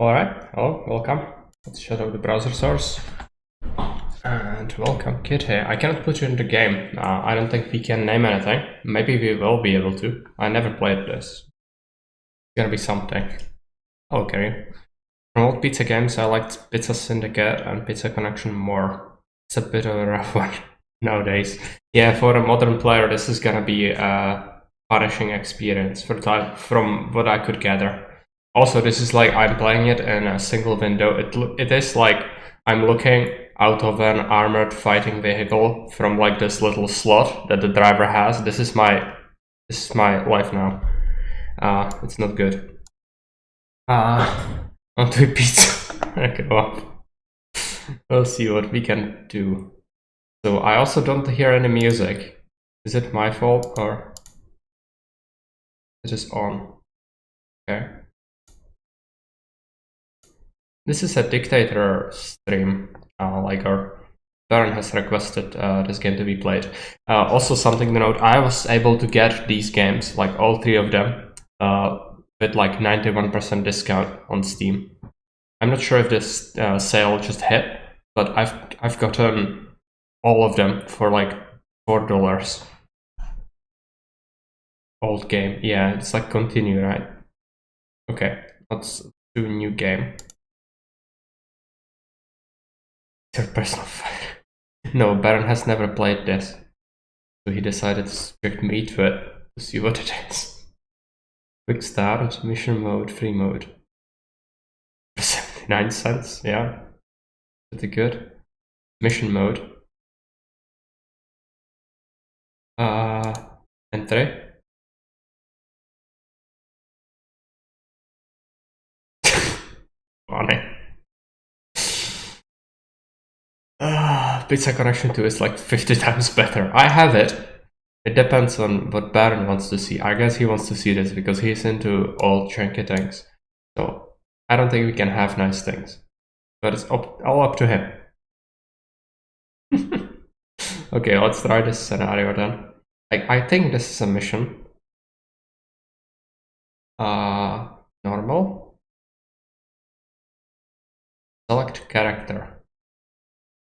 Alright, hello, welcome. Let's shut off the browser source. And welcome, kid here. I cannot put you in the game. I don't think we can name anything. Maybe we will be able to. I never played this. It's gonna be something. Okay. From old pizza games, I liked Pizza Syndicate and Pizza Connection more. It's a bit of a rough one nowadays. Yeah, for a modern player, this is gonna be a punishing experience from what I could gather. Also, this is like I'm playing it in a single window. It is like I'm looking out of an armored fighting vehicle from like this little slot that the driver has. This is my life now. It's not good. Onto pizza. Okay, well, we'll see what we can do. So I also don't hear any music. Is it my fault or it is on? Okay. This is a Dictator stream. Like our Baron has requested this game to be played. Also, something to note: I was able to get these games, like all three of them, with like 91% discount on Steam. I'm not sure if this sale just hit, but I've gotten all of them for like $4. Old game, yeah, it's like continue, right? Okay, let's do a new game. Third person of fire. No, Baron has never played this, so he decided to trick me to it to see what it is. Quick start, mission mode, free mode. 79 cents, yeah. Pretty good. Mission mode. Entry. Funny. Pizza Connection 2 is like 50 times better. I have it. It depends on what Baron wants to see. I guess he wants to see this because he's into all chunky things. So I don't think we can have nice things. But it's all up to him. Okay, let's try this scenario then. I think this is a mission. Normal. Select character.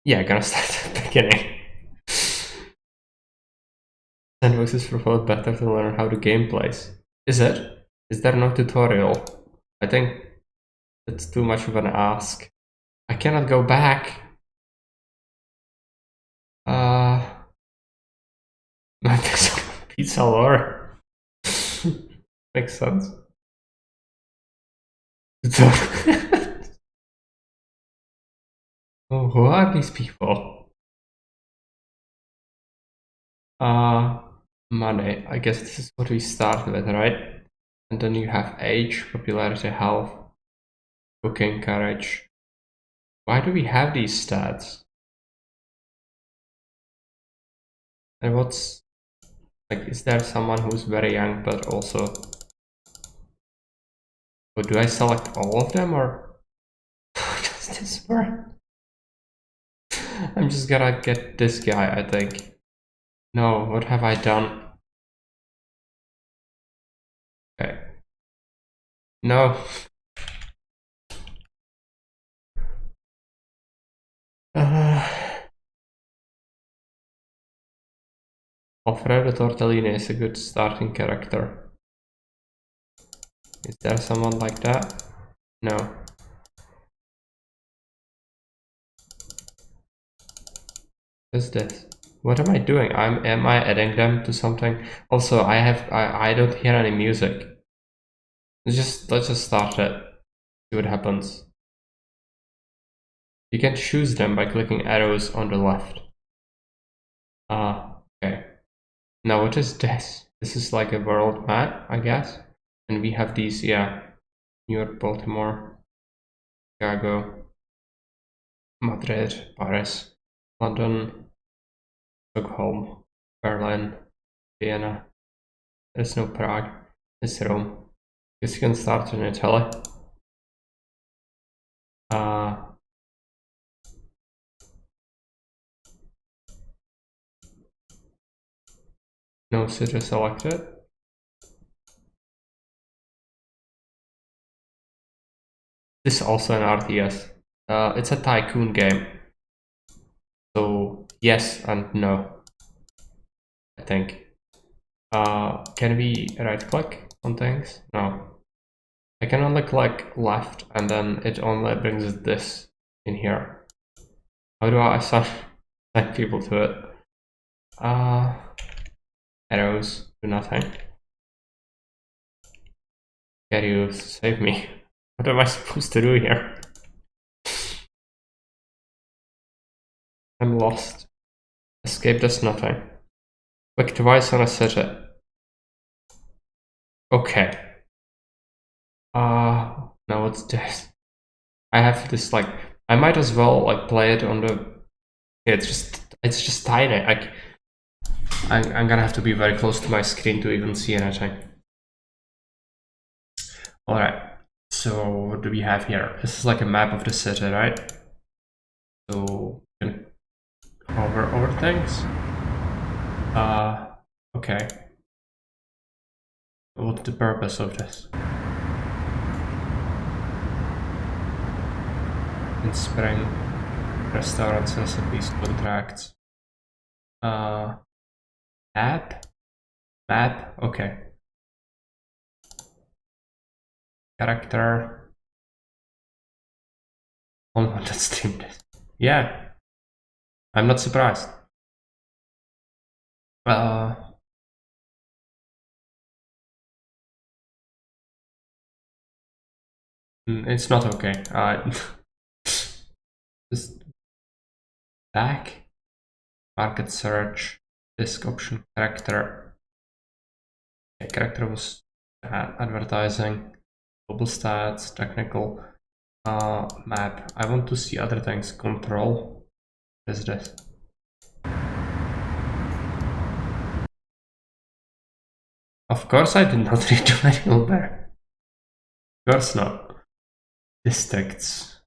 Yeah, gonna start at the beginning. Sandbox is proposed better to learn how the game plays. Is it? Is there no tutorial? I think that's too much of an ask. I cannot go back. Pizza lore. Makes sense. Oh, who are these people? Money. I guess this is what we start with, right? And then you have age, popularity, health, cooking, courage. Why do we have these stats? And what's like, is there someone who's very young but also... But do I select all of them or does this work? I'm just gonna get this guy, I think. No, what have I done? Okay. No. Alfredo Tortellini is a good starting character. Is there someone like that? No. What's this? What am I doing? Am I adding them to something? Also, I don't hear any music. Let's just start it. See what happens. You can choose them by clicking arrows on the left. Okay. Now what is this? This is like a world map, I guess. And we have these, yeah. New York, Baltimore, Chicago, Madrid, Paris, London, Stockholm, Berlin, Vienna. There's no Prague. It's Rome. Guess you can start in Italy. No city selected. Is This is also an RTS. It's a tycoon game. So yes and no, I think. Can we right click on things? No. I can only click left and then it only brings this in here. How do I assign people to it? Arrows do nothing. Can you save me? What am I supposed to do here? I'm lost. Escape does nothing. Click twice on a city. Okay. Now what's this? I have this like, I might as well like play it on the, it's just tiny. I'm gonna have to be very close to my screen to even see anything. Alright, so what do we have here? This is like a map of the city, right? So we can hover over things. Okay. What's the purpose of this? In spring, restaurants, recipes, contracts. Map? Map? Okay. Character. Only one that streamed it. Yeah. I'm not surprised. It's not okay. Just back. Market search. Disk option. Character. Okay, character was advertising. Global stats. Technical. Map. I want to see other things. Control. What is this? Of course I did not read the manual there. Of course not. Districts.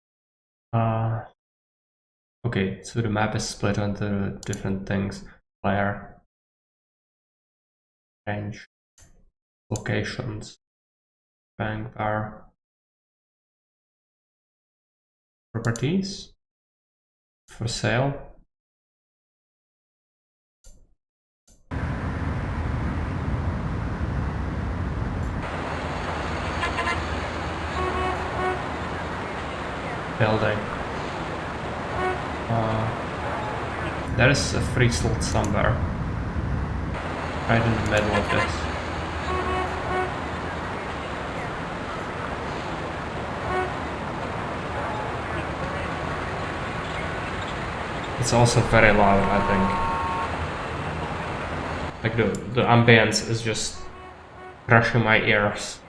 Okay, so the map is split into different things. Player. Range. Locations. Bank bar. Properties. For sale. Building. There is a free slot somewhere. Right in the middle of this. It's also very loud, I think. Like the ambience is just crushing my ears.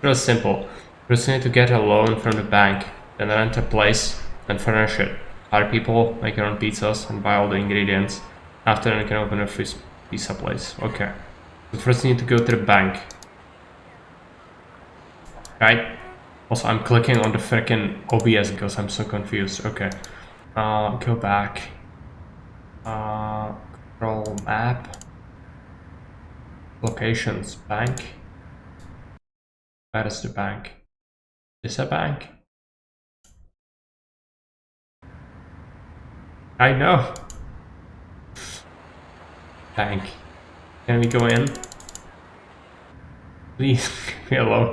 Real simple. You just need to get a loan from the bank, then rent a place and furnish it. Hire people, make your own pizzas and buy all the ingredients. After then you can open a free pizza place. Okay. But first you need to go to the bank. Right? Also I'm clicking on the freaking OBS because I'm so confused. Okay. Go back. Control map. Locations. Bank. Where is the bank? Is a bank? I know. Bank. Can we go in? Please, leave me alone.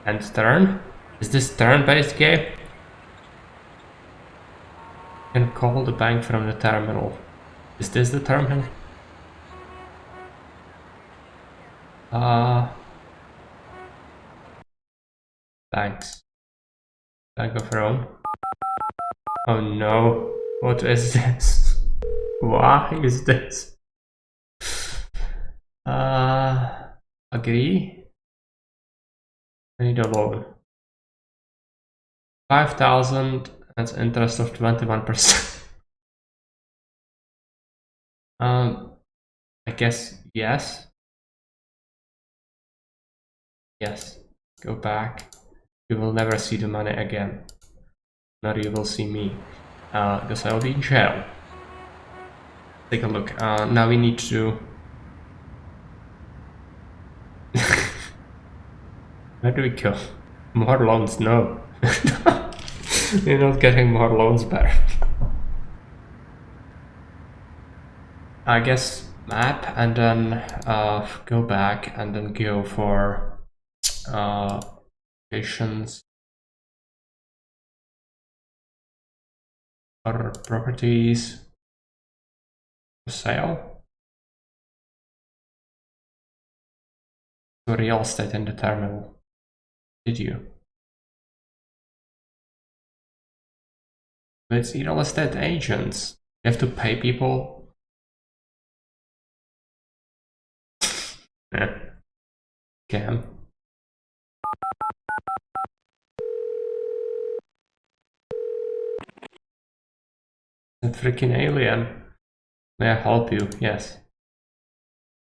And turn? Is this turn-based game? You can call the bank from the terminal. Is this the terminal? Thanks. Bank of Rome. Oh no. What is this? Why is this? Agree? I need a loan. 5,000, that's interest of 21%. I guess yes. Yes. Go back. You will never see the money again. Nor you will see me. Because I'll be in jail. take a look. Now we need to... Where do we go? More loans? No. We're not getting more loans back. I guess map and then go back and then go for locations or properties for sale. So real estate in the terminal. Did you? But it's real estate agents. You have to pay people. Yeah. Scam. That freaking alien. May I help you? Yes.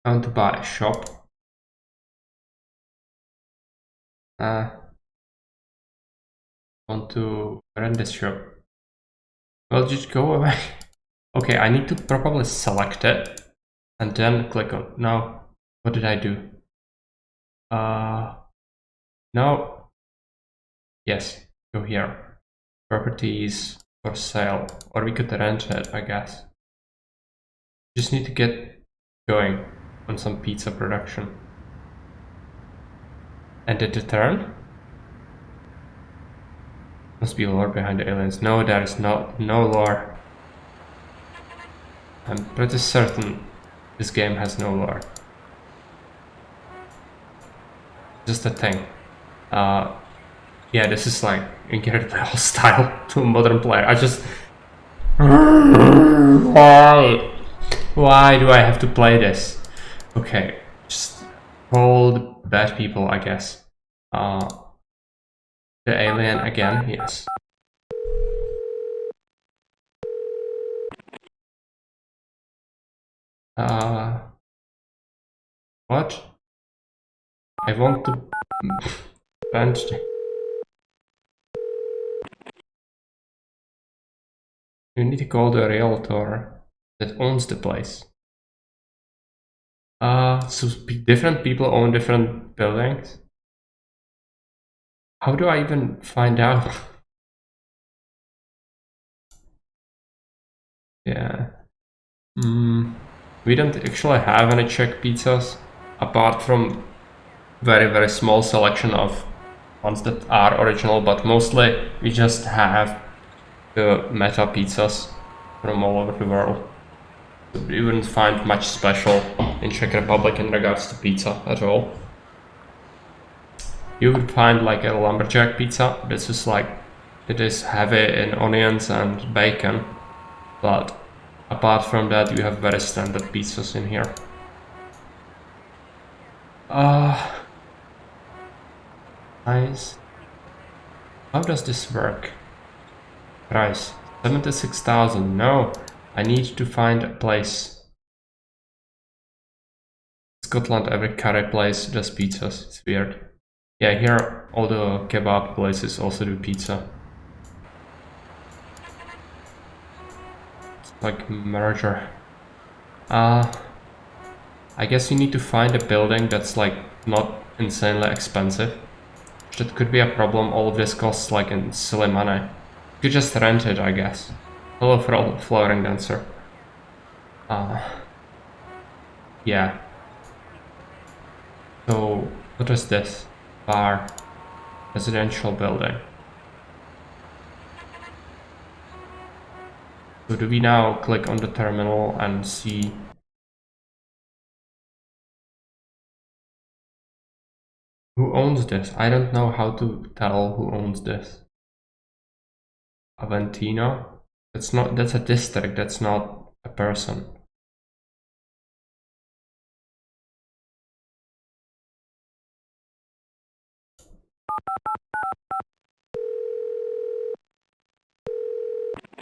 I want to buy a shop. Want to rent this shop. Well, just go away. Okay, I need to probably select it and then click on. No, what did I do? No. Yes, go here. Properties for sale, or we could rent it, I guess. Just need to get going on some pizza production. And did it turn? Must be lore behind the aliens. No, there is no lore. I'm pretty certain this game has no lore. Just a thing. Yeah, this is like incredibly hostile to a modern player. I just... Why do I have to play this? Okay, just hold bad people, I guess. The alien again, yes. What? I want to bend. You need to call the realtor that owns the place. So different people own different buildings? How do I even find out? Yeah. We don't actually have any Czech pizzas, apart from very small selection of ones that are original, but mostly we just have the meta pizzas from all over the world. You wouldn't find much special in Czech Republic in regards to pizza at all. You would find like a lumberjack pizza. This is like, it is heavy in onions and bacon, but apart from that you have very standard pizzas in here. Nice. How does this work? Price 76,000. No, I need to find a place. Scotland, every curry place does pizzas. It's weird. Yeah, here all the kebab places also do pizza. It's like merger. I guess you need to find a building that's like not insanely expensive. That could be a problem. All of this costs like in silly money. You could just rent it, I guess. Hello, flowering dancer. Yeah. So, what is this? Bar. Residential building. So do we now click on the terminal and see... Who owns this? I don't know how to tell who owns this. Aventino? That's a district, that's not a person.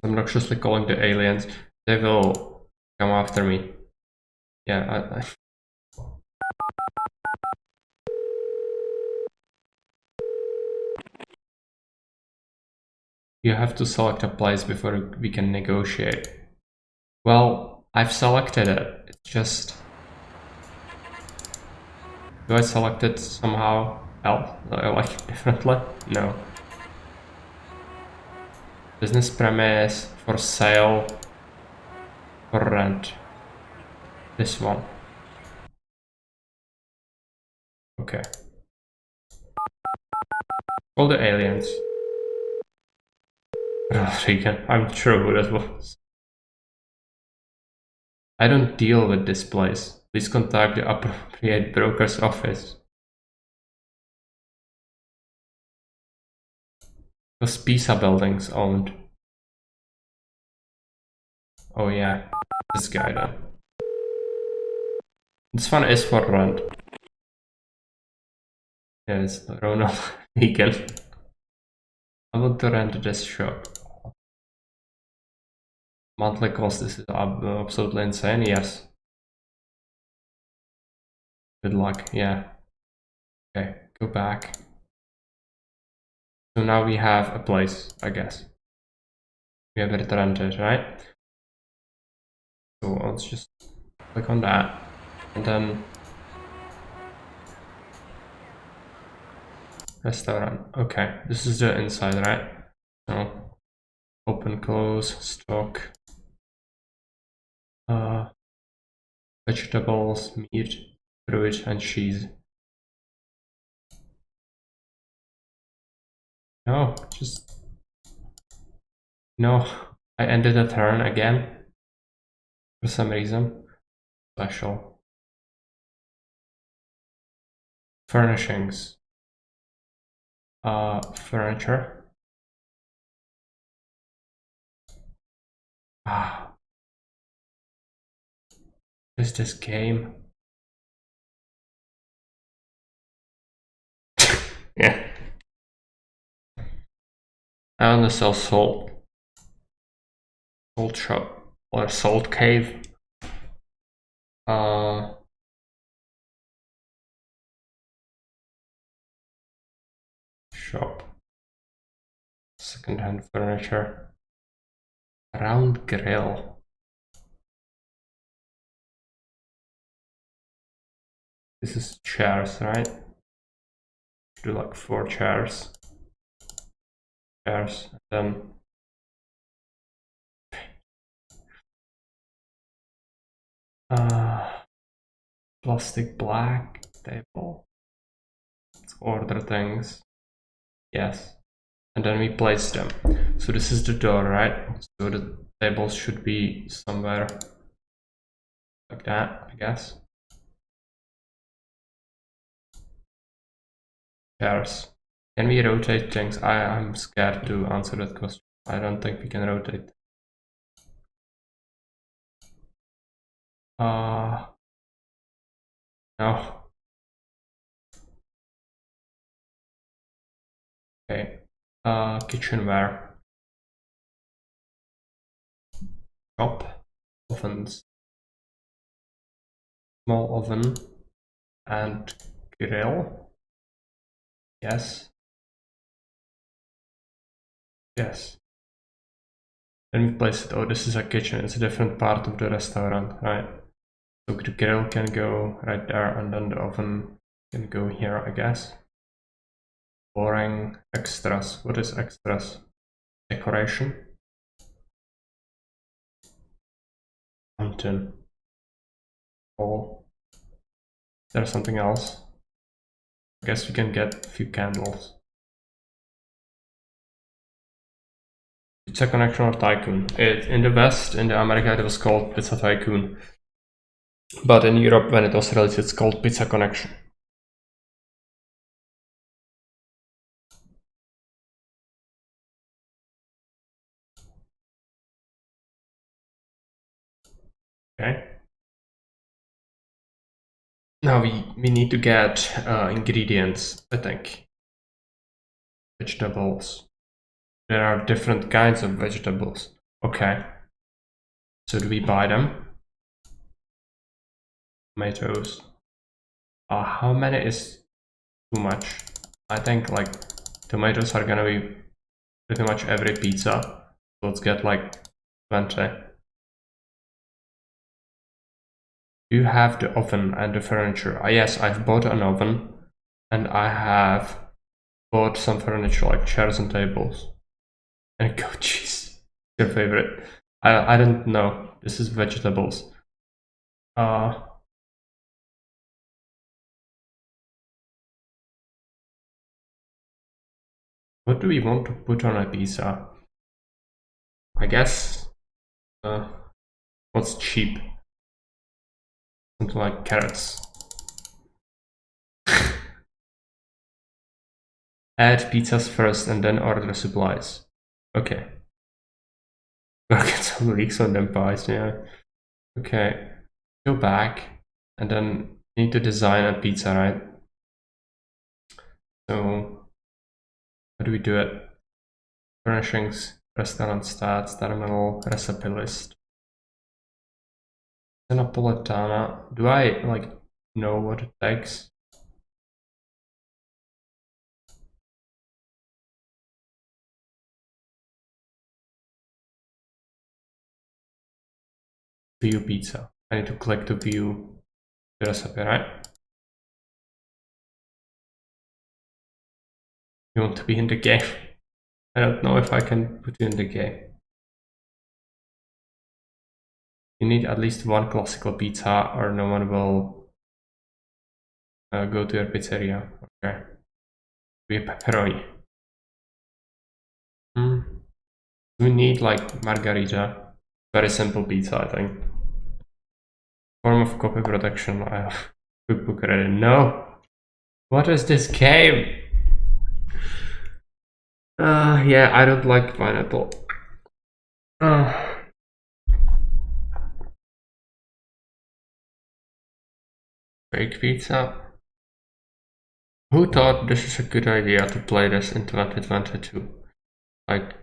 I'm obnoxiously calling the aliens. They will come after me. Yeah, You have to select a place before we can negotiate. Well, I've selected it. It's just... Do I select it somehow else? Like differently? No. Business premise, for sale, for rent. This one. Okay. All the aliens. Regan, I'm sure who that was. I don't deal with this place. Please contact the appropriate broker's office. Those Pisa buildings owned. Oh yeah, this guy then. This one is for rent. Yeah, it's Ronald Regan. I want to rent this shop. Monthly cost is absolutely insane, yes. Good luck, yeah. Okay, go back. So now we have a place, I guess. We have it rented, right? So let's just click on that. And then restaurant. Okay, this is the inside, right? So open, close, stock. Vegetables, meat, fruit, and cheese. No, just... No, I ended the turn again. For some reason. Special. Furnishings. Furniture. Ah. What is this game? Yeah. I only sell salt. Salt shop. Or salt cave. Shop. Second-hand furniture. Round grill. This is chairs, right? Do like 4 chairs. Chairs, and then plastic black table. Let's order things. Yes. And then we place them. So this is the door, right? So the tables should be somewhere like that, I guess. Chairs. Can we rotate things? I'm scared to answer that question. I don't think we can rotate. No. Okay. Kitchenware. Shop. Ovens. Small oven. And grill. Yes. Yes. Then we place it. Oh, this is a kitchen. It's a different part of the restaurant, right? So the grill can go right there, and then the oven can go here, I guess. Boring. Extras. What is extras? Decoration. Fountain. Oh. There's something else. I guess we can get a few candles. Pizza Connection or Tycoon. In the West, in America, it was called Pizza Tycoon. But in Europe, when it was released, it's called Pizza Connection. Okay. Now we need to get ingredients, I think. Vegetables. There are different kinds of vegetables. Okay. So do we buy them? Tomatoes. How many is too much? I think like tomatoes are gonna be pretty much every pizza. So let's get like 20. Do you have the oven and the furniture? Yes, I've bought an oven and I have bought some furniture like chairs and tables. And goat cheese. Your favorite. I don't know. This is vegetables. What do we want to put on a pizza? I guess what's cheap? Something like carrots. Add pizzas first and then order supplies. Okay. Gotta get some leeks on them pies, yeah. Okay. Go back and then need to design a pizza, right? So how do we do it? Furnishings, restaurant stats, terminal, recipe list. Napoletana. Do I like know what it takes? View pizza. I need to click to view the recipe, right? You want to be in the game? I don't know if I can put you in the game. You need at least one classical pizza or no one will go to your pizzeria. Okay. We have pepperoni. We need like margarita. Very simple pizza, I think. Form of copy protection. I have cookbook ready. No! What is this game? Yeah, I don't like pineapple. Fake pizza. Who thought this is a good idea to play this in 2022? Like,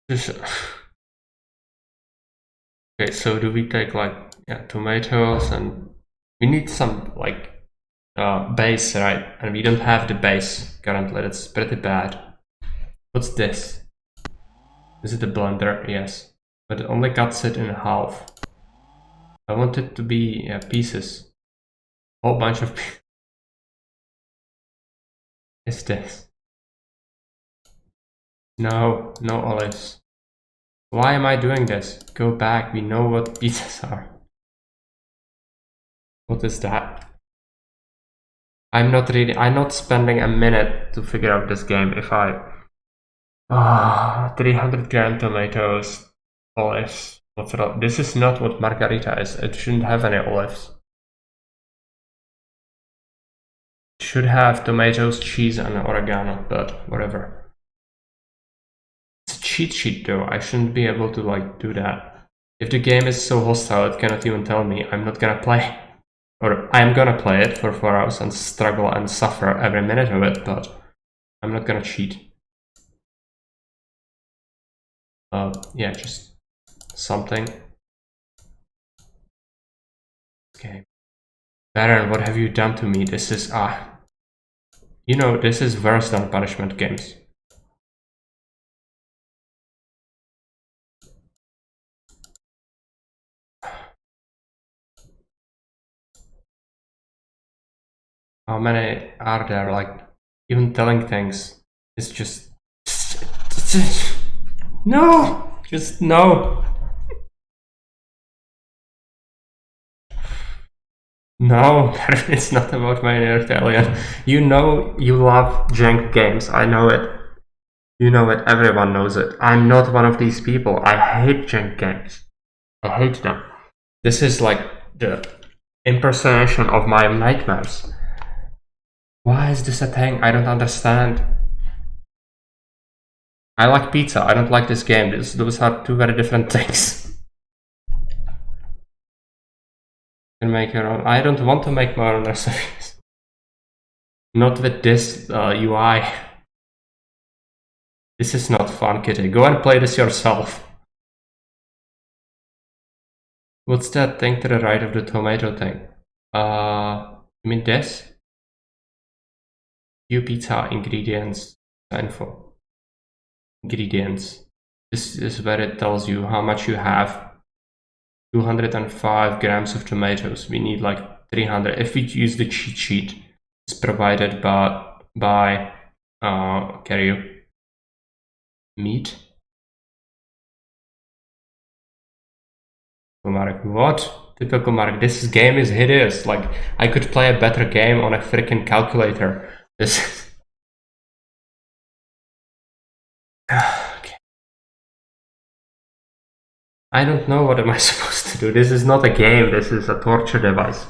this. Okay, so do we take like tomatoes and we need some like base, right? And we don't have the base currently. That's pretty bad. What's this? Is it a blender? Yes, but it only cuts it in half. I want it to be pieces. A whole bunch of pieces. Is this? No, no olives. Why am I doing this? Go back. We know what pizzas are. What is that? I'm not spending a minute to figure out this game. If I 300 gram tomatoes, olives. This is not what margarita is. It shouldn't have any olives. It should have tomatoes, cheese, and oregano, but whatever. It's a cheat sheet though. I shouldn't be able to like do that. If the game is so hostile, it cannot even tell me. I'm not gonna play. Or I'm gonna play it for 4 hours and struggle and suffer every minute of it, but I'm not gonna cheat. Yeah, just something. Okay. Baron, what have you done to me? This is, you know, this is worse than punishment games. How many are there? Like, even telling things is just... No! Just no! No, it's not about my inner Italian. You know you love jank games, I know it. You know it, everyone knows it. I'm not one of these people. I hate jank games. I hate them. This is like the impersonation of my nightmares. Why is this a thing? I don't understand. I like pizza, I don't like this game. Those are two very different things. You can make your own. I don't want to make my own recipes. Not with this UI. This is not fun, Kitty. Go and play this yourself. What's that thing to the right of the tomato thing? You mean this? View pizza ingredients info. Ingredients. This is where it tells you how much you have. 205 grams of tomatoes. We need like 300. If we use the cheat sheet, it's provided by carry meat. Mark, what? Typical Mark. This game is hideous. Like, I could play a better game on a freaking calculator. This. Okay. I don't know what am I supposed to do. This is not a game. This is a torture device.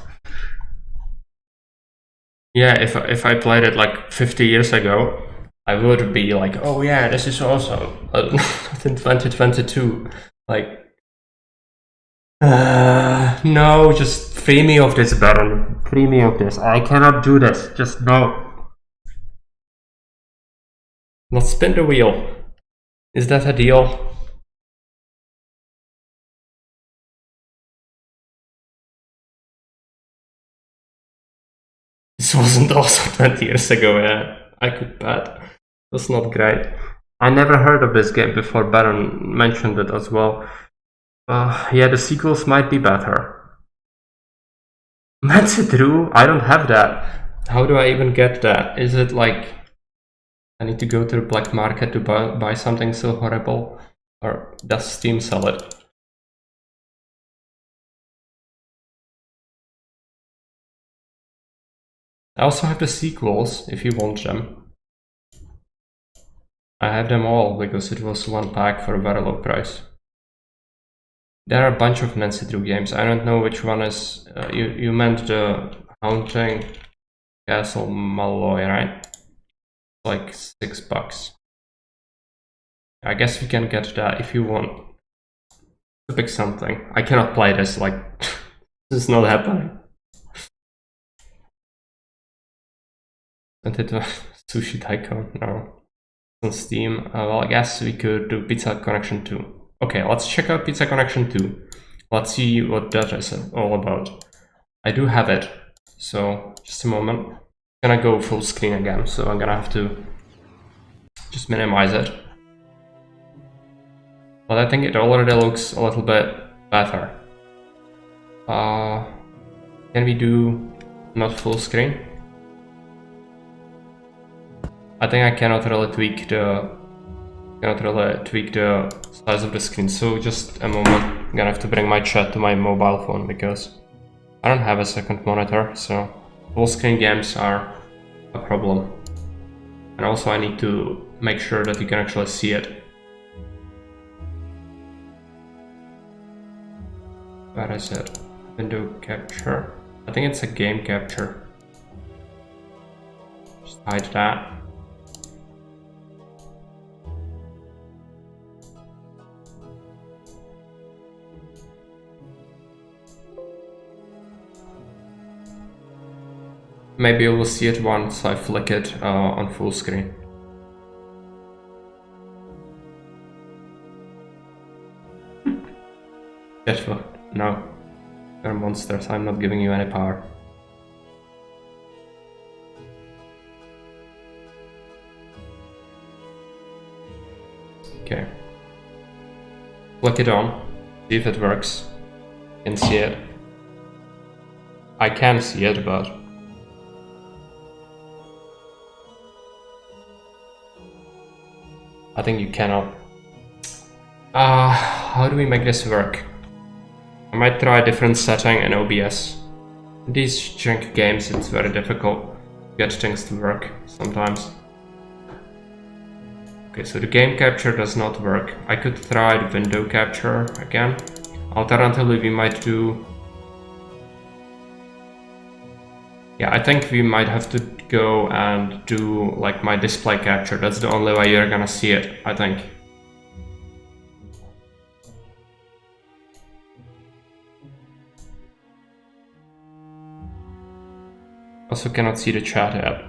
Yeah, if I played it like 50 years ago, I would be like, oh yeah, this is awesome. Not in 2022. Like, no, just free me of this, Baron. Free me of this. I cannot do this. Just no. Let's spin the wheel. Is that a deal? This wasn't also 20 years ago, yeah. I could bet. That's not great. I never heard of this game before. Baron mentioned it as well. Yeah, the sequels might be better. That's true. I don't have that. How do I even get that? Is it like I need to go to the black market to buy something so horrible? Or does Steam sell it? I also have the sequels if you want them. I have them all because it was one pack for a very low price. There are a bunch of Nancy Drew games. I don't know which one is. You meant the Haunting Castle Malloy, right? Like $6. I guess we can get that if you want to pick something. I cannot play this. Like this is not happening. Isn't it a Sushi Tycoon? No. On Steam. Well, I guess we could do Pizza Connection 2. Okay, let's check out Pizza Connection 2. Let's see what that is all about. I do have it, so just a moment. I'm gonna go full screen again, so I'm gonna have to just minimize it. But I think it already looks a little bit better. Can we do not full screen? I think I cannot really tweak the size of the screen, so just a moment. I'm gonna have to bring my chat to my mobile phone because I don't have a second monitor, so full screen games are a problem. And also I need to make sure that you can actually see it. Where is it? Window capture. I think it's a game capture. Just hide that. Maybe you will see it once I flick it on full screen. Guess what? No. They're monsters. I'm not giving you any power. Okay. Flick it on. See if it works. You can see it. I can see it, but I think you cannot. How do we make this work? I might try a different setting in OBS. In these junk games, it's very difficult to get things to work sometimes. Okay, so the game capture does not work. I could try the window capture again. Alternatively, we might do... Yeah, I think we might have to go and do like my display capture. That's the only way you're gonna see it, I think. Also cannot see the chat yet.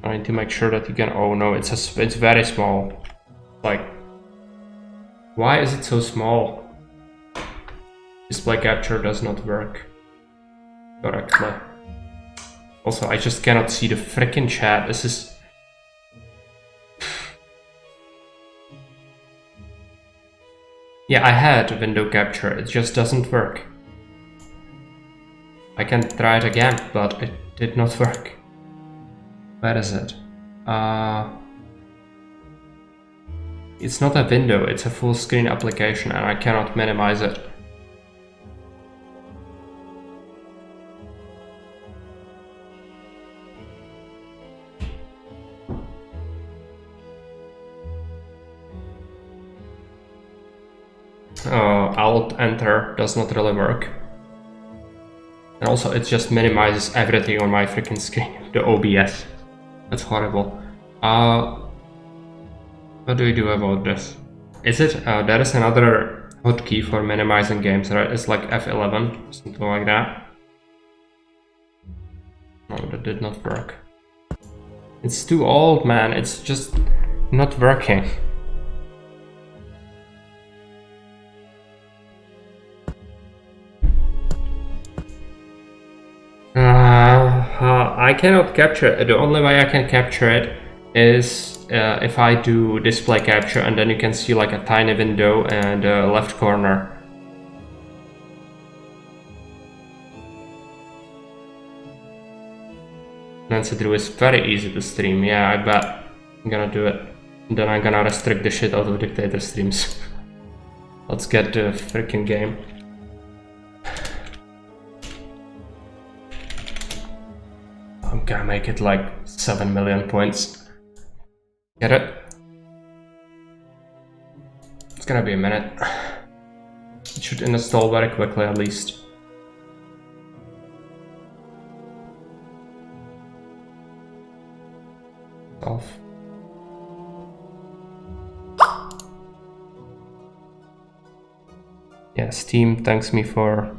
I need to make sure that you can... Oh no, it's very small. Like, why is it so small? Display capture does not work correctly. Also, I just cannot see the freaking chat. This is... Yeah, I had window capture, it just doesn't work. I can try it again, but it did not work. Where is it? It's not a window, it's a full screen application and I cannot minimize it. Alt Enter does not really work. And also it just minimizes everything on my freaking screen, the OBS. That's horrible. What do we do about this? Is it, there is another hotkey for minimizing games, right? It's like F11, something like that. No, that did not work. It's too old, man, it's just not working. I cannot capture it. The only way I can capture it is if I do display capture, and then you can see like a tiny window in the left corner. Nancy Drew is very easy to stream, yeah, I bet. I'm gonna do it. And then I'm gonna restrict the shit out of Dictator streams. Let's get the freaking game. I'm gonna make it like 7 million points. Get it? It's gonna be a minute. It should install very quickly at least. Off. Yeah, Steam thanks me for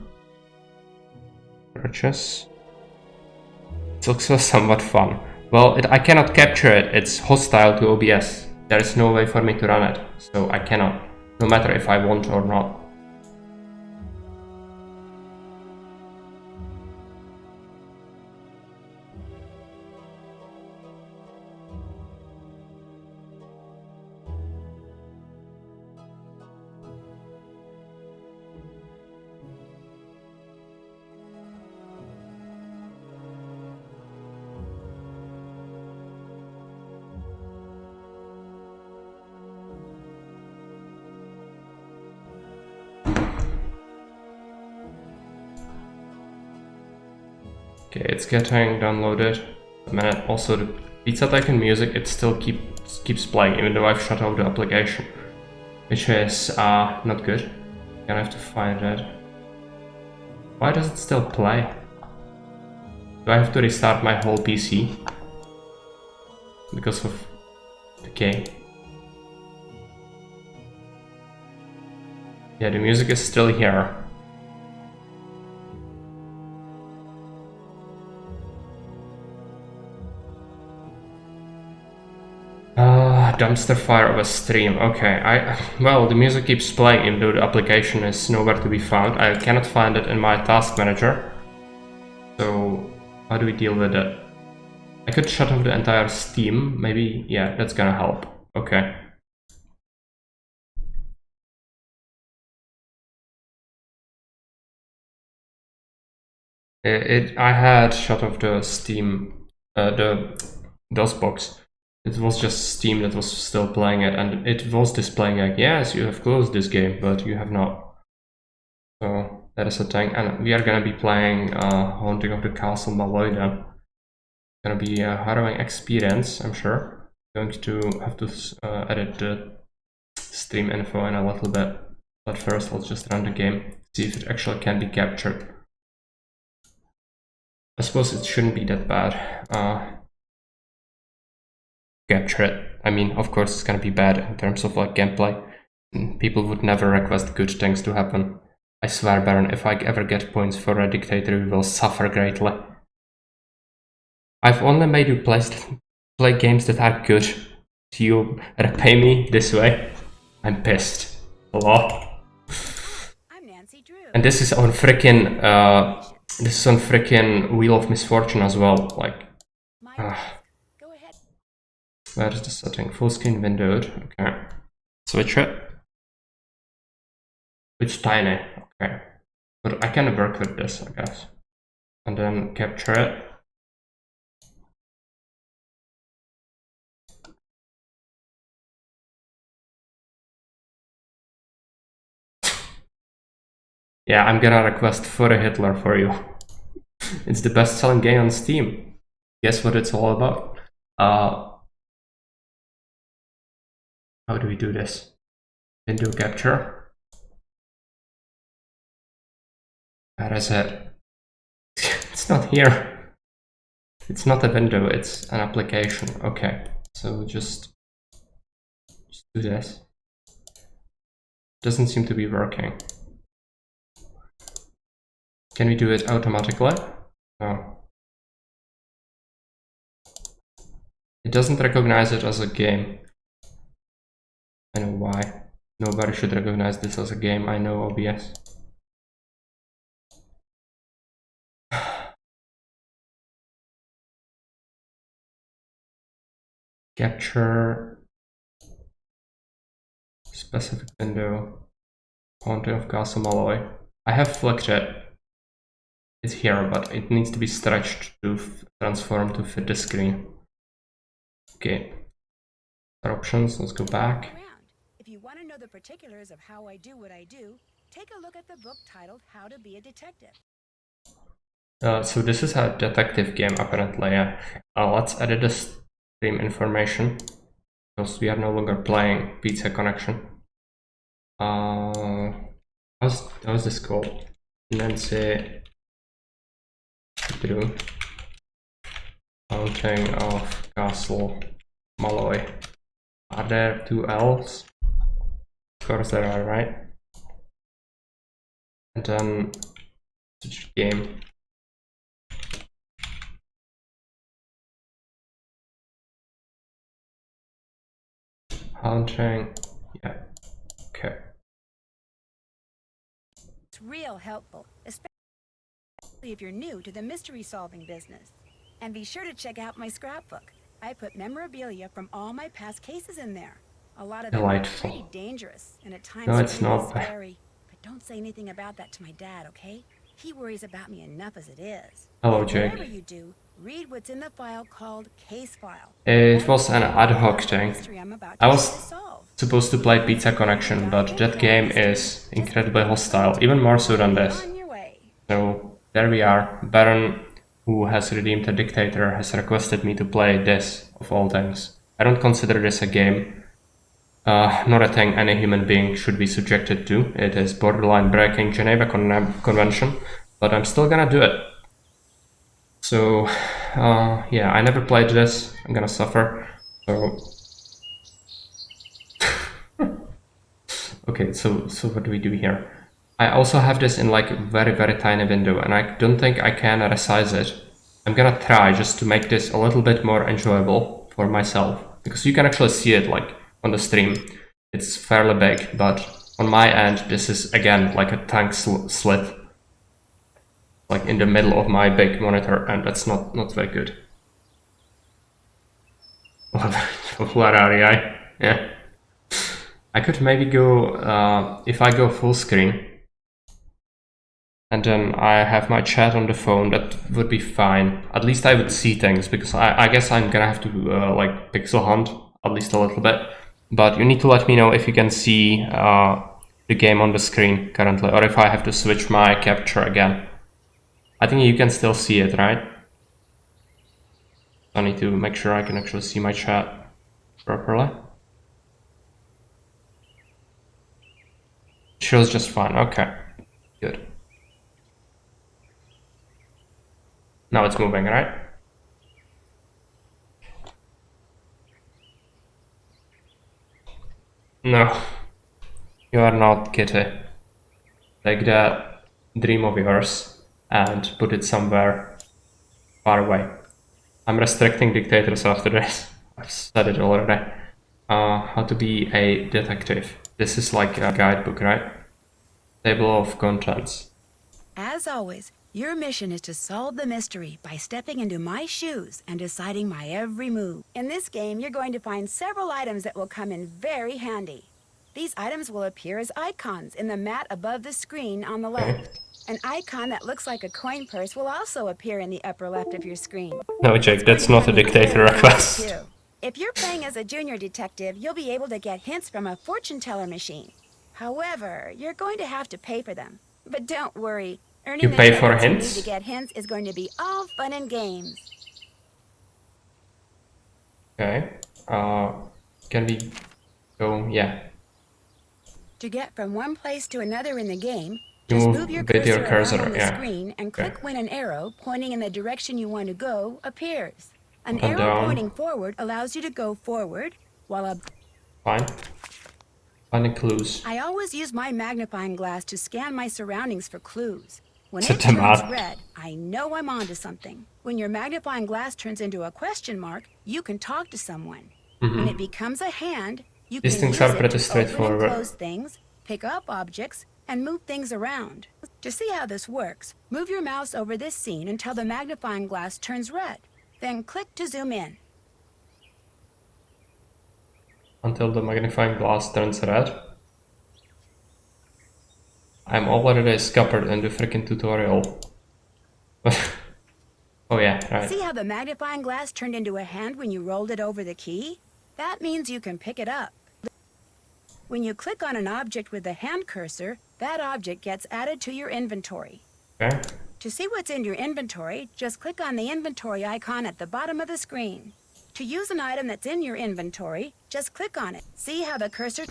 purchase. It looks somewhat fun. Well, I cannot capture it, it's hostile to OBS. There is no way for me to run it, so I cannot, no matter if I want or not. Okay, it's getting downloaded. A minute. Also, the Pizza Tycoon music, it still keeps playing, even though I've shut off the application, which is not good. I'm gonna have to find it. Why does it still play? Do I have to restart my whole PC because of the game? Yeah, the music is still here. Dumpster fire of a stream. Okay, well, the music keeps playing even though the application is nowhere to be found. I cannot find it in my task manager. So how do we deal with it? I could shut off the entire Steam. Maybe, yeah, that's gonna help. Okay. I had shut off the Steam, the DOSBox. It was just Steam that was still playing it, and it was displaying like, yes, you have closed this game, but you have not. So that is a thing, and we are gonna be playing Haunting of the Castle Malloy then. It's gonna be a harrowing experience, I'm sure. Going to have to edit the stream info in a little bit, but first let's just run the game, see if it actually can be captured. I suppose it shouldn't be that bad. Capture it. I mean, of course it's gonna be bad in terms of like gameplay. People would never request good things to happen. I swear, Baron, if I ever get points for a Dictator, we will suffer greatly. I've only made you play games that are good. Do you repay me this way? I'm pissed. Hello? And this is on frickin' Wheel of Misfortune as well. Like, where is the setting? Full screen windowed. Okay. Switch it. It's tiny, okay. But I can work with this, I guess. And then capture it. Yeah, I'm gonna request for a Hitler for you. It's the best-selling game on Steam. Guess what it's all about? How do we do this? Window capture. Where is it? It's not here. It's not a window, it's an application. Okay, so just do this. Doesn't seem to be working. Can we do it automatically? No. It doesn't recognize it as a game. I know why. Nobody should recognize this as a game. I know OBS. Capture specific window. Haunting of Castle Malloy. I have flicked it. It's here, but it needs to be stretched to transform to fit the screen. Okay. Our options. Let's go back. If you want to know the particulars of how I do what I do, take a look at the book titled How to Be a Detective. So this is a detective game, apparently. Let's edit the stream information because we are no longer playing Pizza Connection. How's this called? Nancy Drew. Haunting of Castle Malloy. Are there two L's? Of course there are, right? And then switch game. Haunting. Yeah. Okay. It's real helpful, especially if you're new to the mystery solving business. And be sure to check out my scrapbook. I put memorabilia from all my past cases in there. A lot of them are pretty dangerous and at times really scary. But don't say anything about that to my dad, okay? He worries about me enough as it is. Hello, Jake. Whatever you do, read what's in the file called Case File. It was an ad hoc thing. I was supposed to play Pizza Connection, but that game is incredibly hostile, even more so than this. So there we are. Baron, who has redeemed a Dictator, has requested me to play this, of all things. I don't consider this a game. Not a thing any human being should be subjected to. It is borderline breaking Geneva Convention, but I'm still gonna do it. So, yeah, I never played this. I'm gonna suffer. So, okay. So what do we do here? I also have this in like very tiny window, and I don't think I can resize it. I'm gonna try just to make this a little bit more enjoyable for myself, because you can actually see it like on the stream. It's fairly big, but on my end, this is again like a tank slit, like in the middle of my big monitor, and that's not very good. What are you? Yeah. I could maybe go, if I go full screen, and then I have my chat on the phone, that would be fine. At least I would see things, because I guess I'm gonna have to like pixel hunt at least a little bit. But you need to let me know if you can see the game on the screen currently, or if I have to switch my capture again. I think you can still see it, right? I need to make sure I can actually see my chat properly. It shows just fine. Okay, good. Now it's moving, right? No, you are not, Kitty. Take that dream of yours and put it somewhere far away. I'm restricting dictators after this. I've said it already. How to be a detective. This is like a guidebook, right? Table of contents. As always, your mission is to solve the mystery by stepping into my shoes and deciding my every move. In this game, you're going to find several items that will come in very handy. These items will appear as icons in the mat above the screen on the Okay. left. An icon that looks like a coin purse will also appear in the upper left of your screen. No, Jake, It's going that's to not a have Dictator cool request. too. If you're playing as a junior detective, you'll be able to get hints from a fortune teller machine. However, you're going to have to pay for them. But don't worry, earning You the pay for tokens you need hints? to get hints is going to be all fun and games. Okay. Can we go? Yeah. To get from one place to another in the game, You just move move your with your cursor cursor, around on the yeah. screen and Okay. click when an arrow pointing in the direction you want to go appears. An Up and arrow down. pointing forward allows you to go forward, while Fine. Finding clues. I always use my magnifying glass to scan my surroundings for clues. When Set it them turns out. red, I know I'm onto something. When your magnifying glass turns into a question mark, you can talk to someone. When it becomes a hand, you These can things use are it pretty to open and straightforward. close things, pick up objects, and move things around. To see how this works, move your mouse over this scene until the magnifying glass turns red. Then click to zoom in. Until the magnifying glass turns red. I'm already scuppered in the freaking tutorial. Oh yeah, right. See how the magnifying glass turned into a hand when you rolled it over the key? That means you can pick it up. When you click on an object with the hand cursor, that object gets added to your inventory. Okay. To see what's in your inventory, just click on the inventory icon at the bottom of the screen. To use an item that's in your inventory, just click on it. See how the cursor...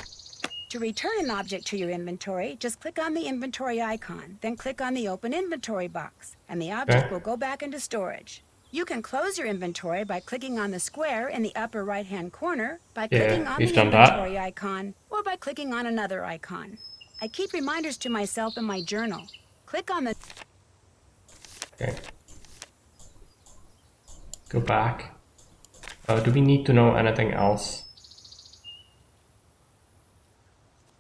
To return an object to your inventory, just click on the inventory icon, then click on the open inventory box, and the object will go back into storage. You can close your inventory by clicking on the square in the upper right-hand corner, by clicking on the we've done that. inventory icon, or by clicking on another icon. I keep reminders to myself in my journal. Click on the... Okay. Go back. Do we need to know anything else?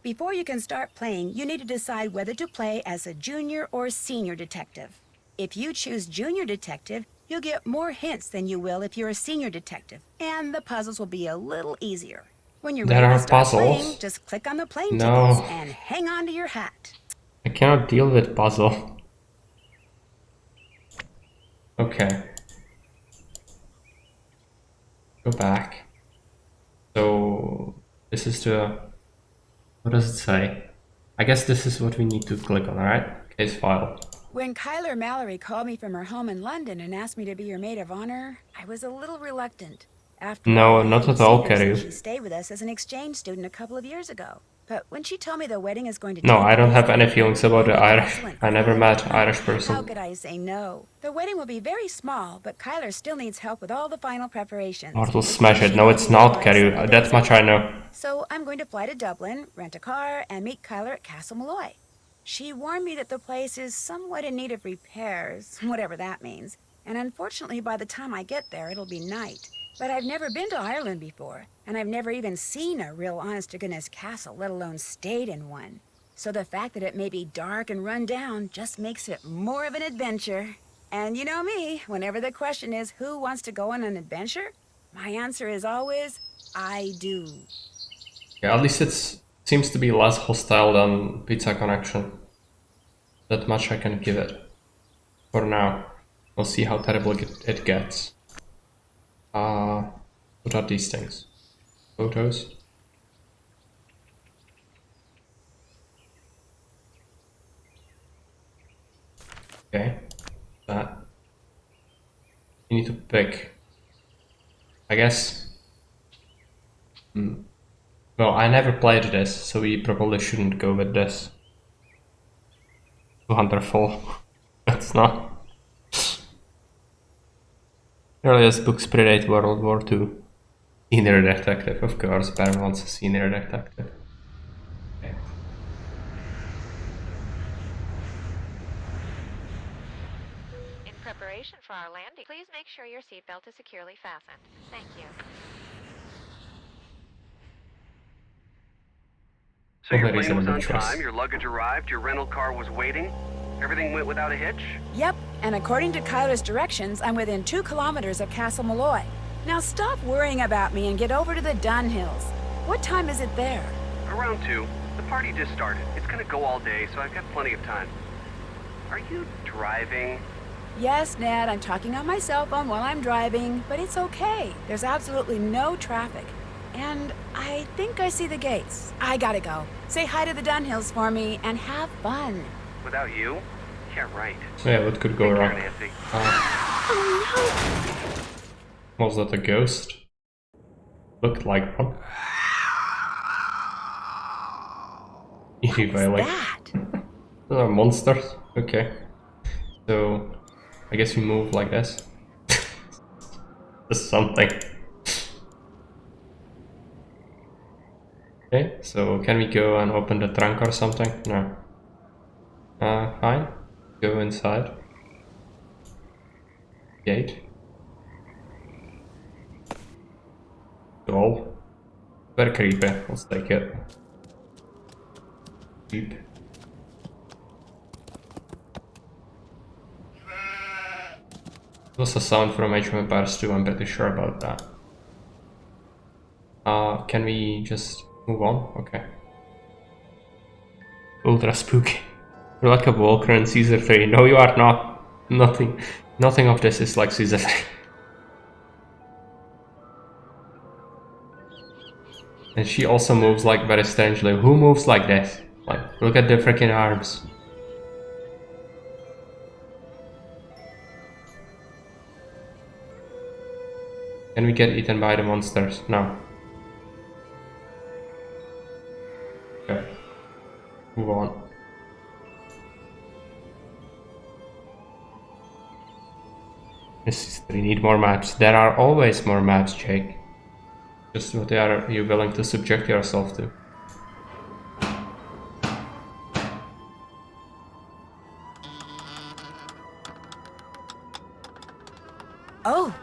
Before you can start playing, you need to decide whether to play as a junior or senior detective. If you choose junior detective, you'll get more hints than you will if you're a senior detective, and the puzzles will be a little easier. When you're There ready are to start puzzles? playing, just click on the plane No. tickets and hang on to your hat. I cannot deal with puzzle. Okay. Go back. So this is the... What does it say? I guess this is what we need to click on, right? Case file. When Kyler Mallory called me from her home in London and asked me to be her maid of honor, I was a little reluctant. After No, all, I not hadn't at all, seen her since Kerry. She stayed with us as an exchange student a couple of years ago. But when she told me the wedding is going to No, take I don't place have any in feelings about the Castle Irish. in I never Ireland, met Irish how person. could I say no? The wedding will be very small, but Kyler still needs help with all the final preparations. Mortal smash it. She No, will it's be not, there Kerry. several That days much I know. So I'm going to fly to Dublin, rent a car, and meet Kyler at Castle Malloy. She warned me that the place is somewhat in need of repairs, whatever that means. And unfortunately, by the time I get there, it'll be night. But I've never been to Ireland before, and I've never even seen a real honest-to-goodness castle, let alone stayed in one. So the fact that it may be dark and run down just makes it more of an adventure. And you know me, whenever the question is who wants to go on an adventure, my answer is always, I do. Yeah, at least it seems to be less hostile than Pizza Connection. That much I can give it. For now. We'll see how terrible it gets. What are these things? Photos? Okay. That. You need to pick. I guess. Well, I never played this, so we probably shouldn't go with this. Wonderful. That's not. Earliest books predate World War II. Senior detective, of course. Baron wants a senior detective. Okay. In preparation for our landing, please make sure your seatbelt is securely fastened. Thank you. So your Very plane was on reasonable choice. time, your luggage arrived, your rental car was waiting, everything went without a hitch? Yep, and according to Kyler's directions, I'm within 2 kilometers of Castle Malloy. Now stop worrying about me and get over to the Dunhills. What time is it there? Around 2. The party just started. It's gonna go all day, so I've got plenty of time. Are you driving? Yes, Ned, I'm talking on my cell phone while I'm driving, but it's okay. There's absolutely no traffic. And I think I see the gates. I gotta go. Say hi to the Dunhills for me and have fun. Without you? Yeah, right. Yeah, what could go Take care, wrong? Nancy. Oh Was that a ghost? Looked like one. no! Like That? those are monsters. Okay. So I guess we move like this. Just something. Okay, so can we go and open the trunk or something? No. Fine. Go inside. Gate. Doll. Very creepy. Let's take it. Cheap. It was a sound from Age of Empires 2, I'm pretty sure about that. Can we just move on? Okay. Ultra spooky. You're like a Walker in Caesar 3. No, you are not. Nothing of this is like Caesar 3. And she also moves like very strangely. Who moves like this? Like, look at the freaking arms. Can we get eaten by the monsters? No. Okay. Move on. We need more maps. There are always more maps, Jake. Just what are you willing to subject yourself to? Oh,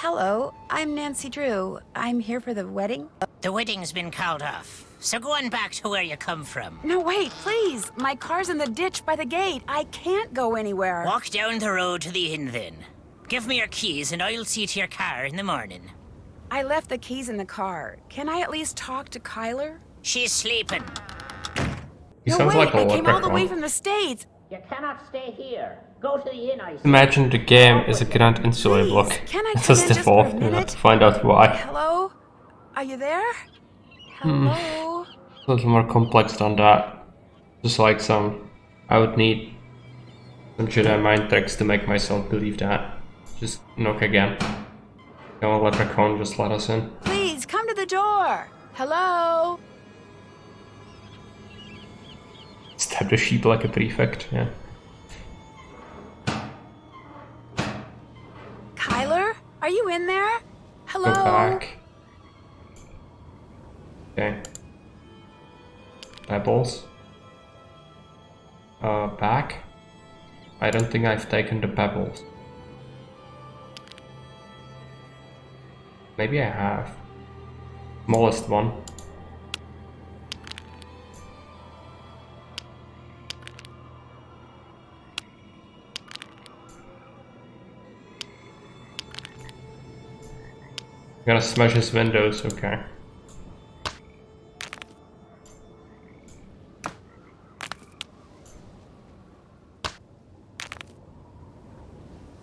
hello. I'm Nancy Drew. I'm here for the wedding. The wedding's been called off, so go on back to where you come from. No, wait, please. My car's in the ditch by the gate. I can't go anywhere. Walk down the road to the inn then. Give me your keys and I'll see to your car in the morning. I left the keys in the car. Can I at least talk to Kyler? She's sleeping. He No, sounds wait, like a I came all the way leprechaun. from the States. You cannot stay here. Go to the inn, I say. Imagine the game is a Grand Insulae block. Can I It come has in just for a default. You have minute? to find out why. Hello? Are you there? Hello? A little more complex than that. Just like I would need some Jedi mind tricks to make myself believe that. Just knock again. No leprechaun, just let us in. Please, come to the door. Hello? Stab the sheep like a prefect, yeah. Kyler? Are you in there? Hello? Go back. Okay. Pebbles. Back. I don't think I've taken the pebbles. Maybe I have. Smallest one. I'm gonna smash his windows, okay.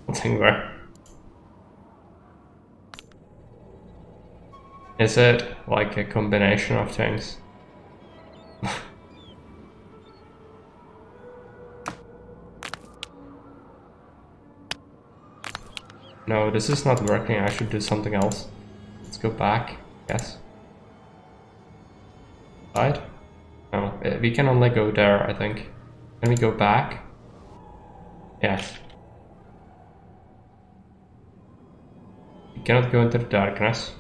Nothing there. Is it like a combination of things? No, this is not working. I should do something else. Let's go back. Yes. Side? No, we can only go there, I think. Can we go back? Yes. We cannot go into the darkness.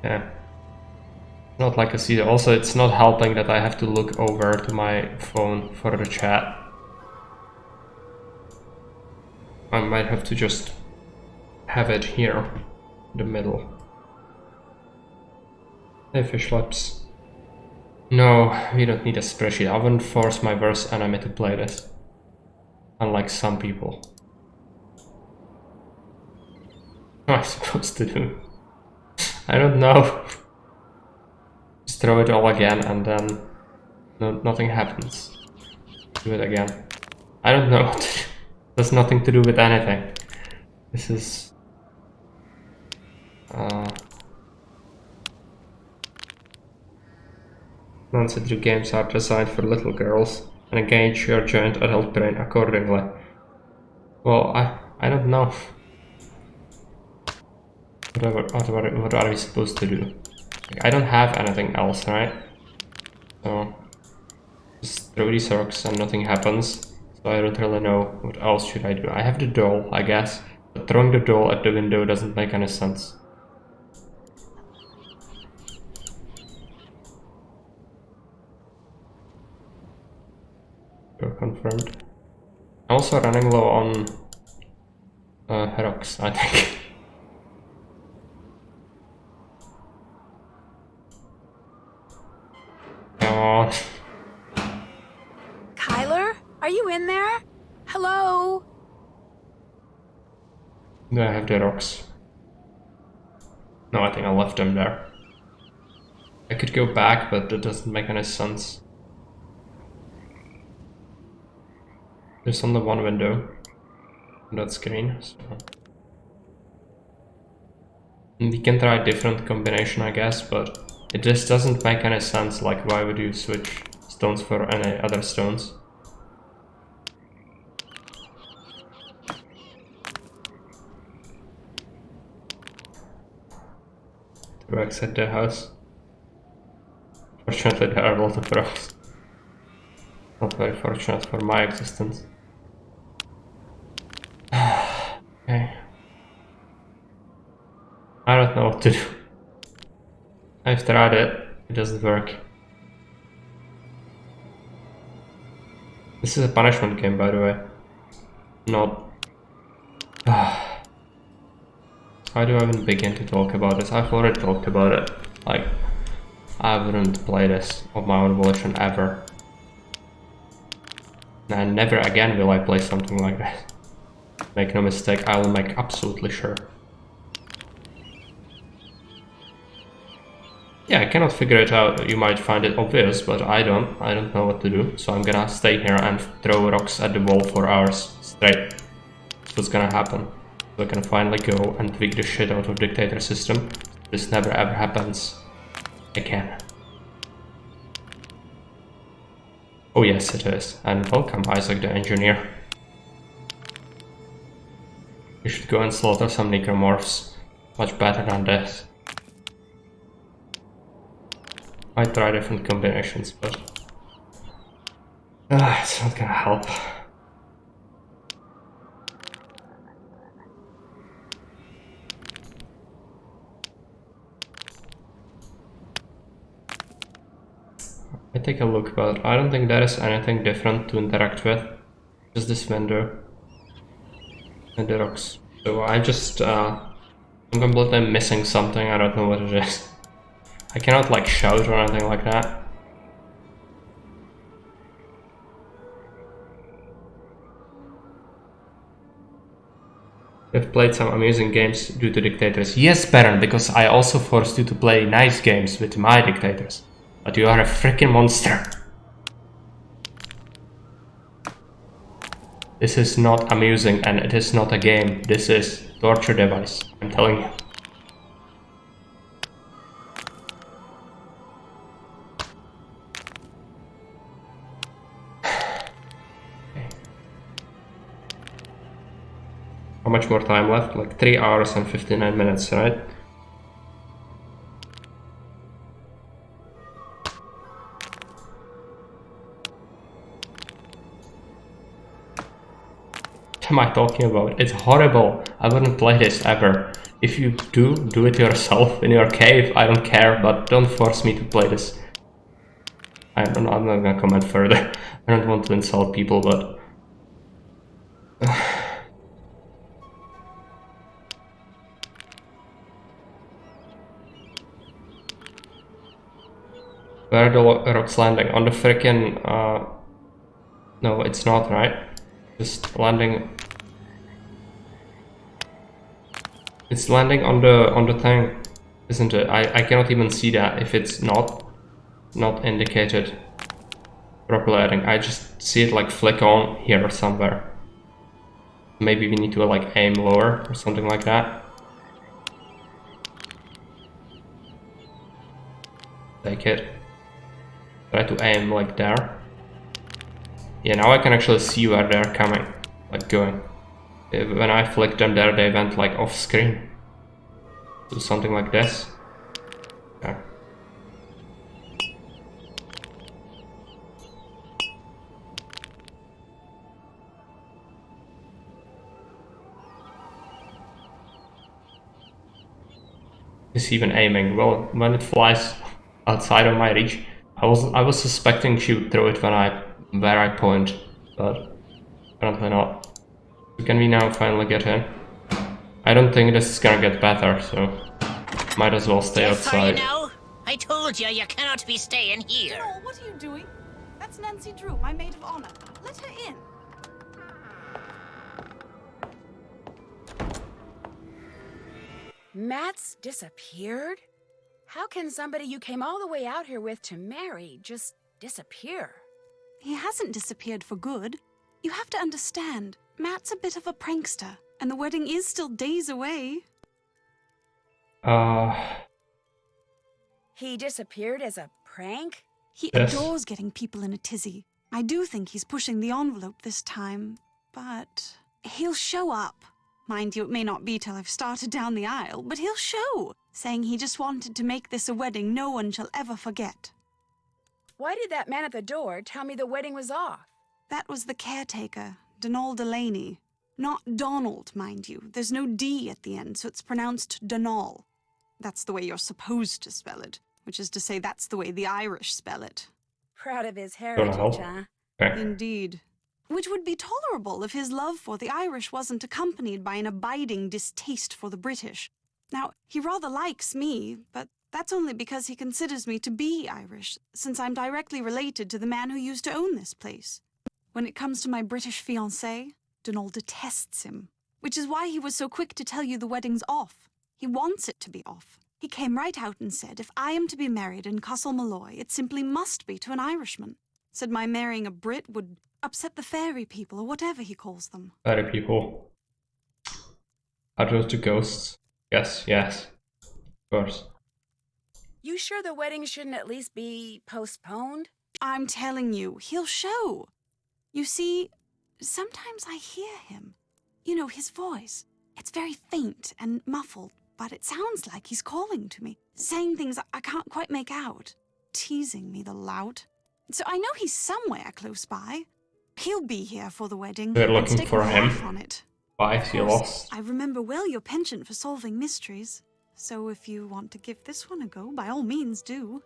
Yeah. Not like I see. Also, it's not helping that I have to look over to my phone for the chat. I might have to just have it here in the middle. Hey, fish lips. No, we don't need a spreadsheet. I wouldn't force my worst enemy to play this. Unlike some people. What am I supposed to do? I don't know. Just throw it all again and then nothing happens. Do it again. I don't know. There's nothing to do with anything. This is... non-sensory games are designed for little girls and engage your giant adult brain accordingly. Well, I don't know. What are we supposed to do? Like, I don't have anything else, right? So just throw these rocks and nothing happens. So I don't really know what else should I do. I have the doll, I guess, but throwing the doll at the window doesn't make any sense. Confirmed. I'm also running low on rocks, I think. Come on. Kyler, are you in there? Hello? Do I have the rocks? No, I think I left them there. I could go back, but that doesn't make any sense. There's only one window on that screen, so... And we can try a different combination, I guess, but it just doesn't make any sense. Like, why would you switch stones for any other stones? To exit the house. Fortunately, there are a lot of rocks. Not very fortunate for my existence. Okay. I don't know what to do. I've tried it. It doesn't work. This is a punishment game, by the way. Not... How do I even begin to talk about this? I've already talked about it. Like, I wouldn't play this of my own volition ever. And never again will I play something like this. Make no mistake, I will make absolutely sure. Yeah, I cannot figure it out. You might find it obvious, but I don't. I don't know what to do. So I'm gonna stay here and throw rocks at the wall for hours straight. That's what's gonna happen. So I can finally go and tweak the shit out of Dictator system. This never ever happens again. Oh yes, it is. And welcome, Isaac the engineer. You should go and slaughter some necromorphs. Much better than this. I try different combinations, but it's not gonna help. I take a look, but I don't think there is anything different to interact with. Just this window and the rocks. So I'm just I'm completely missing something. I don't know what it is. I cannot like shout or anything like that. You've played some amusing games due to dictators. Yes, Baron, because I also forced you to play nice games with my dictators. But you are a freaking monster. This is not amusing and it is not a game. This is torture device, I'm telling you. How much more time left? Like 3 hours and 59 minutes, right? What am I talking about? It's horrible. I wouldn't play this ever. If you do it yourself in your cave. I don't care, but don't force me to play this. I'm not gonna comment further. I don't want to insult people, but... Where are the rocks landing? On the frickin', no, it's not, right? Just landing... It's landing on the thing, isn't it? I cannot even see that if it's not indicated properly. I just see it like flick on here somewhere. Maybe we need to like aim lower or something like that. Take it. Try to aim like there. Yeah, now I can actually see where they're coming, like going. When I flicked them there, they went like off screen. Do something like this. Okay. Is even aiming? Well, when it flies outside of my reach, I was suspecting she would throw it where I point, but apparently not. So can we now finally get in? I don't think this is gonna get better, so might as well stay Death for you outside. now? I told you, you cannot be staying here. Joel, what are you doing? That's Nancy Drew, my maid of honor. Let her in. Matt's disappeared? How can somebody you came all the way out here with to marry just disappear? He hasn't disappeared for good. You have to understand, Matt's a bit of a prankster, and the wedding is still days away. He disappeared as a prank? He Yes. adores getting people in a tizzy. I do think he's pushing the envelope this time, but he'll show up. Mind you, it may not be till I've started down the aisle, but he'll show, saying he just wanted to make this a wedding no one shall ever forget. Why did that man at the door tell me the wedding was off? That was the caretaker, Donald Delaney. Not Donald, mind you. There's no D at the end, so it's pronounced Donal. That's the way you're supposed to spell it, which is to say that's the way the Irish spell it. Proud of his heritage, huh? Okay. Indeed. Which would be tolerable if his love for the Irish wasn't accompanied by an abiding distaste for the British. Now, he rather likes me, but that's only because he considers me to be Irish, since I'm directly related to the man who used to own this place. When it comes to my British fiancé, Donald detests him, which is why he was so quick to tell you the wedding's off. He wants it to be off. He came right out and said, if I am to be married in Castle Malloy, it simply must be to an Irishman. Said my marrying a Brit would upset the fairy people, or whatever he calls them. Fairy people. Are those the ghosts? Yes, of course. You sure the wedding shouldn't at least be postponed? I'm telling you, he'll show. You see, sometimes I hear him. You know, his voice. It's very faint and muffled, but it sounds like he's calling to me, saying things I can't quite make out, teasing me, the lout. So I know he's somewhere close by. He'll be here for the wedding. They're and looking stake for a him. life on it. Why is Of he course, lost? I remember well your penchant for solving mysteries. So if you want to give this one a go, by all means do.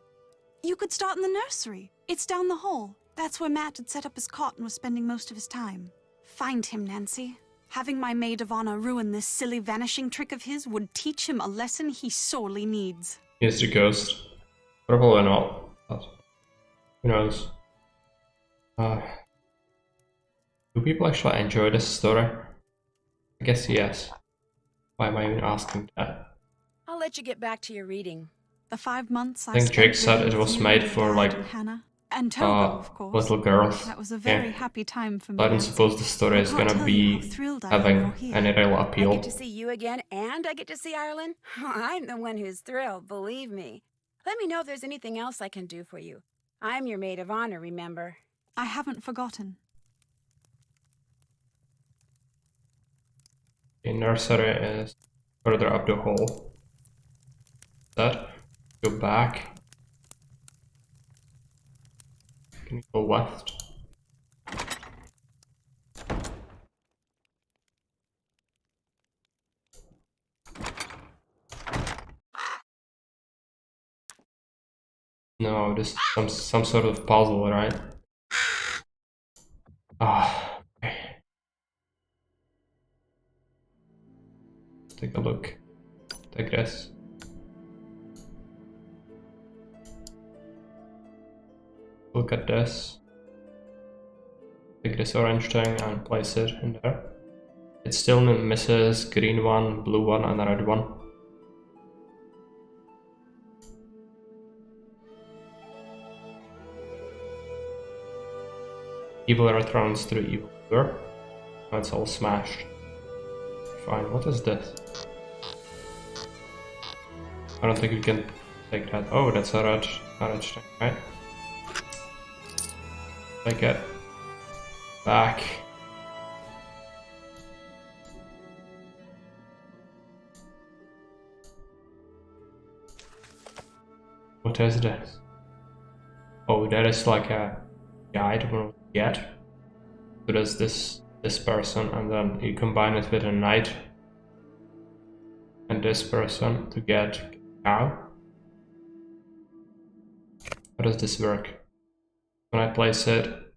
You could start in the nursery. It's down the hall. That's where Matt had set up his cot and was spending most of his time. Find him, Nancy. Having my maid of honor ruin this silly vanishing trick of his would teach him a lesson he sorely needs. He's the ghost. Probably not, but who knows? Do people actually enjoy this story? I guess yes. Why am I even asking that? I'll let you get back to your reading. The 5 months I think spent Jake said living it with was you made and for, Dad like, and Hannah. And Togo, of course. little girls. That was a very Yeah. happy time for me. I don't Nancy. suppose the story I is can't gonna tell you be how thrilled I am having you're here. any real I appeal. get to see you again, and I get to see Ireland. I'm the one who's thrilled, believe me. Let me know if there's anything else I can do for you. I'm your maid of honor, remember? I haven't forgotten. The nursery is further up the hall. That. Go back. Can you go left? No, this is some sort of puzzle, right? Ah, okay. Take a look. Take this. look at this. Take this orange thing and place it in there. It still misses green one, blue one, and a red one. Evil returns to the evil door. Now it's all smashed. Fine, what is this? I don't think we can take that. Oh, that's a red thing, right? Take it. Back. What is this? Oh, that is like a guide we'll get. So there's this person, and then you combine it with a knight and this person to get cow. How does this work? When I place it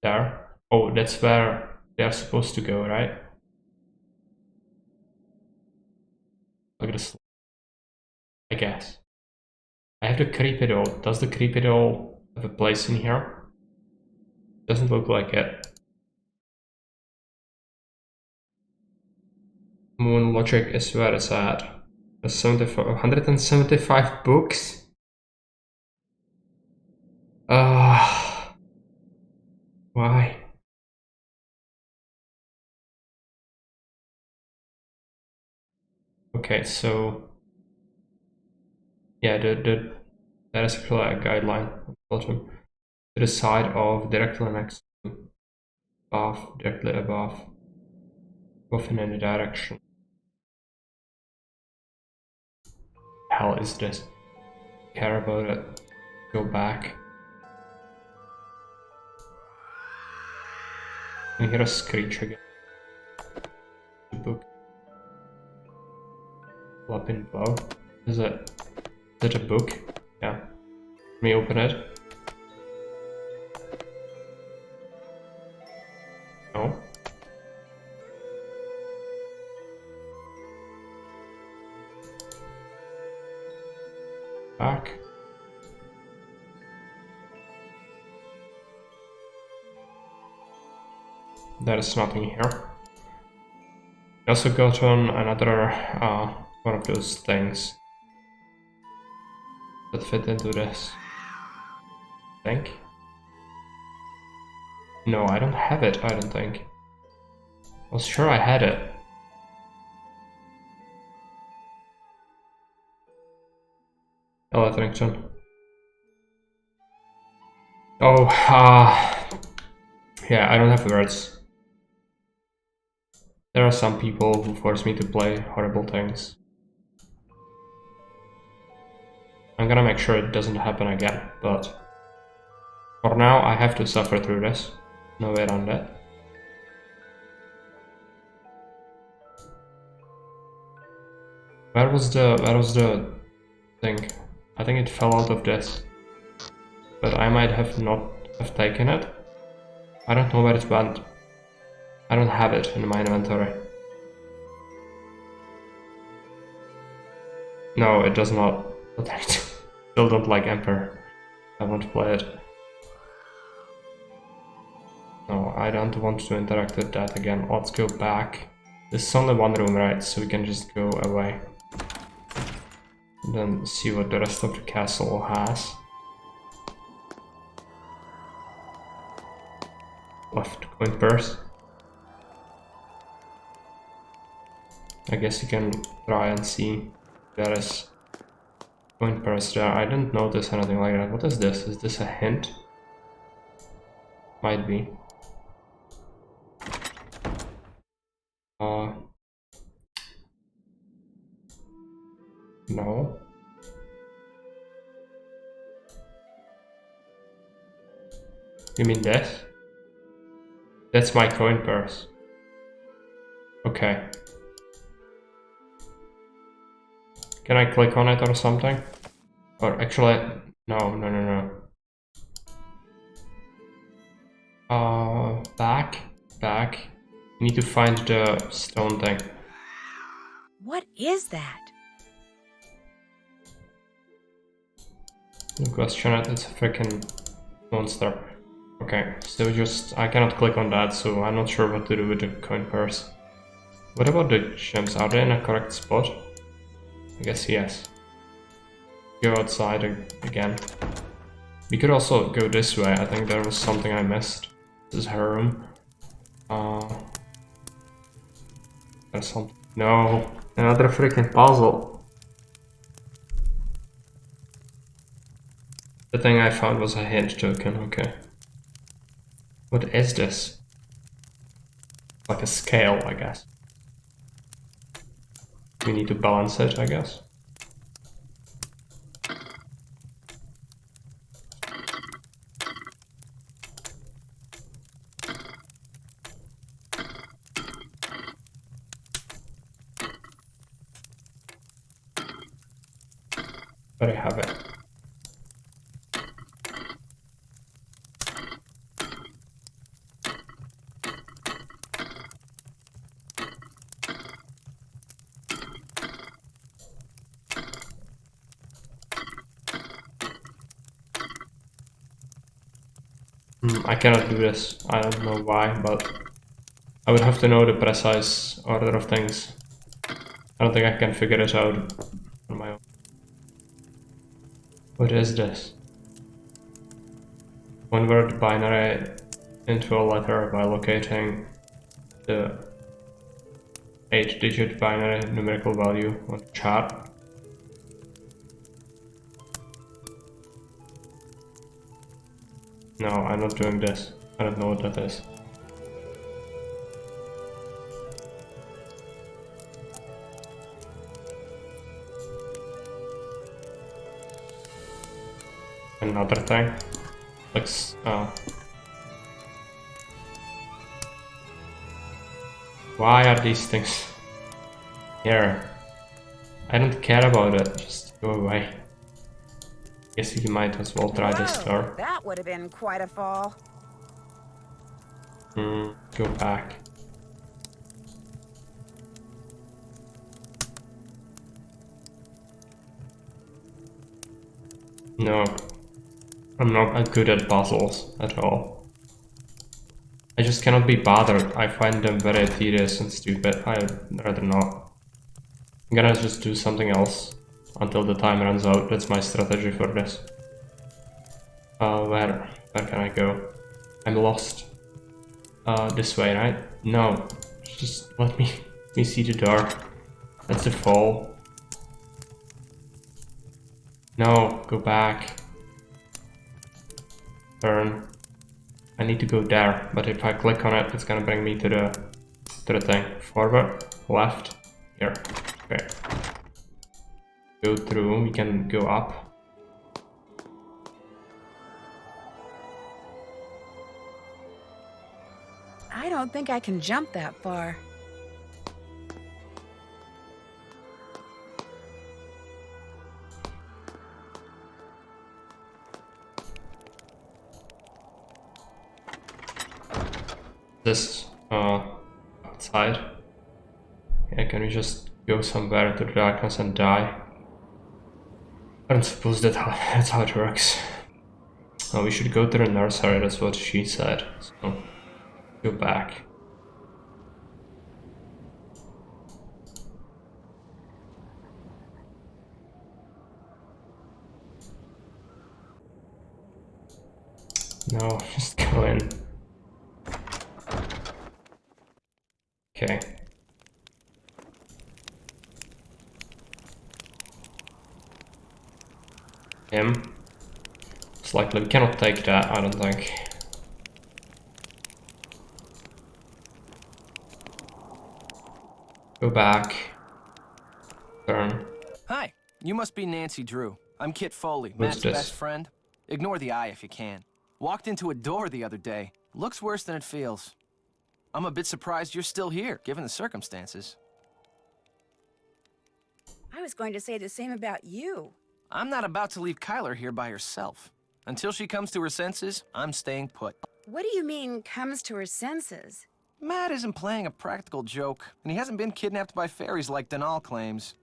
there, oh, that's where they're supposed to go, right? Look at this, I guess. I have to creep it all. Does the creep it all have a place in here? Doesn't look like it. Moon logic is where it's at. 175 books? Why? Okay, so yeah, that is actually a guideline on the bottom. To the side of directly next to, above, directly above in any direction. Hell is this? Care about it? Go back. Can you hear a screech again? The book. Flop in blow. Is it a book? Yeah. Let me open it. No. Back. There is nothing here. I also got on another one of those things that fit into this. I think. No, I don't have it, I don't think. I was sure I had it. Electrington. Oh, yeah, I don't have words. There are some people who force me to play horrible things. I'm gonna make sure it doesn't happen again, but for now I have to suffer through this. No way around that. Where was the thing? I think it fell out of this. But I might have not have taken it. I don't know where it went. I don't have it in my inventory. No, it does not. But I still don't like Emperor. I won't play it. No, I don't want to interact with that again. Let's go back. This is only one room, right? So we can just go away. And then see what the rest of the castle has. Left coin purse. I guess you can try and see there is coin purse there. I didn't notice anything like that. What is this? Is this a hint? Might be. No. You mean this? That's my coin purse. Okay. Can I click on it or something? Or actually, no. Back. You need to find the stone thing. What is that? Don't question it, it's a freaking monster. Okay, so just I cannot click on that, so I'm not sure what to do with the coin purse. What about the gems? Are they in a correct spot? I guess yes. Go outside again. We could also go this way. I think there was something I missed. This is her room. There's something. No, another freaking puzzle. The thing I found was a hint token. Okay. What is this? Like a scale, I guess. We need to balance it, I guess. But I have it. I cannot do this. I don't know why, but I would have to know the precise order of things. I don't think I can figure it out on my own. What is this? Convert binary into a letter by locating the 8-digit binary numerical value on the chart. No, I'm not doing this. I don't know what that is. Another thing. Looks, why are these things here? I don't care about it. Just go away. Guess you might as well try this door. That would have been quite a fall. Go back. No. I'm not good at puzzles at all. I just cannot be bothered. I find them very tedious and stupid. I'd rather not. I'm gonna just do something else until the time runs out. That's my strategy for this. Where can I go? I'm lost. This way, right? No. Just let me see the door. That's the fall. No, go back. Turn. I need to go there, but if I click on it, it's gonna bring me to the thing. Forward, left, here. Okay. Go through, we can go up. I don't think I can jump that far. This outside. Yeah, can we just go somewhere into the darkness and die? I don't suppose that's how it works. Oh, we should go to the nursery, that's what she said. So go back. No, just go in. Okay. Him. It's likely we cannot take that, I don't think. Go back. Turn. Hi, you must be Nancy Drew. I'm Kit Foley, Who's Matt's this? best friend. Ignore the eye if you can. Walked into a door the other day. Looks worse than it feels. I'm a bit surprised you're still here, given the circumstances. I was going to say the same about you. I'm not about to leave Kyler here by herself. Until she comes to her senses, I'm staying put. What do you mean, comes to her senses? Matt isn't playing a practical joke, and he hasn't been kidnapped by fairies like Denal claims.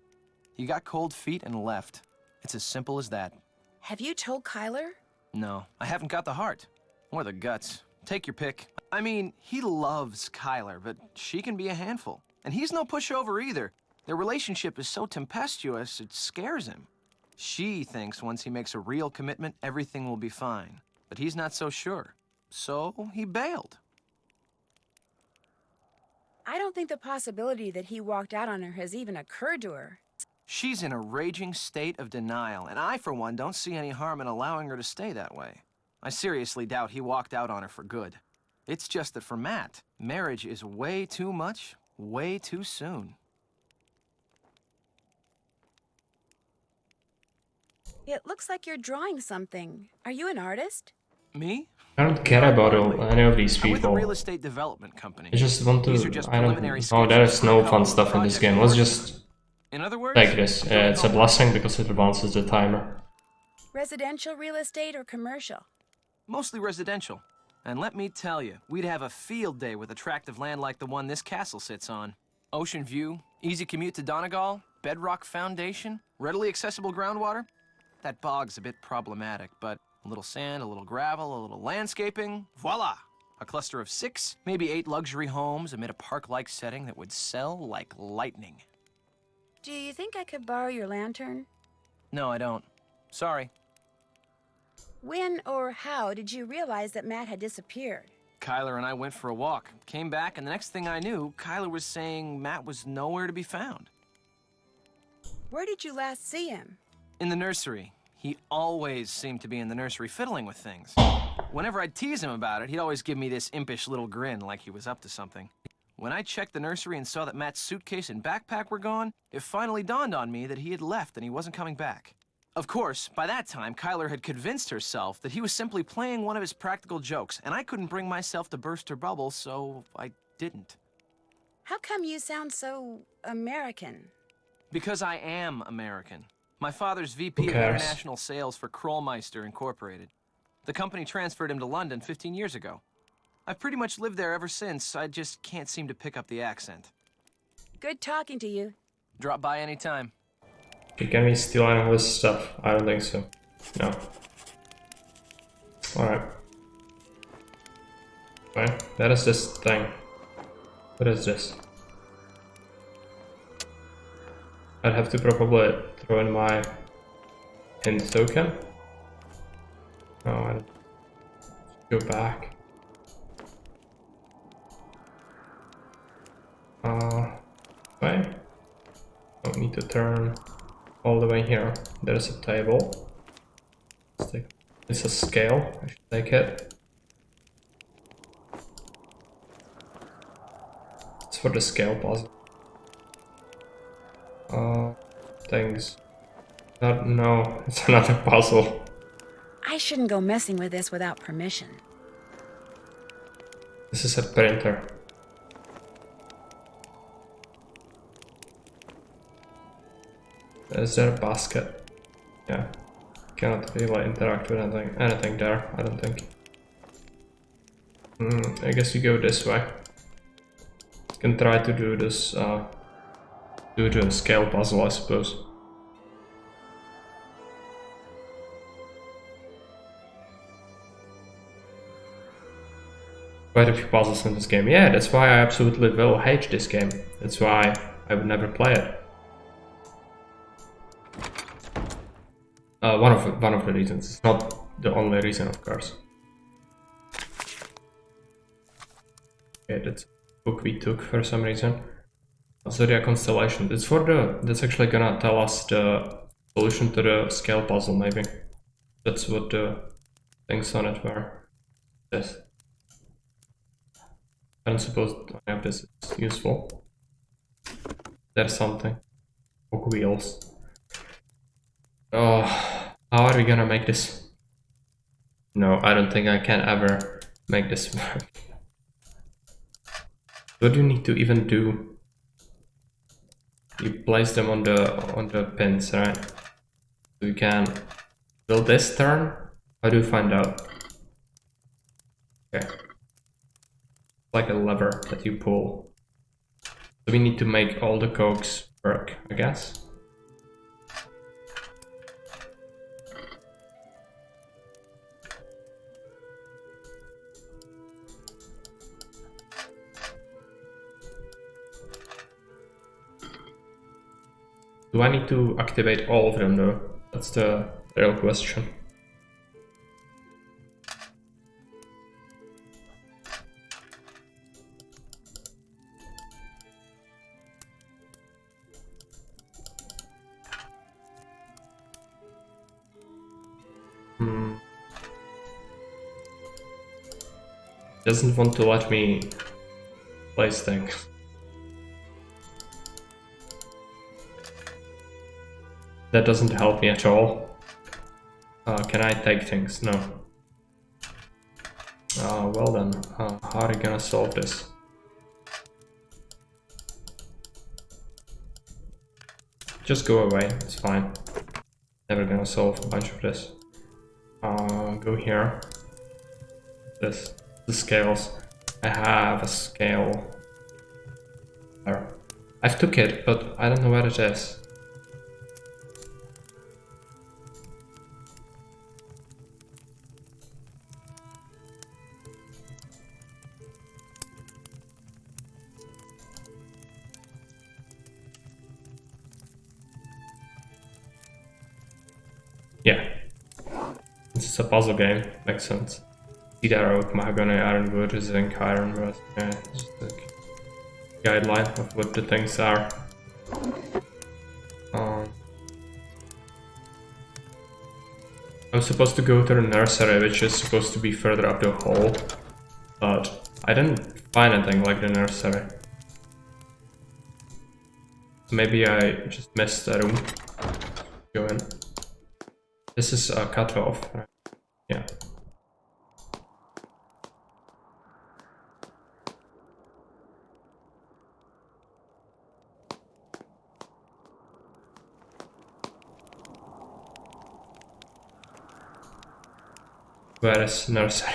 He got cold feet and left. It's as simple as that. Have you told Kyler? No, I haven't got the heart. Or the guts. Take your pick. I mean, he loves Kyler, but she can be a handful. And he's no pushover either. Their relationship is so tempestuous, it scares him. She thinks once he makes a real commitment, everything will be fine. But he's not so sure. So he bailed. I don't think the possibility that he walked out on her has even occurred to her. She's in a raging state of denial, and I, for one, don't see any harm in allowing her to stay that way. I seriously doubt he walked out on her for good. It's just that for Matt, marriage is way too much, way too soon. It looks like you're drawing something. Are you an artist? Me? I don't care about any of these I'm with a people. real estate development company. I just want These are to. just I don't. preliminary Oh, there is sketches no for a fun couple stuff of in this projects game. we're Let's working just on. In other words, take this. It's a blessing because it advances the timer. Residential real estate or commercial? mostly residential. And let me tell you, we'd have a field day with attractive land like the one this castle sits on. Ocean view, easy commute to Donegal, bedrock foundation, readily accessible groundwater. That bog's a bit problematic, but a little sand, a little gravel, a little landscaping, voila! A cluster of 6, maybe 8 luxury homes amid a park-like setting that would sell like lightning. Do you think I could borrow your lantern? No, I don't. Sorry. When or how did you realize that Matt had disappeared? Kyler and I went for a walk, came back, and the next thing I knew, Kyler was saying Matt was nowhere to be found. Where did you last see him? In the nursery. He always seemed to be in the nursery fiddling with things. Whenever I'd tease him about it, he'd always give me this impish little grin like he was up to something. When I checked the nursery and saw that Matt's suitcase and backpack were gone, it finally dawned on me that he had left and he wasn't coming back. Of course, by that time, Kyler had convinced herself that he was simply playing one of his practical jokes, and I couldn't bring myself to burst her bubble, so I didn't. How come you sound so American? Because I am American. My father's VP Who of cares? International Sales for Krollmeister Incorporated. The company transferred him to London 15 years ago. I've pretty much lived there ever since. I just can't seem to pick up the accent. Good talking to you. Drop by anytime. Okay, can we steal any of this stuff? I don't think so. No. Alright. Fine. That is this thing. What is this? I'd have to probably throw in my hint token. No, I don't. Go back. Wait. Don't need to turn all the way here. There's a table. Let's take. It's a scale. I should take it. It's for the scale puzzle. Things. No, it's another puzzle. I shouldn't go messing with this without permission. This is a printer. Is there a basket? Yeah. Cannot really interact with anything there, I don't think. I guess you go this way. Can try to do this, do the scale puzzle, I suppose. Quite a few puzzles in this game. Yeah, that's why I absolutely will hate this game. That's why I would never play it. One of the reasons. It's not the only reason, of course. Okay, that's a book we took for some reason. Zodiac constellation. It's for the. That's actually gonna tell us the solution to the scale puzzle. Maybe that's what the things on it were. Yes. I don't suppose any of this is useful. There's something. Book wheels. Oh, how are we gonna make this? No, I don't think I can ever make this work. What do you need to even do? You place them on the pins, right? So you can. Will this turn? How do you find out? Okay. Like a lever that you pull. So we need to make all the cogs work, I guess. Do I need to activate all of them though? That's the real question. Doesn't want to let me place things. That doesn't help me at all. Can I take things? No. Well then, how are you gonna solve this? Just go away, it's fine. Never gonna solve a bunch of this. Go here. This. The scales. I have a scale. There. I've took it, but I don't know where it is. Yeah. This is a puzzle game, makes sense. Cedar oak, mahogany, ironwood, zinc, iron rust. Yeah, just like guideline of what the things are. I'm supposed to go to the nursery, which is supposed to be further up the hall, but I didn't find anything like the nursery. Maybe I just missed a room. Go in. This is a cutoff, right? Yeah. Where is nursery?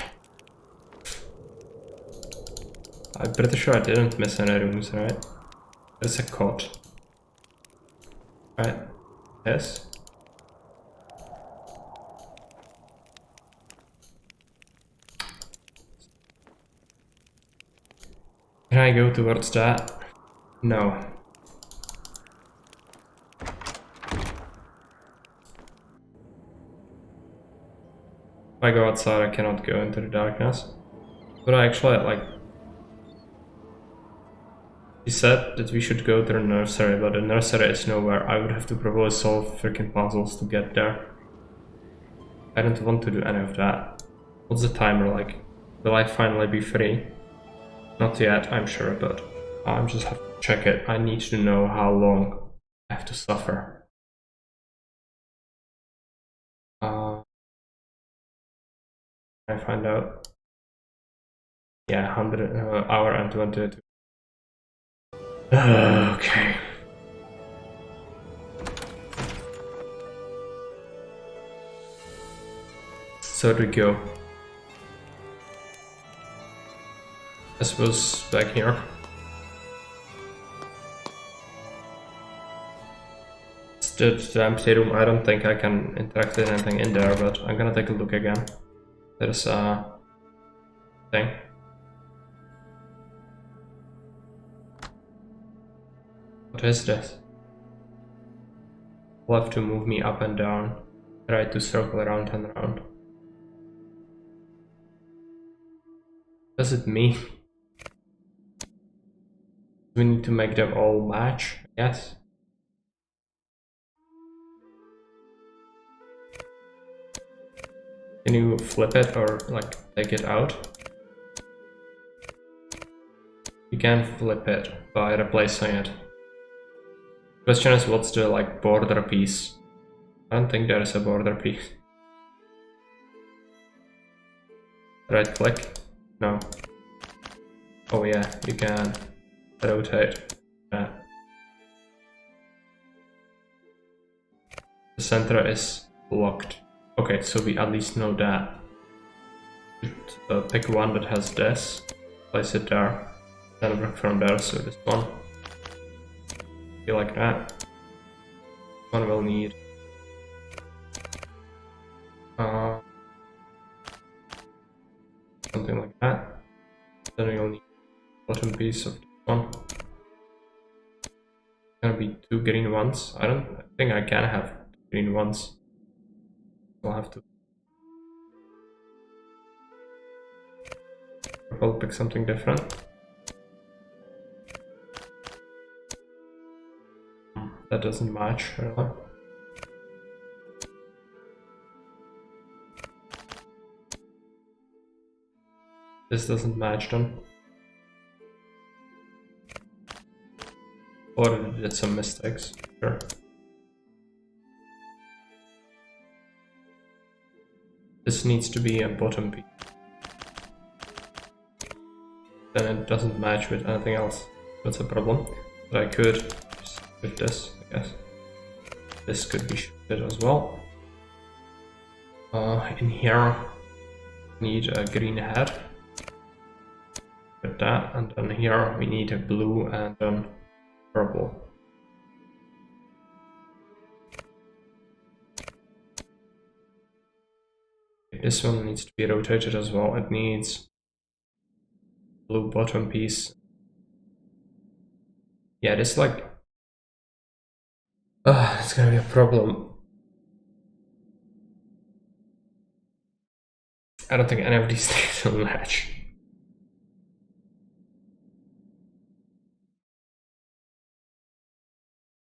I'm pretty sure I didn't miss any rooms, right? There's a cot. Right? Yes? Can I go towards that? No. If I go outside, I cannot go into the darkness. But I actually, like... He said that we should go to the nursery, but the nursery is nowhere. I would have to probably solve freaking puzzles to get there. I don't want to do any of that. What's the timer like? Will I finally be free? Not yet, I'm sure, but I just have to check it. I need to know how long I have to suffer. Can I find out? Yeah, 100 hour and 22. Okay. So there we go. I suppose back here. It's the empty room. I don't think I can interact with anything in there, but I'm gonna take a look again. There's a thing. What is this? Will have to move me up and down. Try to circle around and around. Does it mean we need to make them all match? Yes. Can you flip it or like take it out? You can flip it by replacing it. Question is, what's the like border piece? I don't think there is a border piece. Right click? No. Oh yeah, you can rotate that. The center is blocked. Okay, so we at least know that. Pick one that has this, place it there, then work from there, so this one. Be like that. One will need something like that. Then you'll need bottom piece of this one. Gonna be 2 green ones. I don't think I can have green ones. I'll have to. I'll pick something different. That doesn't match really. This doesn't match then. Or it did some mistakes, sure. This needs to be a bottom piece. Then it doesn't match with anything else. That's a problem. But I could just shift this, I guess. This could be shifted as well. In here, need a green head. With that, and then here we need a blue and then purple. This one needs to be rotated as well. It needs blue bottom piece. Yeah, this like it's gonna be a problem. I don't think any of these things will match.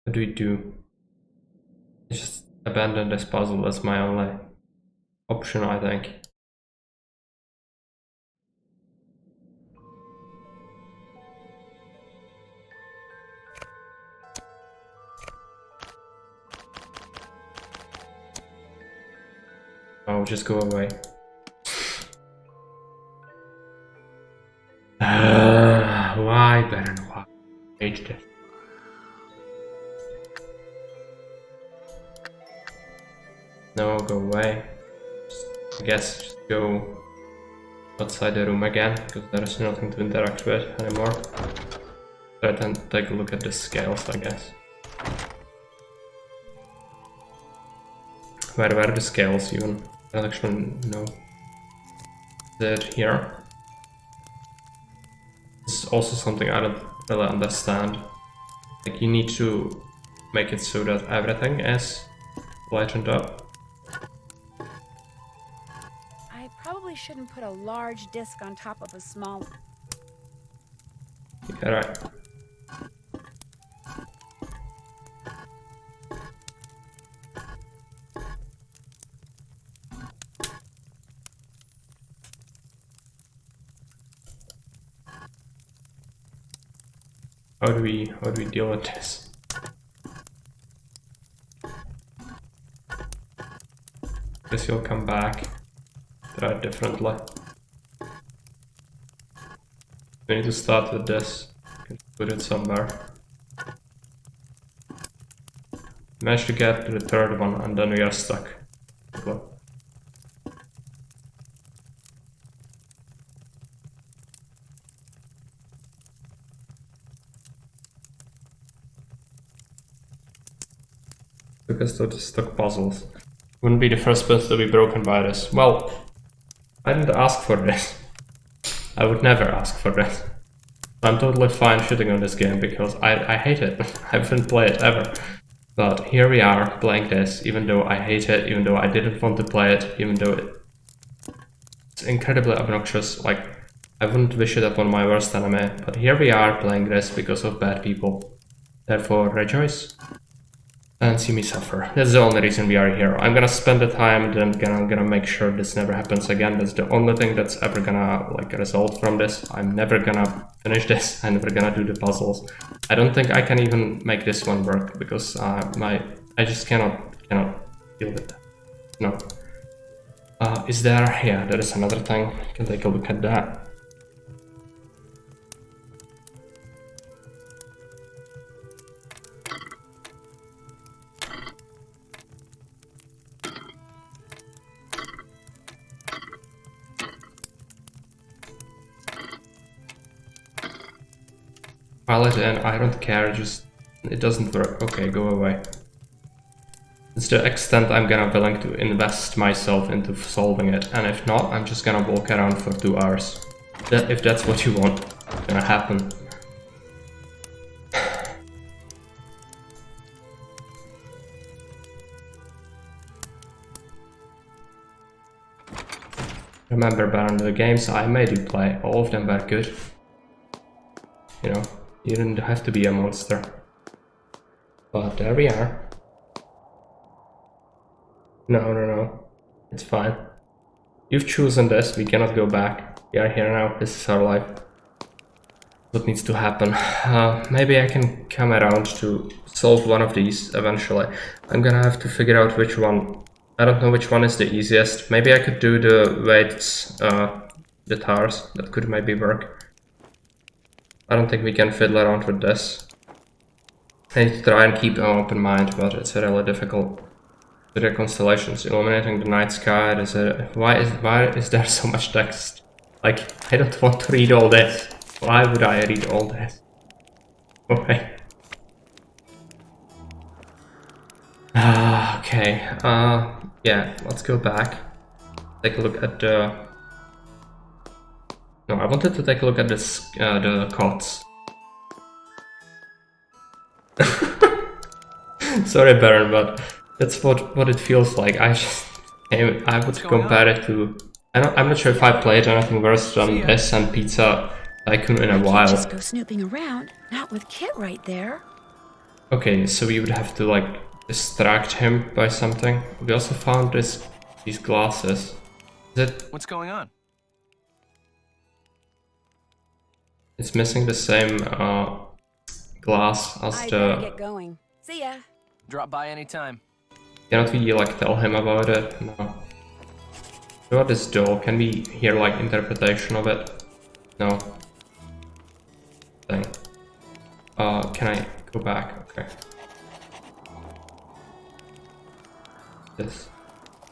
What do we do? Just abandon this puzzle. That's my only option, I think. Oh, just go away. Why, Baron? Why? Hate this. No, go away. I guess just go outside the room again, because there is nothing to interact with anymore. So then take a look at the scales, I guess. Where were the scales even? I don't actually know. Is it here? This is also something I don't really understand. Like, you need to make it so that everything is lightened up. I probably shouldn't put a large disc on top of a small one. Yeah, right. How do we deal with this? Guess you'll come back. Try it differently. We need to start with this. Put it somewhere. Manage to get to the third one, and then we are stuck. Cool. Because those stuck puzzles. Wouldn't be the first bit to be broken by this. Well, I didn't ask for this. I would never ask for this. I'm totally fine shitting on this game because I hate it. I haven't played it ever. But here we are playing this, even though I hate it, even though I didn't want to play it, even though it's incredibly obnoxious. Like, I wouldn't wish it upon my worst enemy. But here we are playing this because of bad people. Therefore, rejoice. And see me suffer. That's the only reason we are here. I'm gonna spend the time, then I'm gonna make sure this never happens again. That's the only thing that's ever gonna like result from this. I'm never gonna finish this. I'm never gonna do the puzzles. I don't think I can even make this one work because I just cannot deal with that. No. Is there? Yeah, there is another thing. You can take a look at that. File it in, I don't care, just it doesn't work. Okay, go away. It's the extent I'm gonna willing to invest myself into solving it, and if not, I'm just gonna walk around for 2 hours. If that's what you want, it's gonna happen. Remember, Baron, the games I made you play, all of them were good. You know, you didn't have to be a monster. But there we are. No. It's fine. You've chosen this, we cannot go back. We are here now, this is our life. What needs to happen? Maybe I can come around to solve one of these eventually. I'm gonna have to figure out which one. I don't know which one is the easiest. Maybe I could do the weights, the towers. That could maybe work. I don't think we can fiddle around with this. I need to try and keep an open mind, but it's really difficult. The constellations, illuminating the night sky. Why is there so much text? Like, I don't want to read all this. Why would I read all this? Okay. Okay. Yeah. Let's go back. Take a look at the. No, I wanted to take a look at this. The cots. Sorry, Baron, but that's what it feels like. I would compare it to. I'm not sure if I played anything worse than this and Pizza Tycoon in a while. Just go snooping around, not with Kit right there. Okay, so we would have to like distract him by something. We also found these glasses. Is it? What's going on? It's missing the same glass as I the. better get going. See ya. Drop by anytime. Cannot we like tell him about it? No. What about this doll? Can we hear like interpretation of it? No. Thing. Can I go back? Okay. This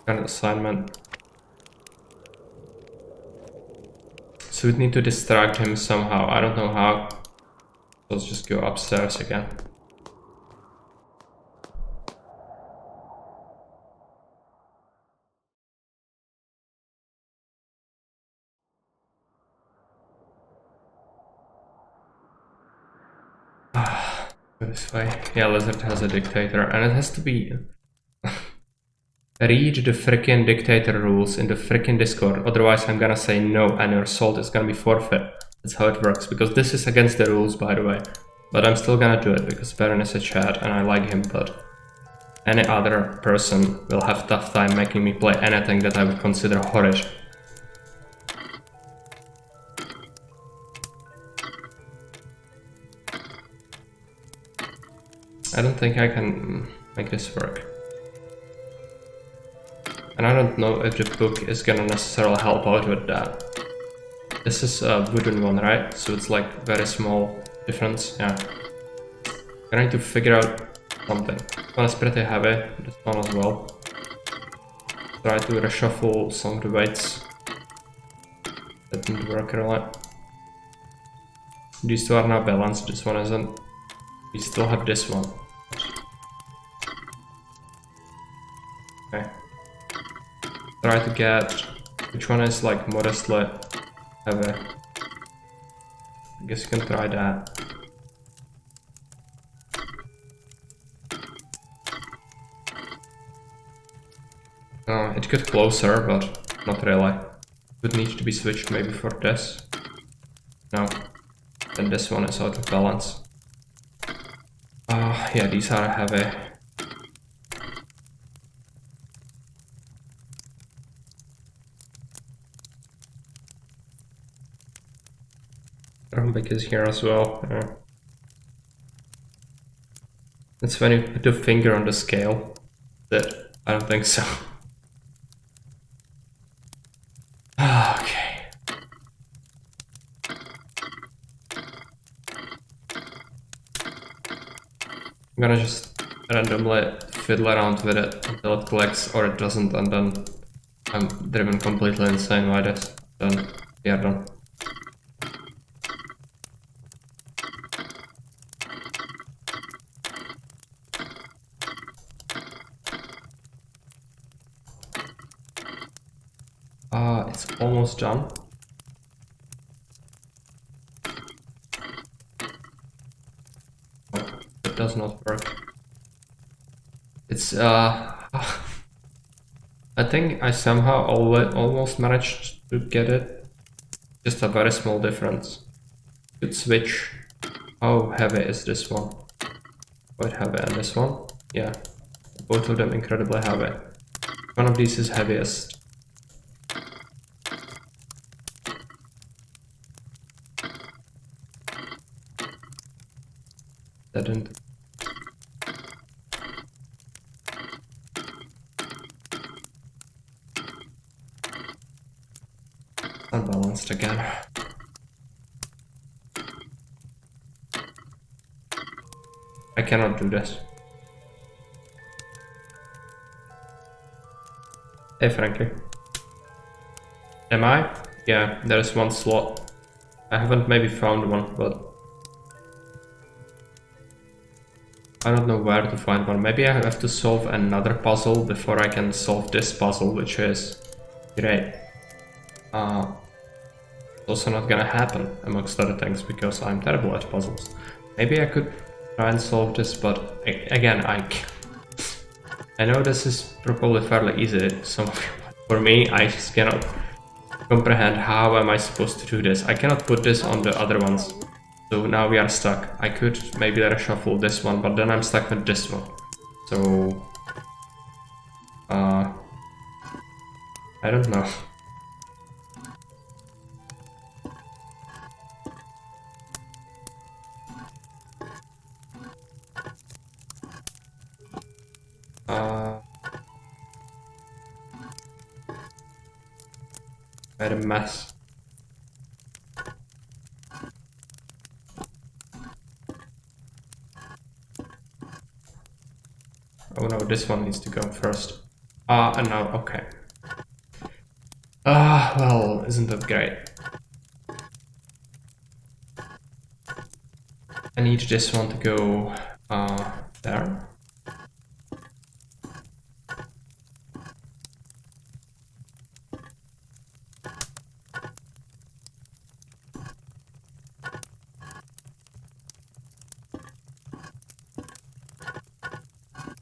kind of assignment. So we need to distract him somehow. I don't know how. Let's just go upstairs again. This way. Yeah, Lizard has a dictator, and it has to be. Read the frickin' dictator rules in the frickin' Discord, otherwise I'm gonna say no and your salt is gonna be forfeit. That's how it works, because this is against the rules, by the way. But I'm still gonna do it, because Baron is a Chad and I like him, but any other person will have a tough time making me play anything that I would consider horrid. I don't think I can make this work. And I don't know if the book is gonna necessarily help out with that. This is a wooden one, right? So it's like very small difference, yeah. I need to figure out something. This one is pretty heavy, this one as well. Try to reshuffle some of the weights. That didn't work really. These two are now balanced, this one isn't. We still have this one. Okay. Try to get which one is like modestly heavy. I guess you can try that. It got closer, but not really. Would need to be switched maybe for this. No. Then this one is out of balance. Yeah, these are heavy. Rumbic is here as well. Yeah. That's when you put the finger on the scale. That I don't think so. Okay. I'm gonna just randomly fiddle around with it until it clicks or it doesn't, and then I'm driven completely insane by this. Then we are done. It's almost done. It does not work. It's I think I somehow almost managed to get it. Just a very small difference. Could switch. How heavy is this one? Quite heavy, and this one? Yeah. Both of them incredibly heavy. One of these is heaviest. That didn't. Unbalanced again. I cannot do this. Hey Frankie. Am I? Yeah, there is one slot. I haven't maybe found one, but I don't know where to find one. Maybe I have to solve another puzzle before I can solve this puzzle, which is great. It's also not gonna happen, amongst other things, because I'm terrible at puzzles. Maybe I could try and solve this, but again, I know this is probably fairly easy, so for me, I just cannot comprehend how am I supposed to do this. I cannot put this on the other ones, so now we are stuck. I could maybe reshuffle this one, but then I'm stuck with this one. So, I don't know. Quite a mess. Oh no, this one needs to go first. And now, okay. Well, isn't that great? I need this one to go, there.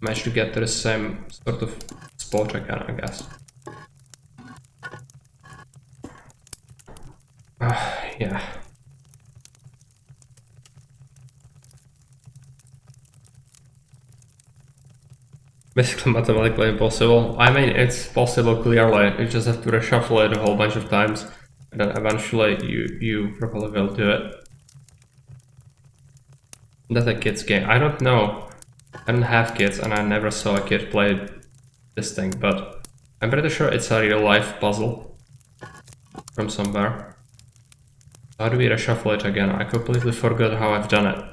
Managed to get to the same sort of spot again, I guess. Yeah. Basically mathematically impossible. I mean, it's possible clearly, you just have to reshuffle it a whole bunch of times, and then eventually you probably will do it. That's a kid's game. I don't know. I don't have kids, and I never saw a kid play this thing, but I'm pretty sure it's a real life puzzle from somewhere. How do we reshuffle it again? I completely forgot how I've done it.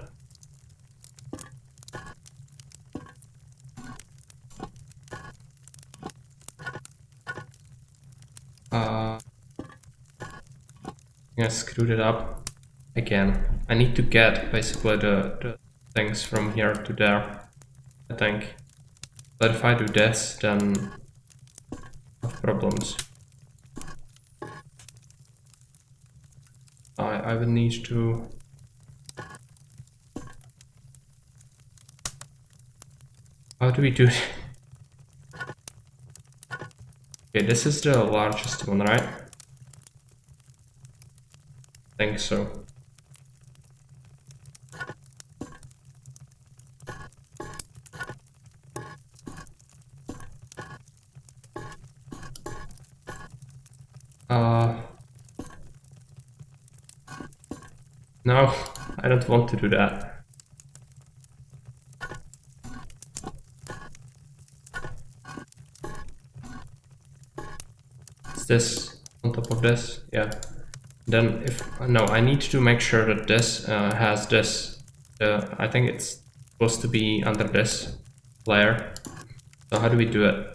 I screwed it up again. I need to get basically the things from here to there, I think. But if I do this, then I have problems. I would need to... How do we do it? Okay, this is the largest one, right? I think so. No, I don't want to do that. Is this on top of this? Yeah. Then if... No, I need to make sure that this has this. I think it's supposed to be under this layer. So how do we do it?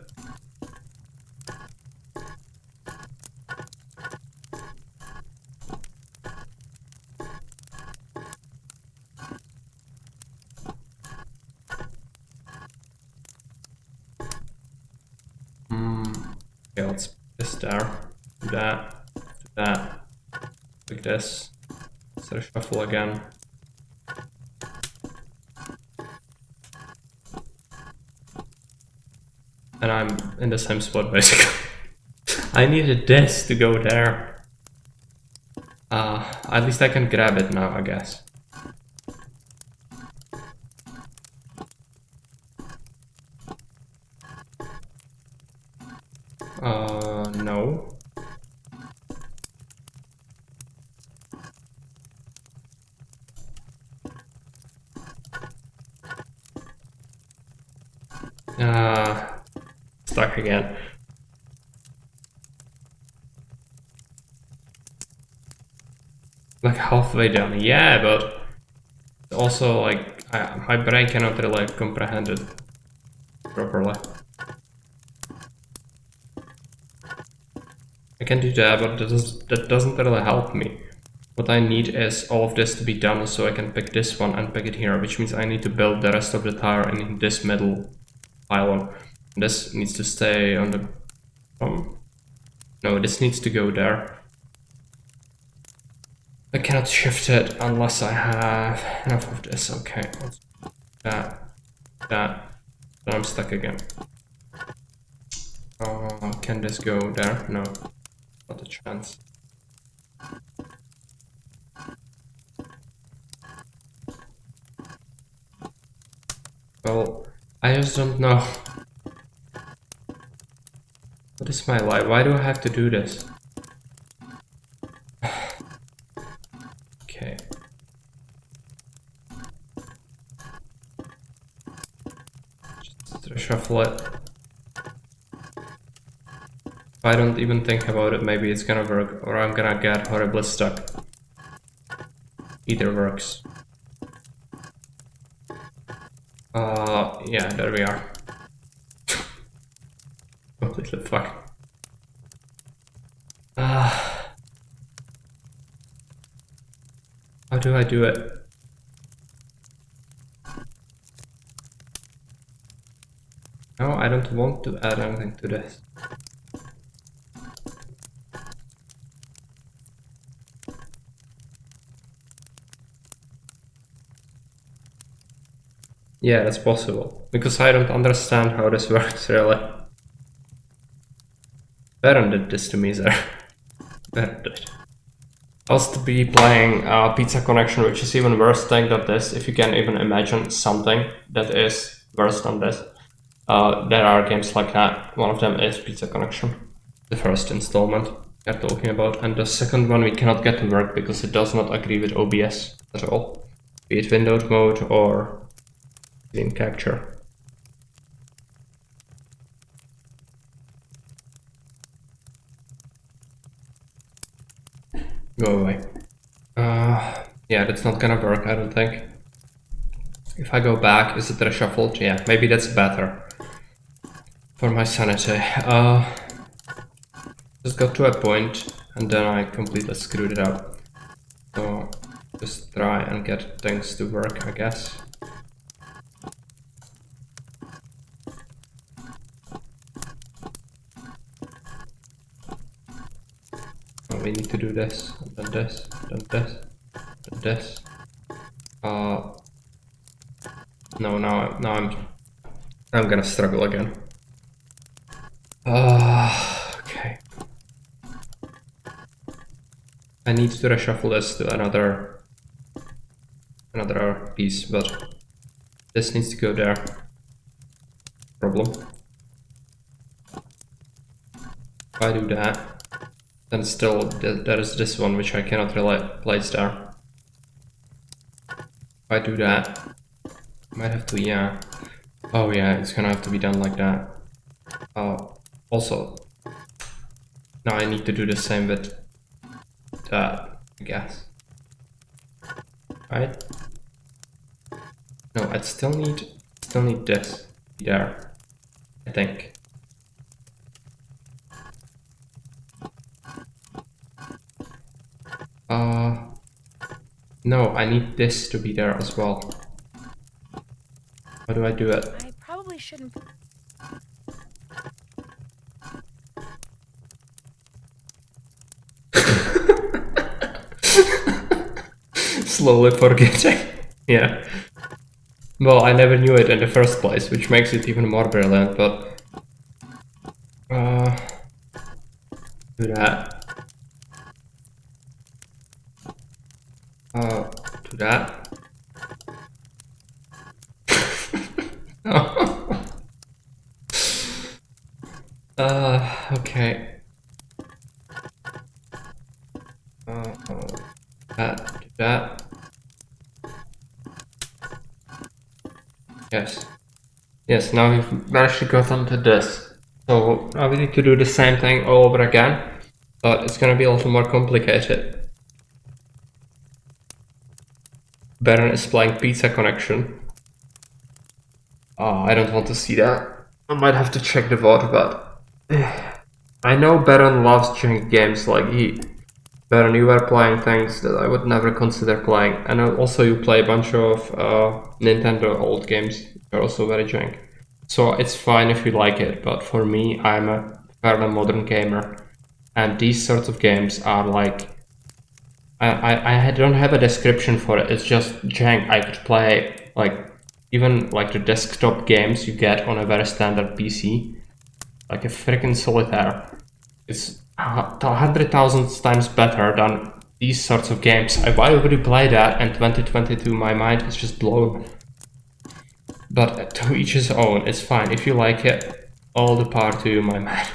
Okay, let's put this there. Do that. Do that. Like this. Let's reshuffle again. And I'm in the same spot basically. I needed this to go there. At least I can grab it now, I guess. No. Stuck again. Like halfway down, yeah, but also like my brain cannot really comprehend it properly. I can do that, but that doesn't really help me. What I need is all of this to be done so I can pick this one and pick it here, which means I need to build the rest of the tower in this middle pylon. This needs to stay on the... no, this needs to go there. I cannot shift it unless I have enough of this. Okay, let's do that. Then I'm stuck again. Can this go there? No, not a chance. Well, I just don't know. What is my life? Why do I have to do this? Okay. Just shuffle it. If I don't even think about it, maybe it's gonna work, or I'm gonna get horribly stuck. Either works. Yeah, there we are. Completely fucked. How do I do it? No, I don't want to add anything to this. Yeah, that's possible. Because I don't understand how this works, really. Baron did this to me, sir. Baron did. I was to be playing Pizza Connection, which is even worse thing than this, if you can even imagine something that is worse than this. There are games like that. One of them is Pizza Connection. The first installment we're talking about. And the second one we cannot get to work because it does not agree with OBS at all. Be it windowed mode or screen capture. Go away. Yeah, that's not gonna work, I don't think. If I go back, is it reshuffled? Yeah, maybe that's better. For my sanity. Just got to a point, and then I completely screwed it up. So, just try and get things to work, I guess. We need to do this, and then this, then this, then this. No, now I'm gonna struggle again. Okay. I need to reshuffle this to another piece, but this needs to go there. Problem. If I do that, then still there is this one which I cannot really place there. If I do that, I might have to, yeah. Oh yeah, it's gonna have to be done like that. Also, now I need to do the same with that, I guess. Right? No, I still need this there, I think. No, I need this to be there as well. How do I do it? I probably shouldn't. Slowly forgetting. Yeah. Well, I never knew it in the first place, which makes it even more brilliant, but... Do that. Do that. Okay. That. Yes. Yes, now we've managed to get onto this. So now we need to do the same thing all over again, but it's gonna be a little more complicated. Baron is playing Pizza Connection. I don't want to see that. I might have to check the VOD, but I know Baron loves jank games. Like Baron, you were playing things that I would never consider playing, and also you play a bunch of Nintendo old games, which are also very jank. So it's fine if you like it, but for me, I'm a fairly modern gamer, and these sorts of games are like I don't have a description for it. It's just jank. I could play like even like the desktop games you get on a very standard PC, like a freaking solitaire. It's 100,000 times better than these sorts of games. Why would you play that in 2022? My mind is just blown. But to each his own. It's fine. If you like it, all the power to you, my man.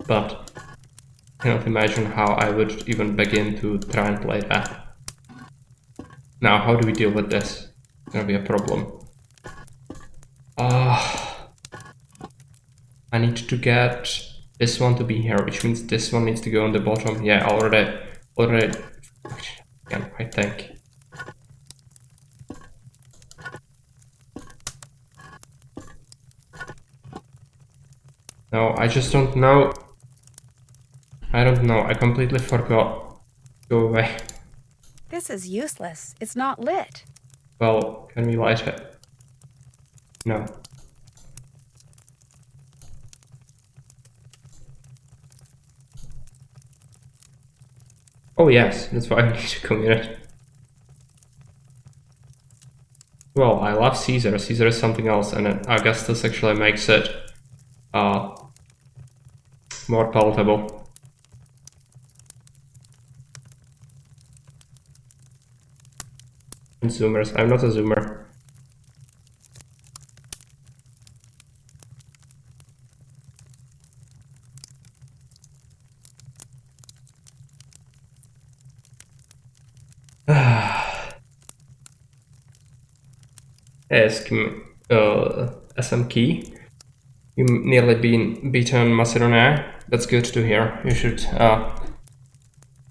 But I cannot imagine how I would even begin to try and play that. Now, how do we deal with this? It's gonna be a problem. I need to get this one to be here, which means this one needs to go on the bottom. Yeah, already, again, I think. No, I just don't know. I don't know, I completely forgot. Go away. This is useless. It's not lit. Well, can we light it? No. Oh yes, that's why I need to commute. Well, I love Caesar. Caesar is something else, and Augustus actually makes it more palatable. And zoomers. I'm not a zoomer. Yes, SM Key. You nearly been beaten Macedonia. That's good to hear.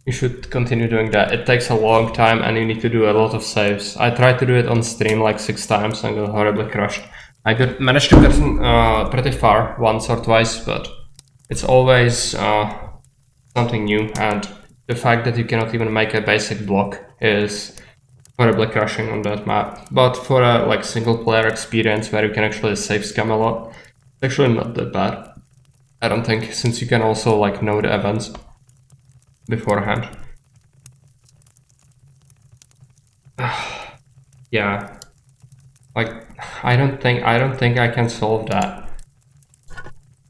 You should continue doing that. It takes a long time and you need to do a lot of saves. I tried to do it on stream like 6 times and got horribly crushed. I managed to get pretty far once or twice, but it's always something new, and the fact that you cannot even make a basic block is horribly crushing on that map. But for a like single player experience where you can actually save scam a lot, it's actually not that bad. I don't think, since you can also like know the events beforehand. Yeah, like I don't think I can solve that.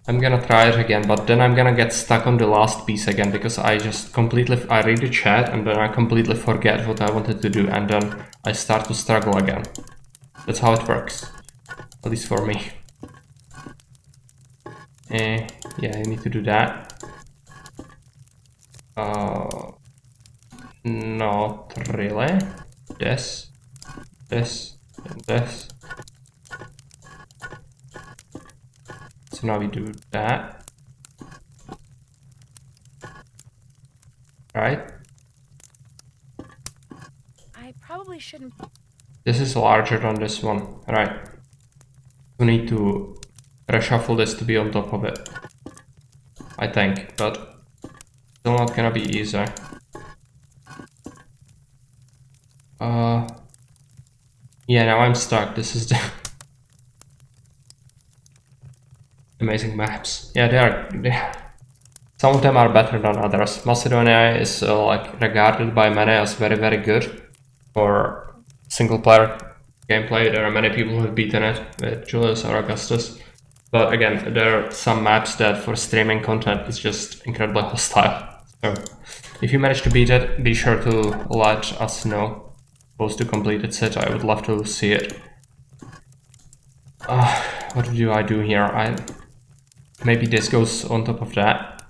I'm gonna try it again, but then I'm gonna get stuck on the last piece again because I read the chat and then I completely forget what I wanted to do, and then I start to struggle again. That's how it works, at least for me. Yeah, you need to do that. Not really. This, and this. So now we do that. Right? I probably shouldn't. This is larger than this one, right? We need to reshuffle this to be on top of it, I think, but still not gonna be easy. Yeah, now I'm stuck. This is the amazing maps. Yeah, some of them are better than others. Macedonia is like regarded by many as very, very good for single player gameplay. There are many people who have beaten it with Julius or Augustus. But again, there are some maps that for streaming content is just incredibly hostile. So if you manage to beat it, be sure to let us know. Post to completed set, I would love to see it. What do I do here? Maybe this goes on top of that.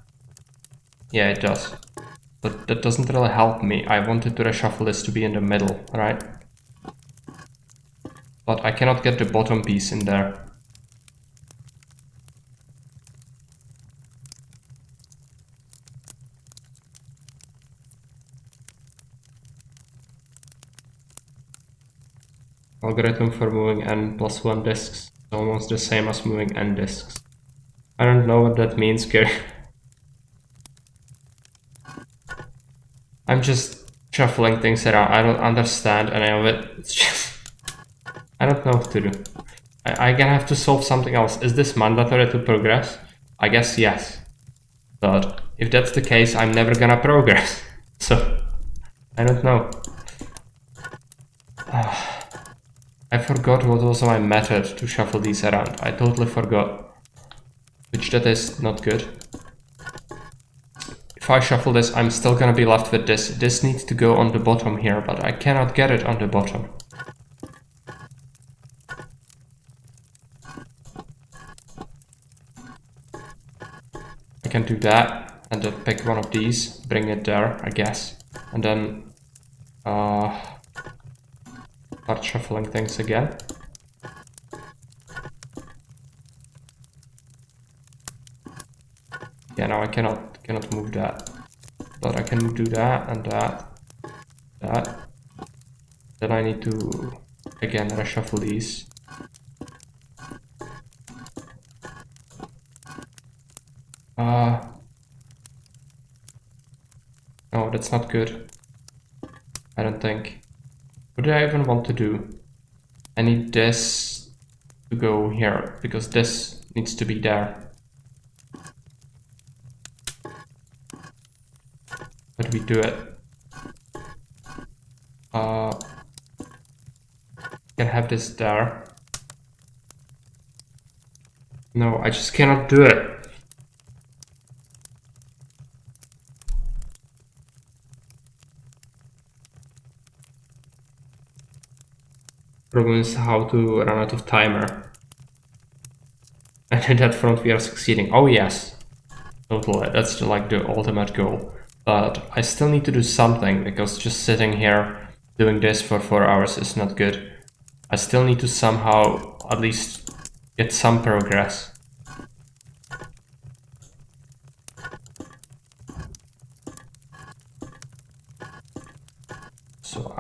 Yeah, it does. But that doesn't really help me. I wanted to reshuffle this to be in the middle, right? But I cannot get the bottom piece in there. Algorithm for moving n+1 disks. Almost the same as moving n disks. I don't know what that means, Gary. I'm just shuffling things around. I don't understand any of it. It's just... I don't know what to do. I'm gonna have to solve something else. Is this mandatory to progress? I guess yes. But if that's the case, I'm never gonna progress. So, I don't know. I forgot what was my method to shuffle these around. I totally forgot. Which that is not good. If I shuffle this, I'm still gonna be left with this. This needs to go on the bottom here, but I cannot get it on the bottom. I can do that, and then pick one of these, bring it there, I guess. And then start shuffling things again. Yeah, now I cannot move that. But I can do that and that. Then I need to again reshuffle these. No, that's not good. I don't think. What do I even want to do? I need this to go here, because this needs to be there. How do we do it? Can have this there. No, I just cannot do it. Problem is how to run out of timer. And in that front we are succeeding. Oh yes, totally. That's like the ultimate goal. But I still need to do something, because just sitting here doing this for 4 hours is not good. I still need to somehow at least get some progress. So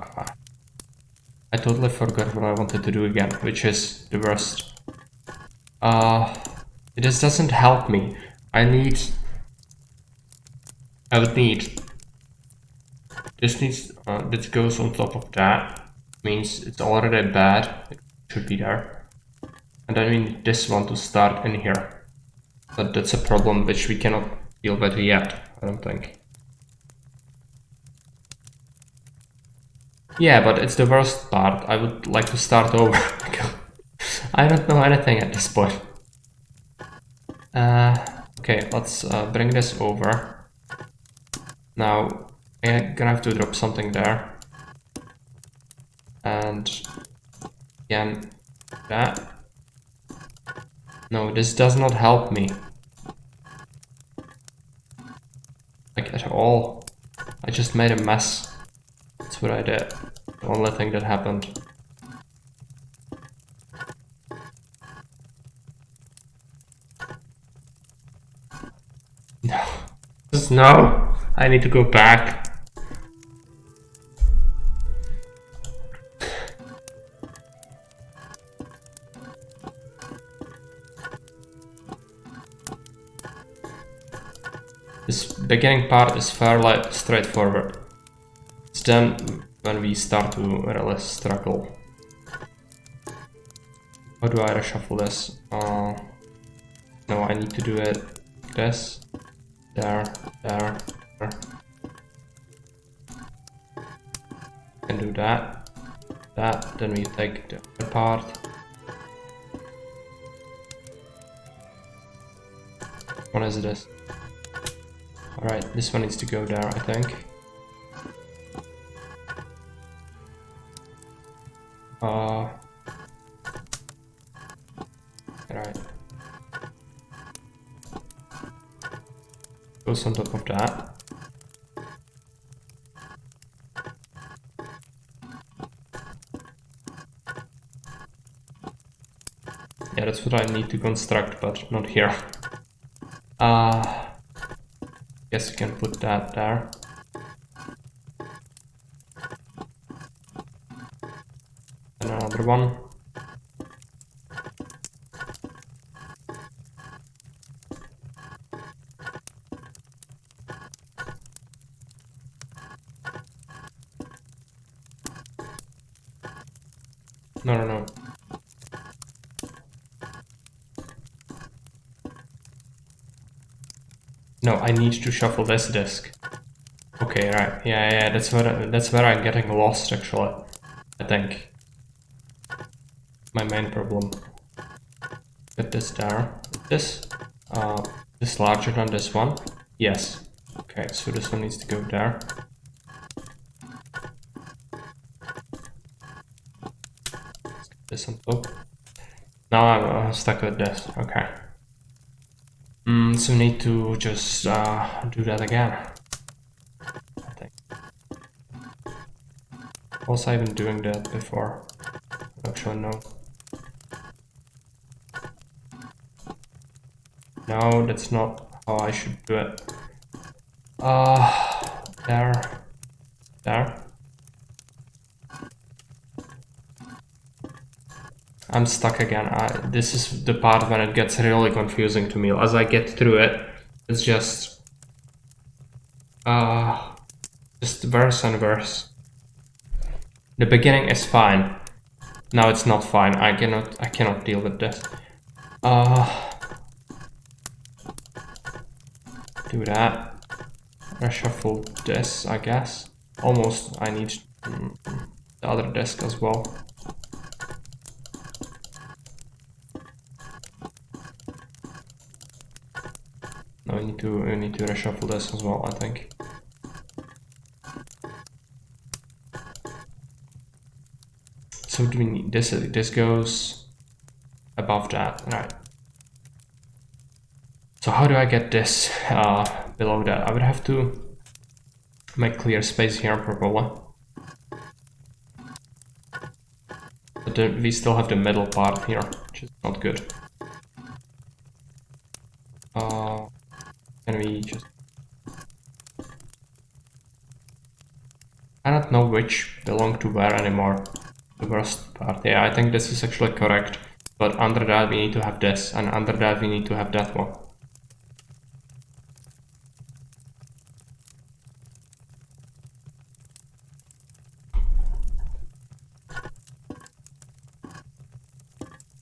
I totally forgot what I wanted to do again, which is the worst. This doesn't help me. I would need this goes on top of that. Means it's already bad. It should be there. And then we need this one to start in here. But that's a problem which we cannot deal with yet, I don't think. Yeah, but it's the worst part. I would like to start over. I don't know anything at this point. Okay, let's bring this over. Now, I'm gonna have to drop something there. And again, that. No, this does not help me. Like at all. I just made a mess. That's what I did. The only thing that happened. No. Just no. I need to go back. This beginning part is fairly straightforward. It's then when we start to really struggle. How do I reshuffle this? No, I need to do it this. There. Can do that. Then we take the other part. What is this? Alright, this one needs to go there, I think. Alright. Goes on top of that. Yeah, that's what I need to construct, but not here. Guess you can put that there. And another one. No. No, I need to shuffle this disc. Okay, right. Yeah, that's where I'm getting lost actually. I think. My main problem. Get this there. This larger than this one? Yes. Okay, so this one needs to go there. Let's get this on top. Now I'm stuck with this. Okay. So need to just do that again. I think. Was I even doing that before? Not sure. No. No, that's not how I should do it. There. I'm stuck again. This is the part when it gets really confusing to me. As I get through it, it's just verse and verse. The beginning is fine. Now it's not fine. I cannot deal with this. Do that. Reshuffle this, I guess. Almost. I need the other disc as well. No, we need to reshuffle this as well, I think. So do we need this? This goes above that, right? So how do I get this below that? I would have to make clear space here probably. But then we still have the middle part here, which is not good. Can we just... I don't know which belong to where anymore. The worst part. Yeah, I think this is actually correct. But under that we need to have this, and under that we need to have that one.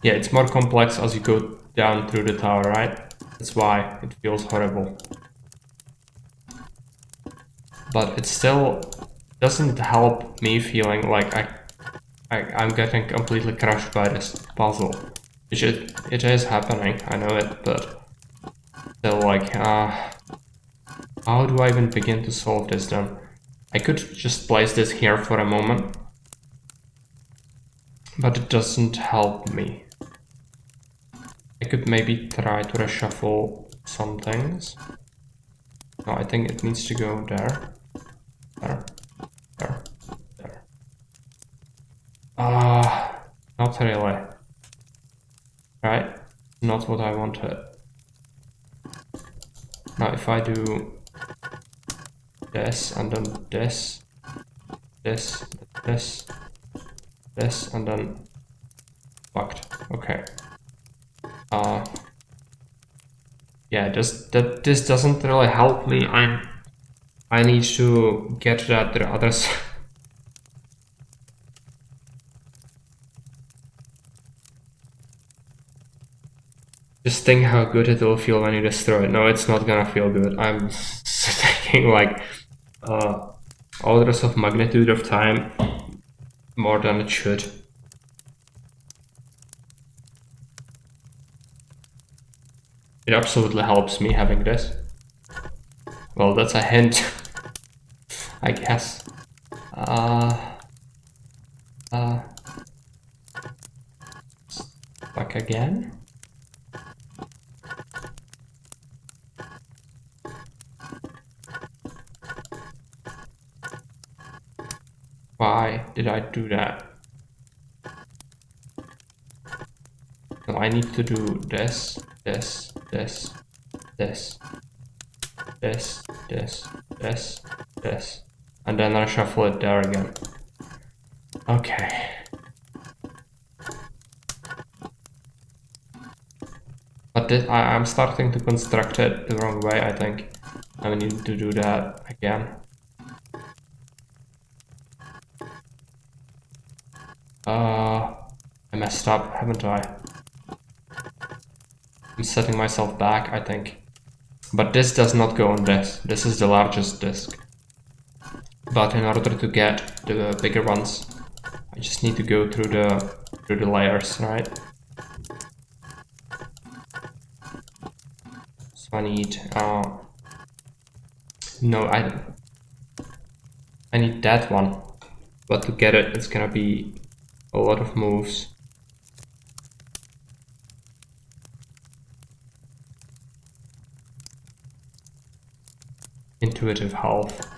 Yeah, it's more complex as you go down through the tower, right? That's why it feels horrible. But it still doesn't help me feeling like I'm getting completely crushed by this puzzle. It is happening, I know it, but still like, how do I even begin to solve this then? I could just place this here for a moment, but it doesn't help me. I could maybe try to reshuffle some things. No, I think it needs to go there. There. Not really. Right? Not what I wanted. Now if I do this and then this, and then fucked. Okay. Yeah, this doesn't really help me. I need to get that the other side. Just think how good it will feel when you destroy it. No, it's not gonna feel good. I'm taking like orders of magnitude of time more than it should. It absolutely helps me having this. Well, that's a hint, I guess. Stuck again? Why did I do that? No, I need to do this, this, this, this, this, this, this, this, and then I shuffle it there again. Okay. But this, I'm starting to construct it the wrong way, I think. I need to do that again. I messed up, haven't I? I'm setting myself back, I think. But this does not go on this. This is the largest disk. But in order to get the bigger ones, I just need to go through the layers, right? So I need no, I need that one. But to get it, it's gonna be a lot of moves. Intuitive health.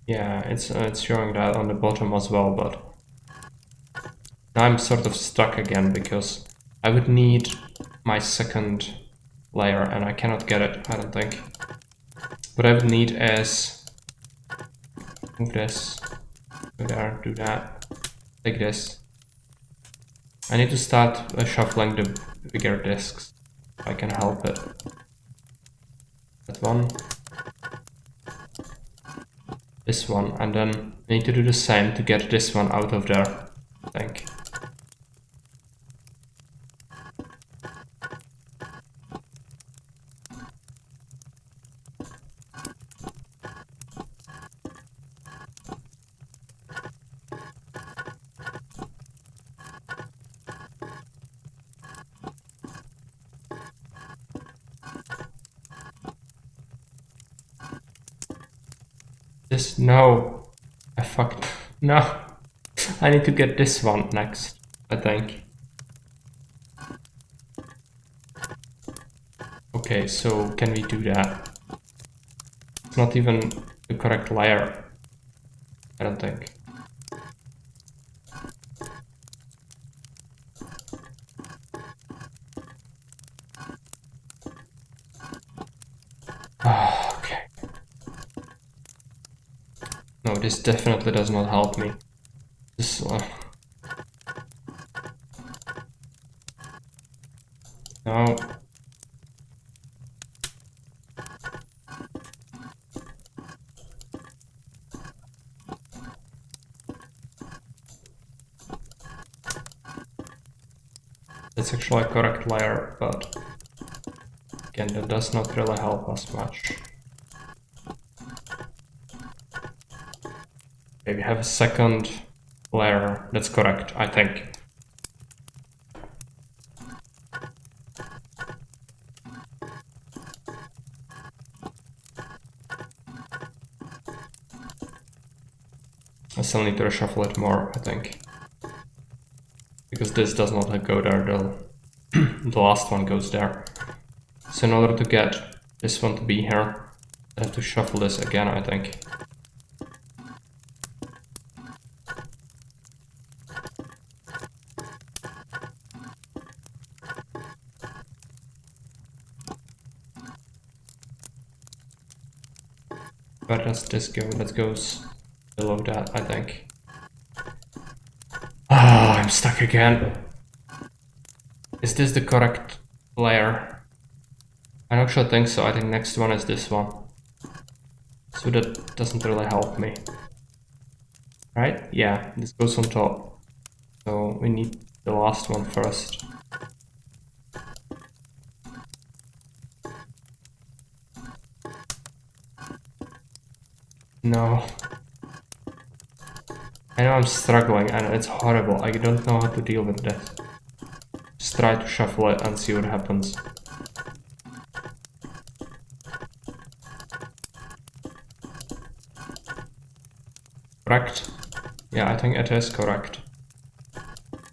Yeah, it's showing that on the bottom as well, but now I'm sort of stuck again because I would need my second layer and I cannot get it, I don't think. What I would need is move this, go there, do that, take this. I need to start shuffling the bigger discs if I can help it. That one. This one, and then I need to do the same to get this one out of there, I think. This, no, I fucked, no, I need to get this one next, I think. Okay, so can we do that? It's not even the correct layer, I don't think. Okay. No, this definitely does not help me. This no. It's actually a correct layer, but again, that does not really help us much. Okay, we have a second layer. That's correct, I think. I still need to reshuffle it more, I think. Because this does not go there, the last one goes there. So in order to get this one to be here, I have to shuffle this again, I think. Where does this go? That goes below that, I think. Ah, I'm stuck again. Is this the correct layer? I don't actually think so. I think next one is this one. So that doesn't really help me. Right? Yeah, this goes on top. So we need the last one first. No. I know I'm struggling and it's horrible. I don't know how to deal with this. try to shuffle it and see what happens. Correct? Yeah, I think it is correct.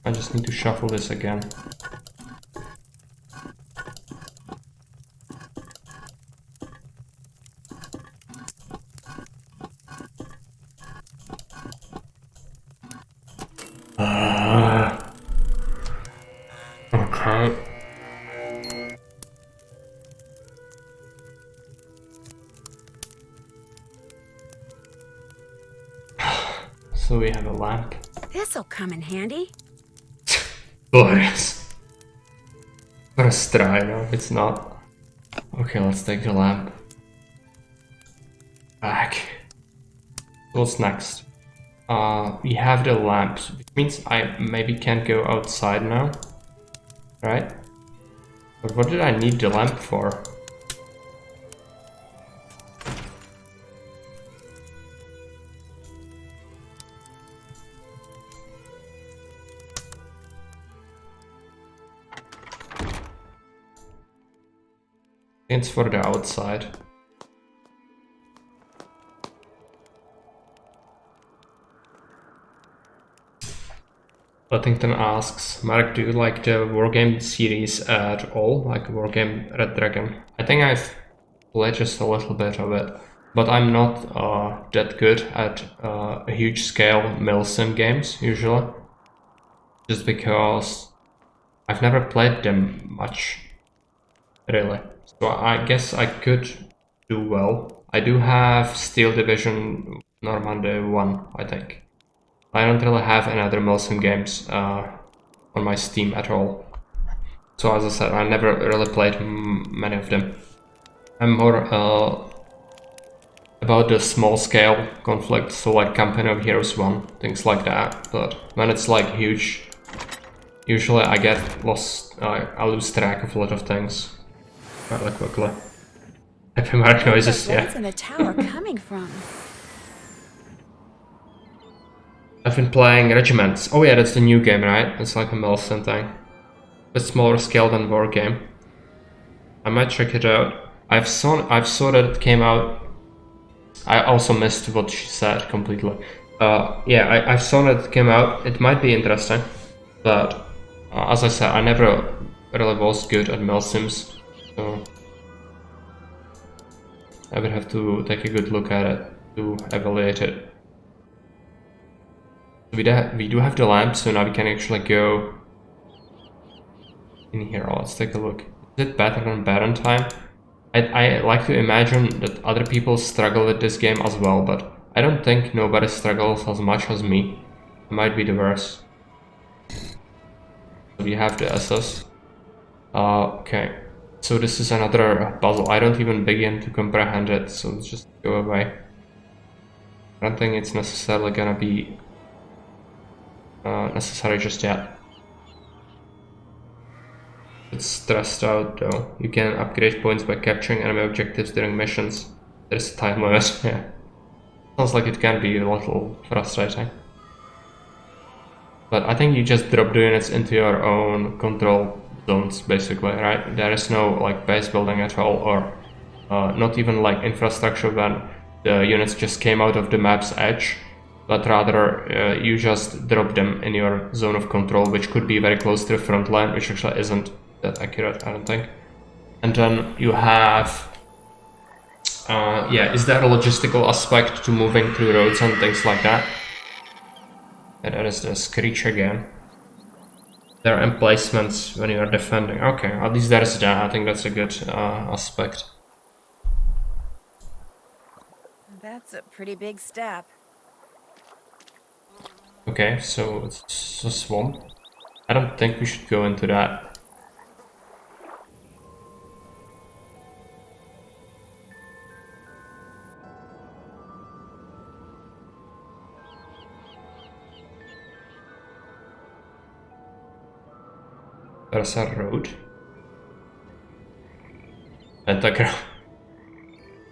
I just need to shuffle this again. Okay. So we have a lamp. This'll come in handy. Boris. Let's try, no, it's not. Okay, let's take the lamp. Back. What's next? We have the lamps, which means I maybe can't go outside now. Right? But what did I need the lamp for? It's for the outside. Lettington asks, Mark, do you like the Wargame series at all? Like Wargame Red Dragon? I think I've played just a little bit of it, but I'm not that good at a huge scale milsim games, usually. Just because I've never played them much, really. So I guess I could do well. I do have Steel Division Normandy 1, I think. I don't really have any other milsim games on my Steam at all. So as I said, I never really played many of them. I'm more about the small scale conflict, so like Campaign of Heroes 1, things like that. But when it's like huge, usually I get lost, I lose track of a lot of things rather quickly. Happy mark noises, Where's yeah. in the tower coming from? I've been playing Regiments. Oh yeah, that's the new game, right? It's like a milsim thing. A smaller scale than Wargame. I might check it out. I've saw that it came out. I also missed what she said completely. Yeah, I've saw that it came out. It might be interesting, but as I said, I never really was good at milsims, so I would have to take a good look at it to evaluate it. We do have the lamp, so now we can actually go in here. Let's take a look. Is it better than Baron Time? I like to imagine that other people struggle with this game as well, but I don't think nobody struggles as much as me. I might be the worst. So we have the SS. Okay, so this is another puzzle. I don't even begin to comprehend it, so let's just go away. I don't think it's necessarily gonna be necessary just yet. It's stressed out though. You can upgrade points by capturing enemy objectives during missions. There's a time limit, yeah. Sounds like it can be a little frustrating. But I think you just drop the units into your own control zones, basically, right? There is no like base building at all, or not even like infrastructure when the units just came out of the map's edge, but rather you just drop them in your zone of control, which could be very close to the front line, which actually isn't that accurate, I don't think. And then you have, yeah, is there a logistical aspect to moving through roads and things like that? And that is the screech again. There are emplacements when you are defending. Okay, at least there is that. I think that's a good aspect. That's a pretty big step. Okay, so it's a swamp. I don't think we should go into that. There's a road. Pentagram.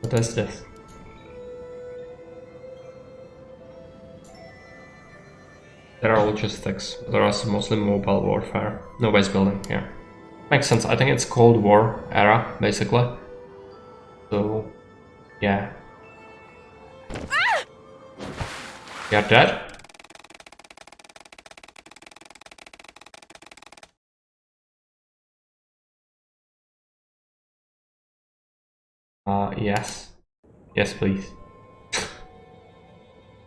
What is this? There are logistics. The rest is mostly mobile warfare. No base building, yeah. Makes sense. I think it's Cold War era, basically. So, yeah. You're dead? Yes. Yes, please.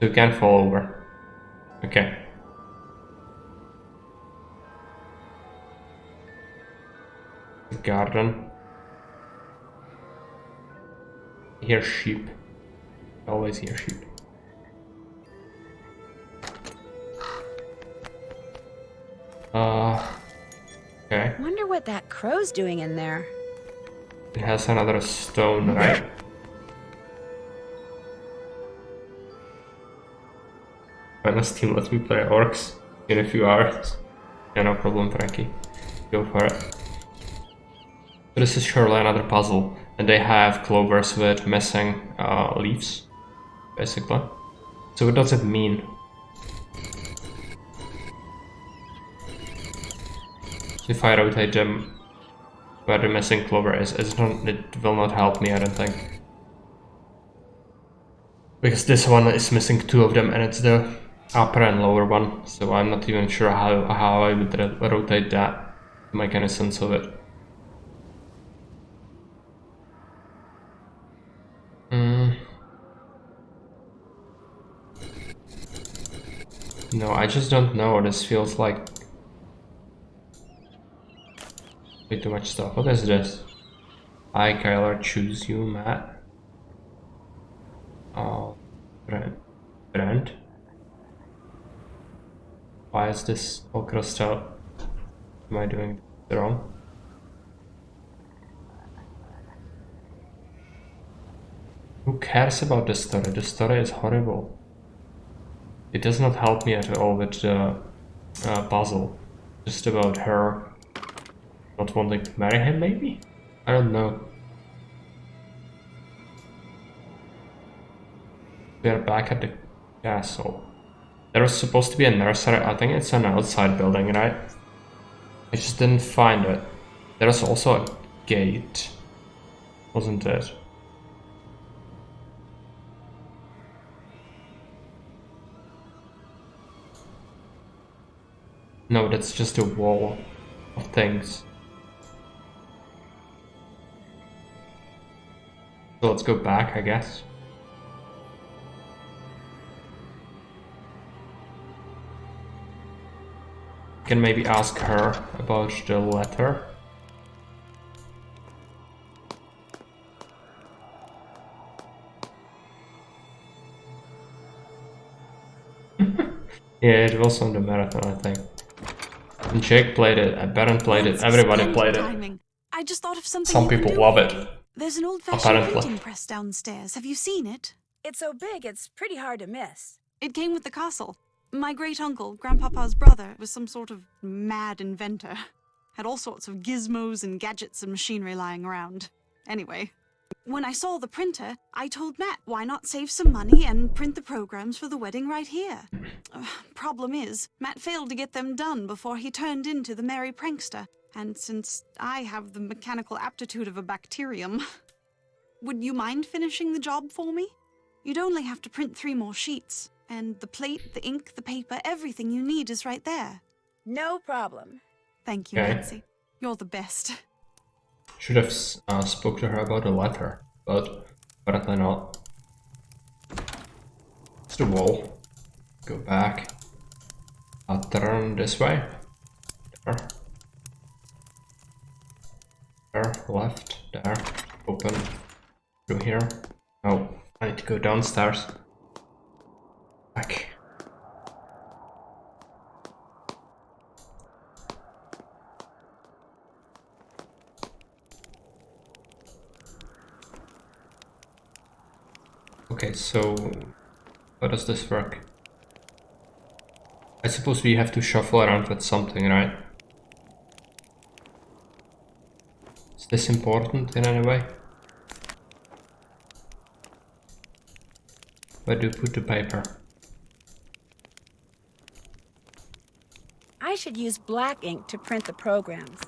You can fall over. Okay. Garden. Hear sheep. Always hear sheep. Okay. Wonder what that crow's doing in there. It has another stone, right? Unless team lets me play orcs in a few hours. Yeah, no problem, Frankie. Go for it. So this is surely another puzzle. And they have clovers with missing leaves, basically. So what does it mean? If I rotate them where the missing clover is, it will not help me, I don't think. Because this one is missing two of them and it's the upper and lower one, so I'm not even sure how I would rotate that to make any sense of it. No, I just don't know. This feels like way too much stuff. What is this? I, Kyler, choose you, Matt. Oh, Brent. Why is this all crossed out? Am I doing it wrong? Who cares about the story? The story is horrible. It does not help me at all with the puzzle. Just about her not wanting to marry him, maybe? I don't know. We are back at the castle. There was supposed to be a nursery. I think it's an outside building, right? I just didn't find it. There was also a gate, wasn't it? No, that's just a wall of things. So let's go back, I guess. Can maybe ask her about the letter. Yeah, it was on the marathon, I think. And Jake played it, Baron played it, everybody played it. Timing. I just thought of something. Some you can people do love for it. me. There's an old-fashioned Apparently. printing press downstairs. Have you seen it? It's so big, it's pretty hard to miss. It came with the castle. My great-uncle, Grandpapa's brother, was some sort of mad inventor. Had all sorts of gizmos and gadgets and machinery lying around. Anyway, when I saw the printer, I told Matt, why not save some money and print the programs for the wedding right here? Problem is, Matt failed to get them done before he turned into the merry prankster. And since I have the mechanical aptitude of a bacterium, would you mind finishing the job for me? You'd only have to print 3 more sheets. And the plate, the ink, the paper, everything you need is right there. No problem. Thank you, Okay. Nancy. You're the best. Should have spoke to her about the letter, but apparently not. It's the wall. Go back. I'll turn this way. There. There, left, there, open. Through here. Oh, I need to go downstairs. Back. Okay, so how does this work? I suppose we have to shuffle around with something, right? Is this important in any way? Where do you put the paper? should use black ink to print the programs.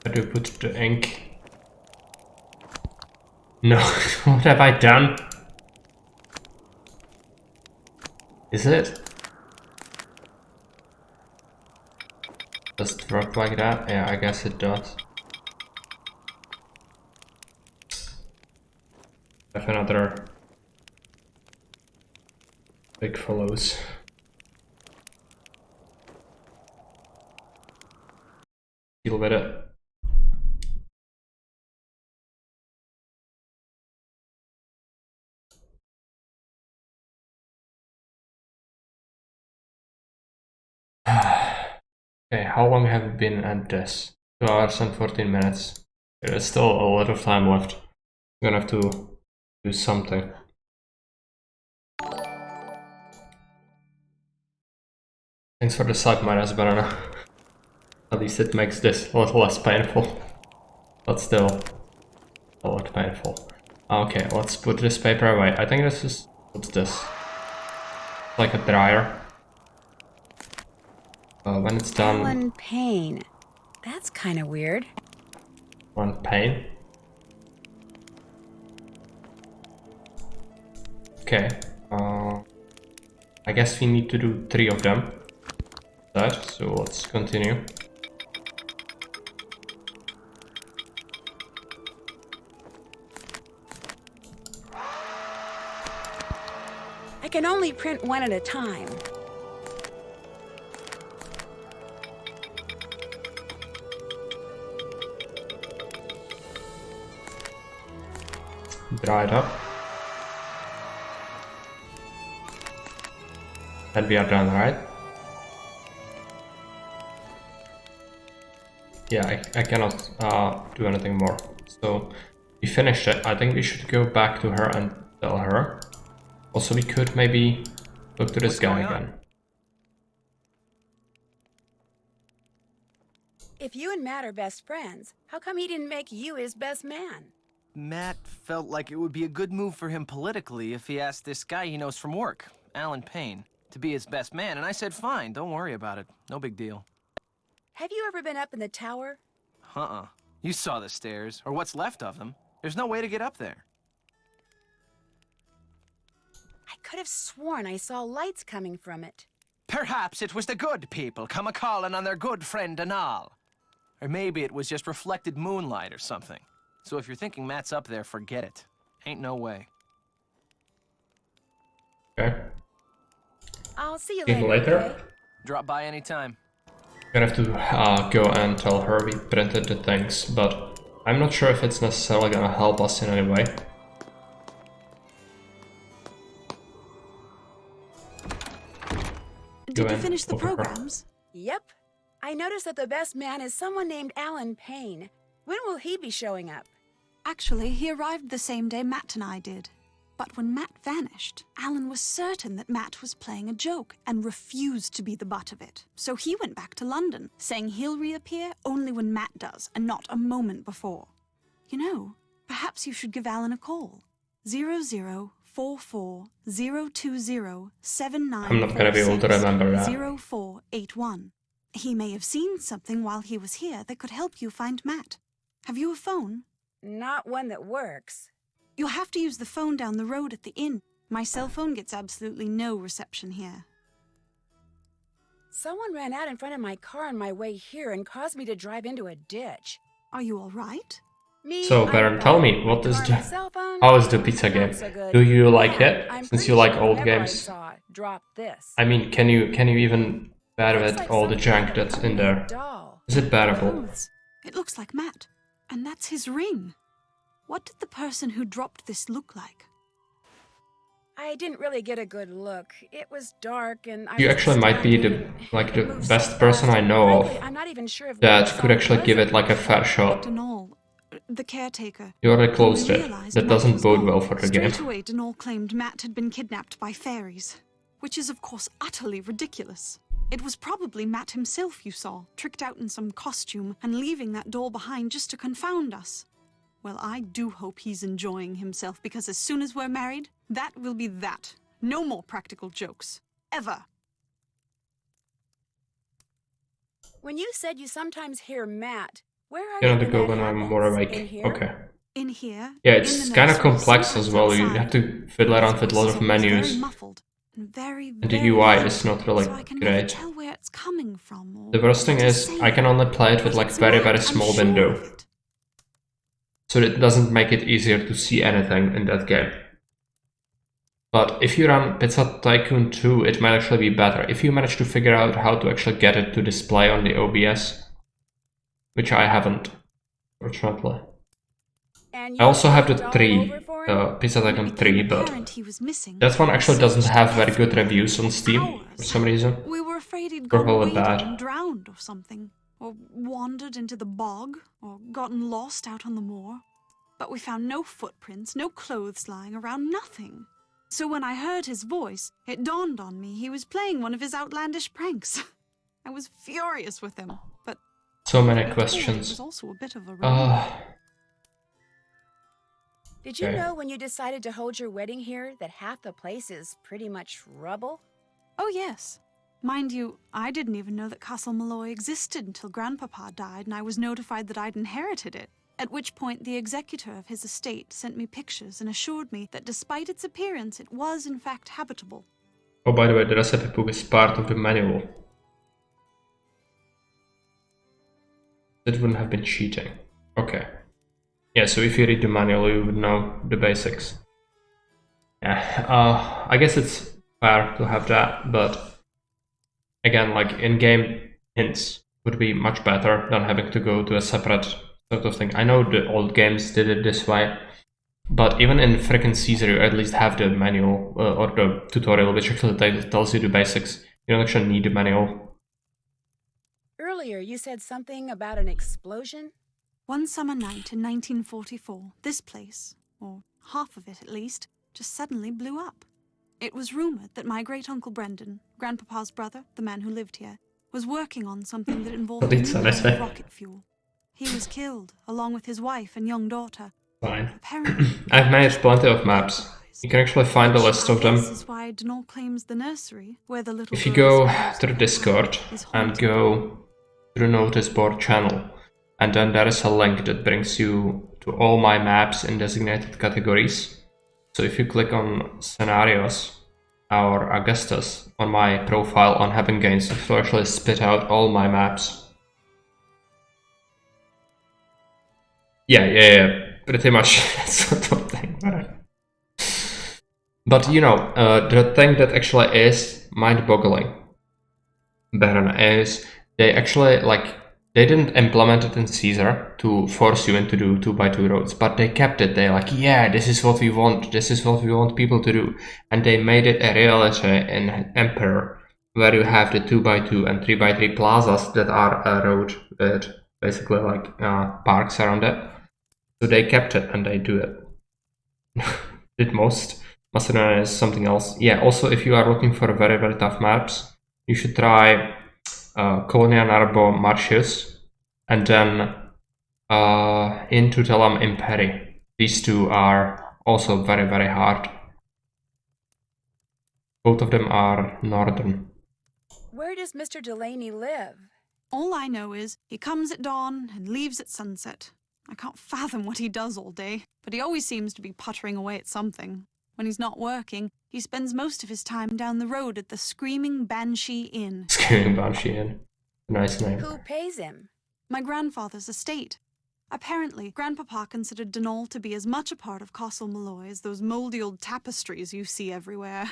Where do you put the ink? No, what have I done? Is it? Does it work like that? Yeah, I guess it does. I have another big follows. Deal with it. Okay, how long have we been at this? 2 hours and 14 minutes. There's still a lot of time left. I'm gonna have to do something. Thanks for the sub, minus banana. At least it makes this a little less painful. But still, a lot painful. Okay, let's put this paper away. I think this is... what's this? Like a dryer. When it's done... Alan Payne. That's kind of weird. One pane. Okay. I guess we need to do 3 of them. So let's continue. I can only print one at a time. Dry it up. And we are done, right? Yeah, I cannot do anything more. So we finished it. I think we should go back to her and tell her. Also, we could maybe look to this guy again. If you and Matt are best friends, how come he didn't make you his best man? Matt felt like it would be a good move for him politically if he asked this guy he knows from work, Alan Payne, to be his best man, and I said fine, don't worry about it, no big deal. Have you ever been up in the tower? Uh-uh. You saw the stairs, or what's left of them. There's no way to get up there. I could have sworn I saw lights coming from it. Perhaps it was the good people come a-calling on their good friend and all. Or maybe it was just reflected moonlight or something. So if you're thinking Matt's up there, forget it. Ain't no way. Okay. I'll see you See you later. later. Okay? Drop by anytime. I'm gonna have to go and tell her we printed the things, but I'm not sure if it's necessarily gonna help us in any way. Did you finish the programs? Yep. I noticed that the best man is someone named Alan Payne. When will he be showing up? Actually, he arrived the same day Matt and I did. But when Matt vanished, Alan was certain that Matt was playing a joke and refused to be the butt of it. So he went back to London, saying he'll reappear only when Matt does and not a moment before. You know, perhaps you should give Alan a call. 0044-020-7946. I'm not gonna be able to remember that. 0481. He may have seen something while he was here that could help you find Matt. Have you a phone? Not one that works. You'll have to use the phone down the road at the inn. My cell phone gets absolutely no reception here. Someone ran out in front of my car on my way here and caused me to drive into a ditch. Are you all right? Me, So, I'm Baron, fine. tell me, what My is car, the... my cell phone, How is the pizza not game? so good. Do you like Yeah, it? I'm Since pretty you like sure old whoever games. I saw dropped this. I mean, can you even bear Looks with like all the some kind junk of that's in there? doll. Is it bearable? Clothes. It looks like Matt. And that's his ring. What did the person who dropped this look like? I didn't really get a good look. It was dark and I You was actually might be distracted the and it moved so best person fast. I know Frankly, of I'm not even sure if that what I could saw actually was give a it like a fair shot. Denal, the caretaker. You already When closed we it. realized That Matt doesn't was bode gone, well for the game. Straight away, Denal claimed Matt had been kidnapped by fairies, which is of course utterly ridiculous. It was probably Matt himself you saw, tricked out in some costume and leaving that doll behind just to confound us. Well, I do hope he's enjoying himself, because as soon as we're married, that will be that. No more practical jokes. Ever. When you said you sometimes hear Matt, where are You you know, to when go that when I'm happens? more In awake. here? Okay. In here. Yeah, in it's the kind of nursery, complex as sometimes well. You outside. have to fiddle His around with voice lots is of always menus. very muffled and very, And the very UI low, is not really so I can never great. tell where it's coming from or The worst thing what to is say. I can only play it with But like it's very Matt, I'm small sure window. of it. So it doesn't make it easier to see anything in that game. But if you run Pizza Tycoon 2, it might actually be better. If you manage to figure out how to actually get it to display on the OBS, which I haven't, fortunately. And I you also have the searched all 3, over for him? Pizza When it Tycoon became 3, but apparent he was missing, that one I actually doesn't searched have very good everywhere reviews for on Steam hours. for some reason. We were afraid he'd Or gone probably wading bad. and drowned or something, or wandered into the bog, or gotten lost out on the moor. But we found no footprints, no clothes lying around, nothing. So when I heard his voice, it dawned on me he was playing one of his outlandish pranks. I was furious with him, but So many it was questions. also a bit of a relief. Did you Okay. know when you decided to hold your wedding here that half the place is pretty much rubble? Oh, yes. Mind you, I didn't even know that Castle Malloy existed until Grandpapa died and I was notified that I'd inherited it. At which point the executor of his estate sent me pictures and assured me that despite its appearance, it was in fact habitable. Oh, by the way, the recipe book is part of the manual. That wouldn't have been cheating. Okay. Yeah, so if you read the manual, you would know the basics. Yeah, I guess it's fair to have that, but again, like in-game hints would be much better than having to go to a separate sort of thing. I know the old games did it this way, but even in frickin' Caesar, you at least have the manual or the tutorial, which actually tells you the basics. You don't actually need the manual. Earlier, you said something about an explosion? One summer night in 1944, this place, or half of it at least, just suddenly blew up. It was rumored that my great-uncle Brendan, Grandpapa's brother, the man who lived here, was working on something that involved a new kind of rocket fuel. He was killed, along with his wife and young daughter. Fine. Apparently, I've managed plenty of maps. You can actually find a list of them. This is why Denal claims the nursery, where the little If you girl go is supposed to the be Discord found, is and haunted. go to the notice board channel, and then there is a link that brings you to all my maps in designated categories. So if you click on scenarios or Augustus on my profile on Heaven Games, it will actually spit out all my maps. Yeah, pretty much that sort of thing. But you know, the thing that actually is mind-boggling, Baron, is they actually, like, they didn't implement it in Caesar to force you into do 2x2 roads, but they kept it. They're like, yeah, this is what we want, this is what we want people to do. And they made it a reality in Emperor, where you have the 2x2 and 3x3 plazas that are a road with basically like parks around it. So they kept it and they do it. Did most. Macedonia is something else. Yeah, also if you are looking for very, very tough maps, you should try Colonia Narbo Martius and then In Tutelam Imperi. These two are also very, very hard. Both of them are northern. Where does Mr. Delaney live? All I know is he comes at dawn and leaves at sunset. I can't fathom what he does all day, but he always seems to be puttering away at something. When he's not working, he spends most of his time down the road at the Screaming Banshee Inn. Screaming Banshee Inn. Nice name. Who pays him? My grandfather's estate. Apparently, Grandpapa considered Denal to be as much a part of Castle Malloy as those mouldy old tapestries you see everywhere.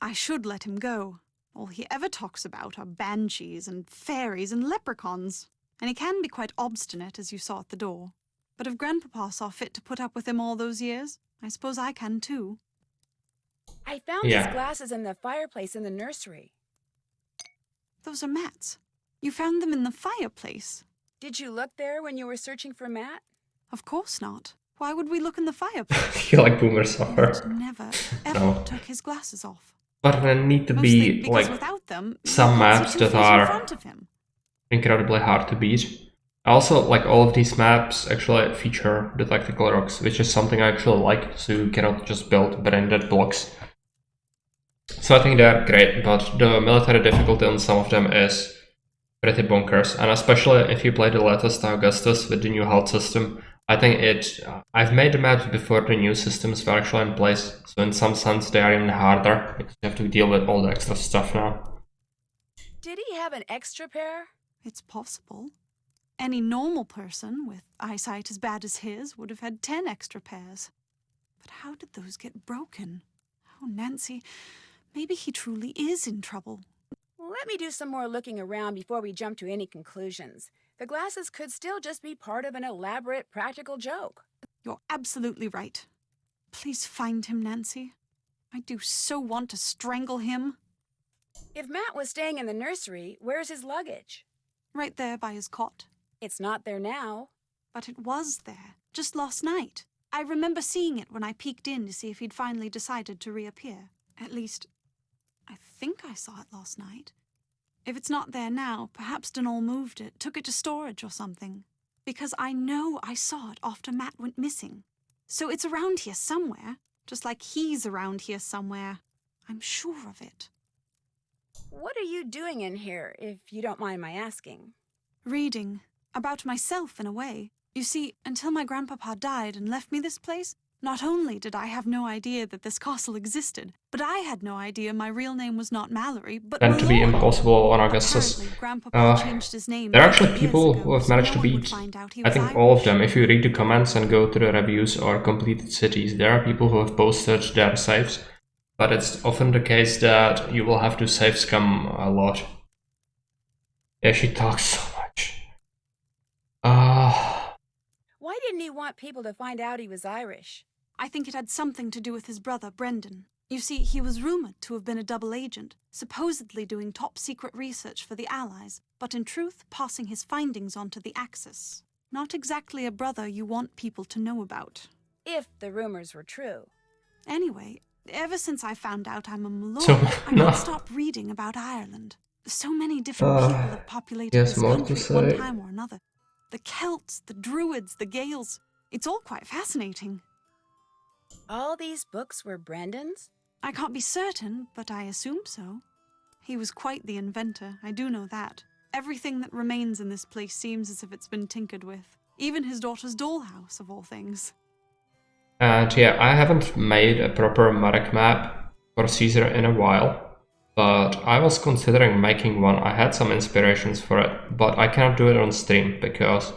I should let him go. All he ever talks about are banshees and fairies and leprechauns. And he can be quite obstinate, as you saw at the door. But if Grandpapa saw fit to put up with him all those years, I suppose I can too. I found his glasses in the fireplace in the nursery. Those are Matt's. You found them in the fireplace? Did you look there when you were searching for Matt? Of course not. Why would we look in the fireplace? You like Boomer Suffer. Matt never, ever No. took his glasses off. But there need to Mostly be because like without them, some he can't see maps 2 that feet in are front of him. incredibly hard to beat. Also, like all of these maps actually feature the tactical rocks, which is something I actually like, so you cannot just build branded blocks. So I think they're great, but the military difficulty on some of them is pretty bonkers, and especially if you play the latest Augustus with the new HUD system, I think I've made the maps before the new systems were actually in place, so in some sense they are even harder, because you have to deal with all the extra stuff now. Did he have an extra pair? It's possible. Any normal person with eyesight as bad as his would have had 10 extra pairs. But how did those get broken? Oh, Nancy, maybe he truly is in trouble. Let me do some more looking around before we jump to any conclusions. The glasses could still just be part of an elaborate practical joke. You're absolutely right. Please find him, Nancy. I do so want to strangle him. If Matt was staying in the nursery, where's his luggage? Right there by his cot. It's not there now. But it was there, just last night. I remember seeing it when I peeked in to see if he'd finally decided to reappear. At least, I think I saw it last night. If it's not there now, perhaps Denol moved it, took it to storage or something. Because I know I saw it after Matt went missing. So it's around here somewhere, just like he's around here somewhere. I'm sure of it. What are you doing in here, if you don't mind my asking? Reading. About myself, in a way. You see, until my grandpapa died and left me this place, not only did I have no idea that this castle existed, but I had no idea my real name was not Mallory, but And to be Malone. impossible on Augustus. Apparently, Grandpapa changed his name There are 50 actually years people ago, who have so managed to no one would beat, find out he I was think all of Irish. them. If you read the comments and go to the reviews or completed cities, there are people who have posted their saves, but it's often the case that you will have to save scum a lot. Yeah, she talks so much. Why didn't he want people to find out he was Irish? I think it had something to do with his brother, Brendan. You see, he was rumored to have been a double agent, supposedly doing top-secret research for the Allies, but in truth passing his findings on to the Axis. Not exactly a brother you want people to know about. If the rumors were true. Anyway, ever since I found out I'm a Malone, So, I can't stop reading about Ireland. So many different people have populated yes, this more to country at one say. time or another. The Celts, the Druids, the Gaels. It's all quite fascinating. All these books were Brendan's? I can't be certain, but I assume so. He was quite the inventor, I do know that. Everything that remains in this place seems as if it's been tinkered with. Even his daughter's dollhouse, of all things. And yeah, I haven't made a proper Marek map for Caesar in a while, but I was considering making one. I had some inspirations for it, but I cannot do it on stream because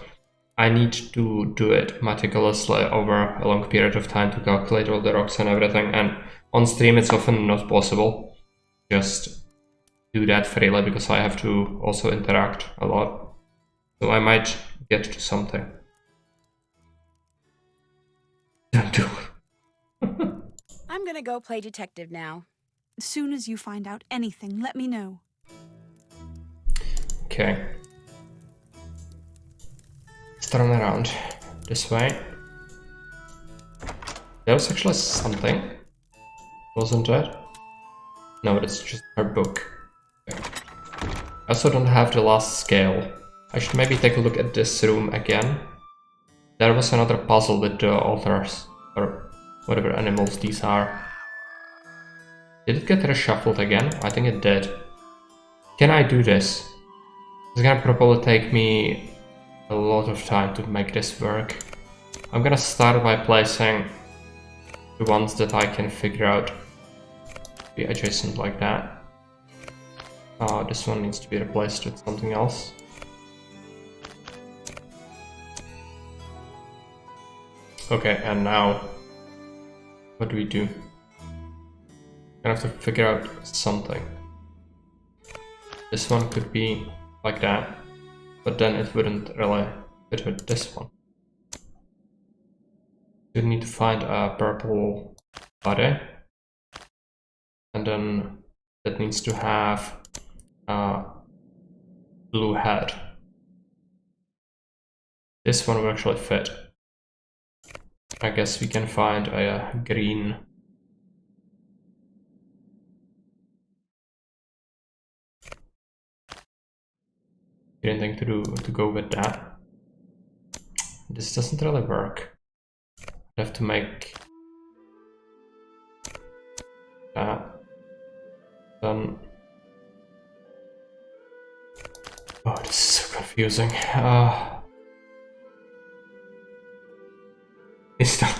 I need to do it meticulously over a long period of time to calculate all the rocks and everything, and on stream it's often not possible. Just do that freely because I have to also interact a lot. So I might get to something. Don't do it. I'm gonna go play detective now. As soon as you find out anything, let me know. Okay. Let's turn around this way. There was actually something, wasn't it? No, it's just her book. Okay. I also don't have the last scale. I should maybe take a look at this room again. There was another puzzle with the authors, or whatever animals these are. Did it get reshuffled again? I think it did. Can I do this? It's gonna probably take me a lot of time to make this work. I'm gonna start by placing the ones that I can figure out to be adjacent like that. This one needs to be replaced with something else. Okay, and now what do we do? I have to figure out something. This one could be like that, but then it wouldn't really fit with this one. You need to find a purple body, and then it needs to have a blue head. This one will actually fit. I guess we can find a green. Anything to go with that. This doesn't really work. I have to make that. Then... Oh, this is so confusing. It's not...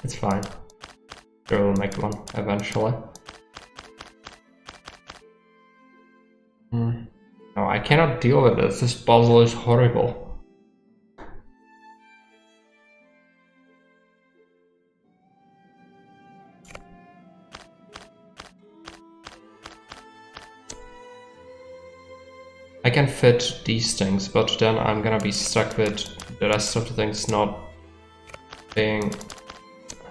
It's fine. Sure, we'll make one eventually. No, I cannot deal with this. This puzzle is horrible. I can fit these things, but then I'm gonna be stuck with the rest of the things not being...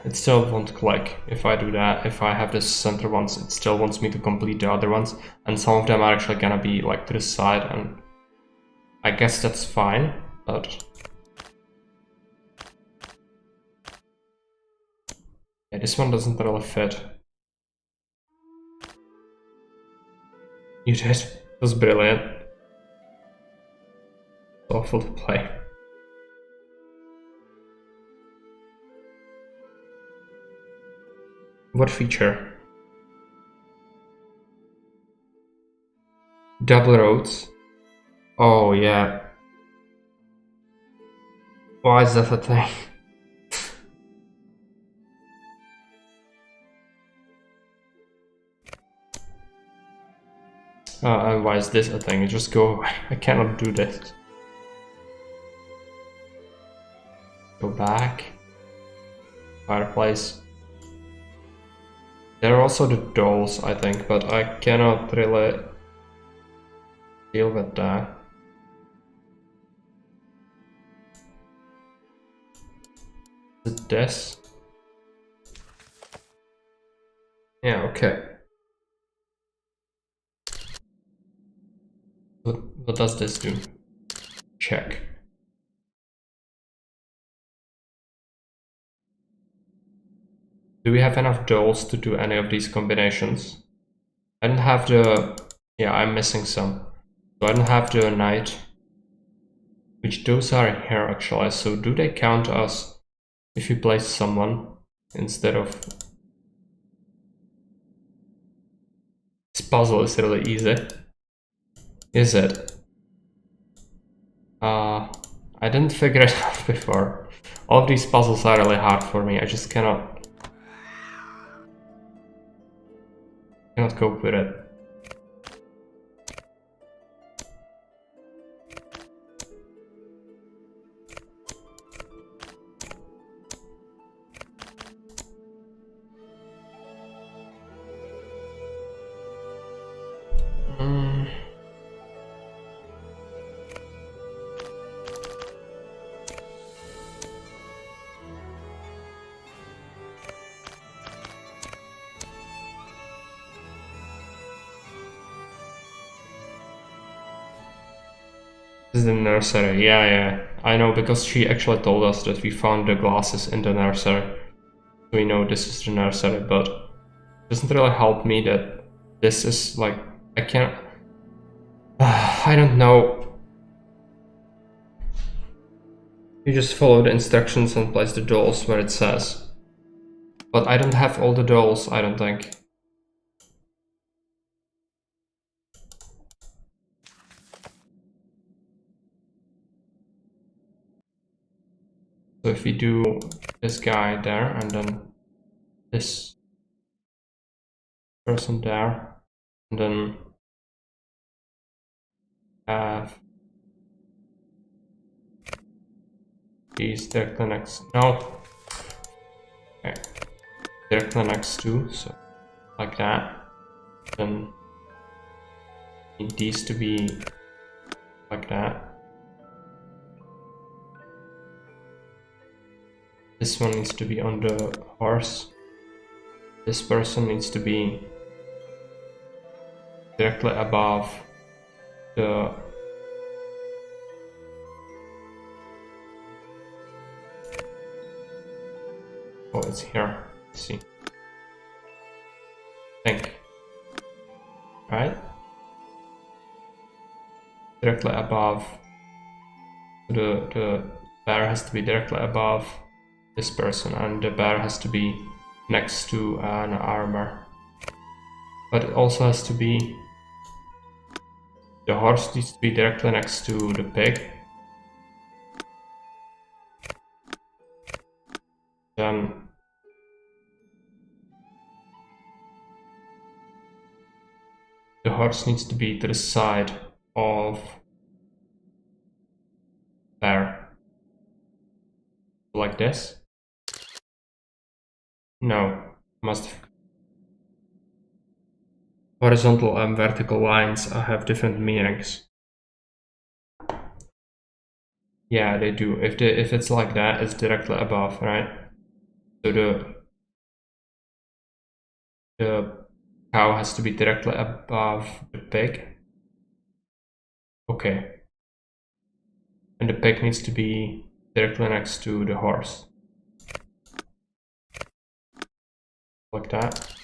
It still won't click if I do that. If I have the center ones, it still wants me to complete the other ones. And some of them are actually gonna be like to the side, and I guess that's fine, but... Yeah, this one doesn't really fit. You did. It was brilliant. Awful to play. What feature? Double roads. Oh yeah. Why is that a thing? And why is this a thing? Just go away. I cannot do this. Go back. Fireplace. There are also the dolls, I think, but I cannot really deal with that. Is it this? Yeah, okay. What does this do? Check. Do we have enough dolls to do any of these combinations? I don't have the... Yeah, I'm missing some. So I don't have the knight. Which those are here actually, so do they count as if you place someone instead of... This puzzle is really easy. Is it? I didn't figure it out before. All of these puzzles are really hard for me, I just cannot cope with it. This is the nursery, yeah, I know, because she actually told us that we found the glasses in the nursery. So we know this is the nursery, but it doesn't really help me that this is like, I can't... I don't know. You just follow the instructions and place the dolls where it says. But I don't have all the dolls, I don't think. So if we do this guy there and then this person there and then have these directly next, no, okay, directly next to, so like that, then need these to be like that. This one needs to be on the horse. This person needs to be directly above the... Oh, it's here. Let's see. Think. Right? Directly above. The bear has to be directly above this person, and the bear has to be next to an armor. but it also has to be, the horse needs to be directly next to the pig. Then the horse needs to be to the side of bear. Like this? No, must. Horizontal and vertical lines have different meanings. Yeah, they do. If it's like that, it's directly above, right? So the cow has to be directly above the pig. Okay. And the pig needs to be directly next to the horse. Like that.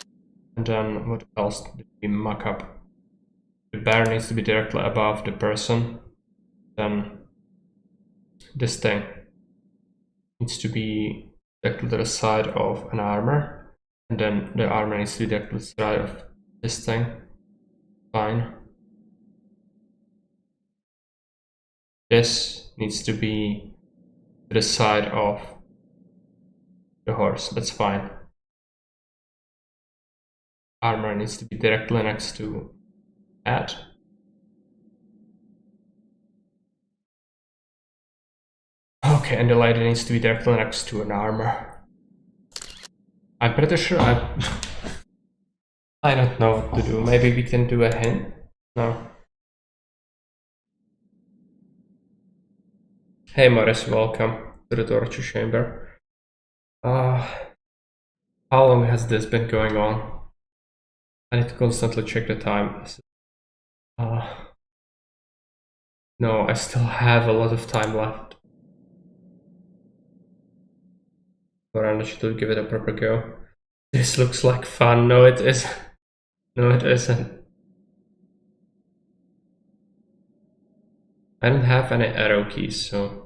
And then what else did we muck up? The bear needs to be directly above the person. Then this thing needs to be directly to the side of an armor. And then the armor needs to be directly to the side of this thing. Fine. This needs to be to the side of the horse. That's fine. Armor needs to be directly next to that. Okay, and the light needs to be directly next to an armor. I'm pretty sure I don't know what to do. Maybe we can do a hint? No. Hey Morris, welcome to the torture chamber. How long has this been going on? I need to constantly check the time. No, I still have a lot of time left. But I should give it a proper go. This looks like fun. No, it isn't. No, it isn't. I don't have any arrow keys, so...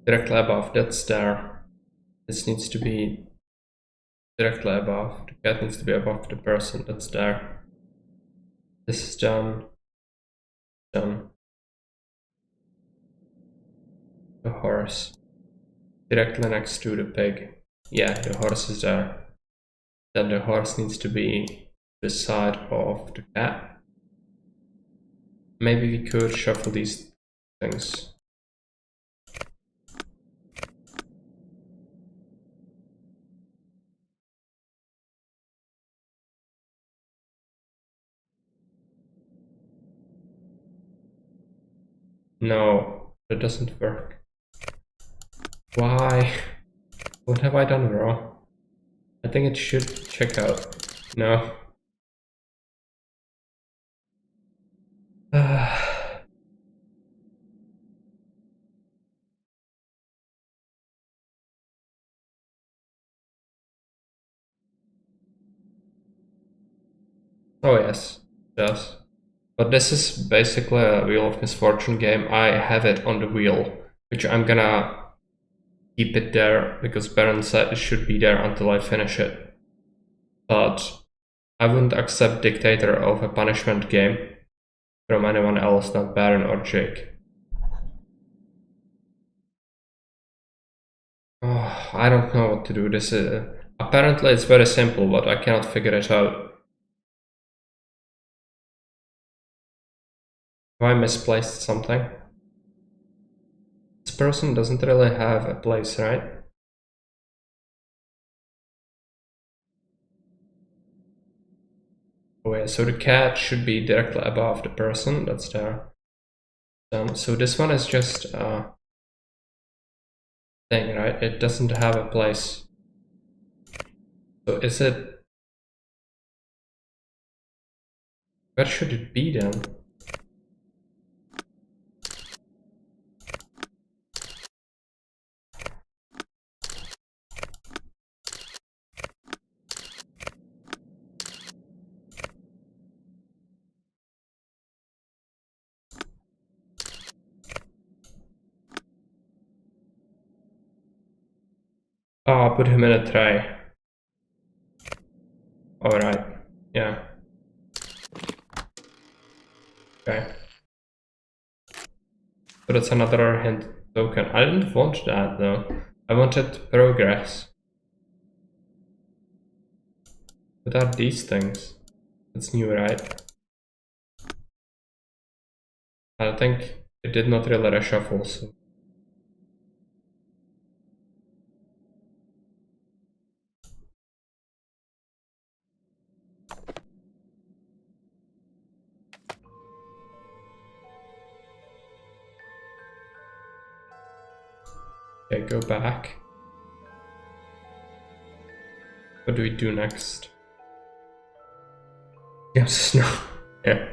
Directly above, that's there. This needs to be directly above. The cat needs to be above the person, that's there. This is done. Done. The horse. Directly next to the pig. Yeah, the horse is there. Then the horse needs to be the side of the cat. Maybe we could shuffle these things. No, that doesn't work. Why? What have I done wrong? I think it should check out. No. Oh yes, it does. But this is basically a Wheel of Misfortune game. I have it on the wheel, which I'm gonna keep it there because Baron said it should be there until I finish it. But I wouldn't accept Dictator of a punishment game from anyone else, not Baron or Jake. Oh, I don't know what to do. This is apparently it's very simple, but I cannot figure it out. Have I misplaced something? This person doesn't really have a place, right? Oh yeah, so the cat should be directly above the person, that's there. So this one is just a thing, right? It doesn't have a place. So is it... Where should it be then? Oh, I'll put him in a tray. Alright, yeah. Okay. But it's another hint token. I didn't want that though. I wanted progress. What are these things? It's new, right? I think it did not really reshuffle, so. Okay, go back. What do we do next? Yes, no. Yeah.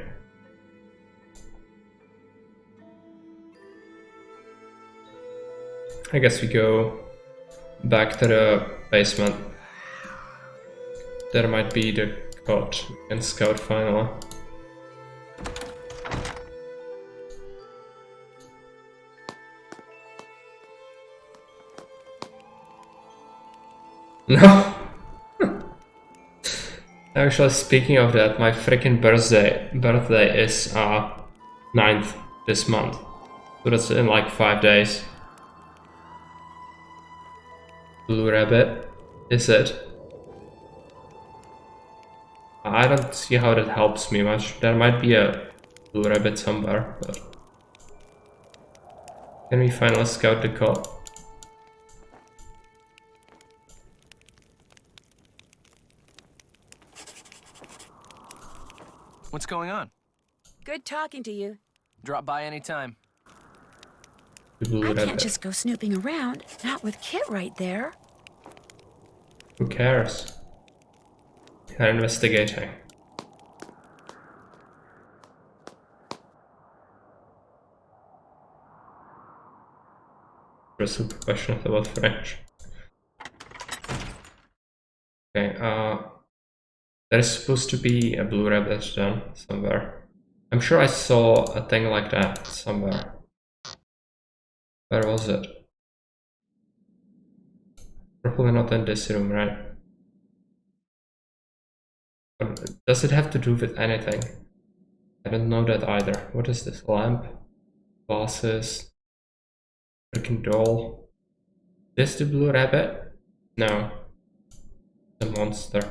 I guess we go back to the basement. There might be the code and scout finally. No! Actually, speaking of that, my freaking birthday is 9th this month. So that's in like 5 days. Blue rabbit, is it? I don't see how that helps me much. There might be a blue rabbit somewhere, but... Can we finally scout the code? What's going on? Good talking to you. Drop by anytime. The blue I rabbit. can't just go snooping around, not with Kit right there. Who cares? They're investigating. We're super passionate about French. Okay, there's supposed to be a blue rabbit then, somewhere. I'm sure I saw a thing like that somewhere. Where was it? Probably not in this room, right? Does it have to do with anything? I don't know that either. What is this? Lamp? Glasses? Freaking doll? This the blue rabbit? No. The monster.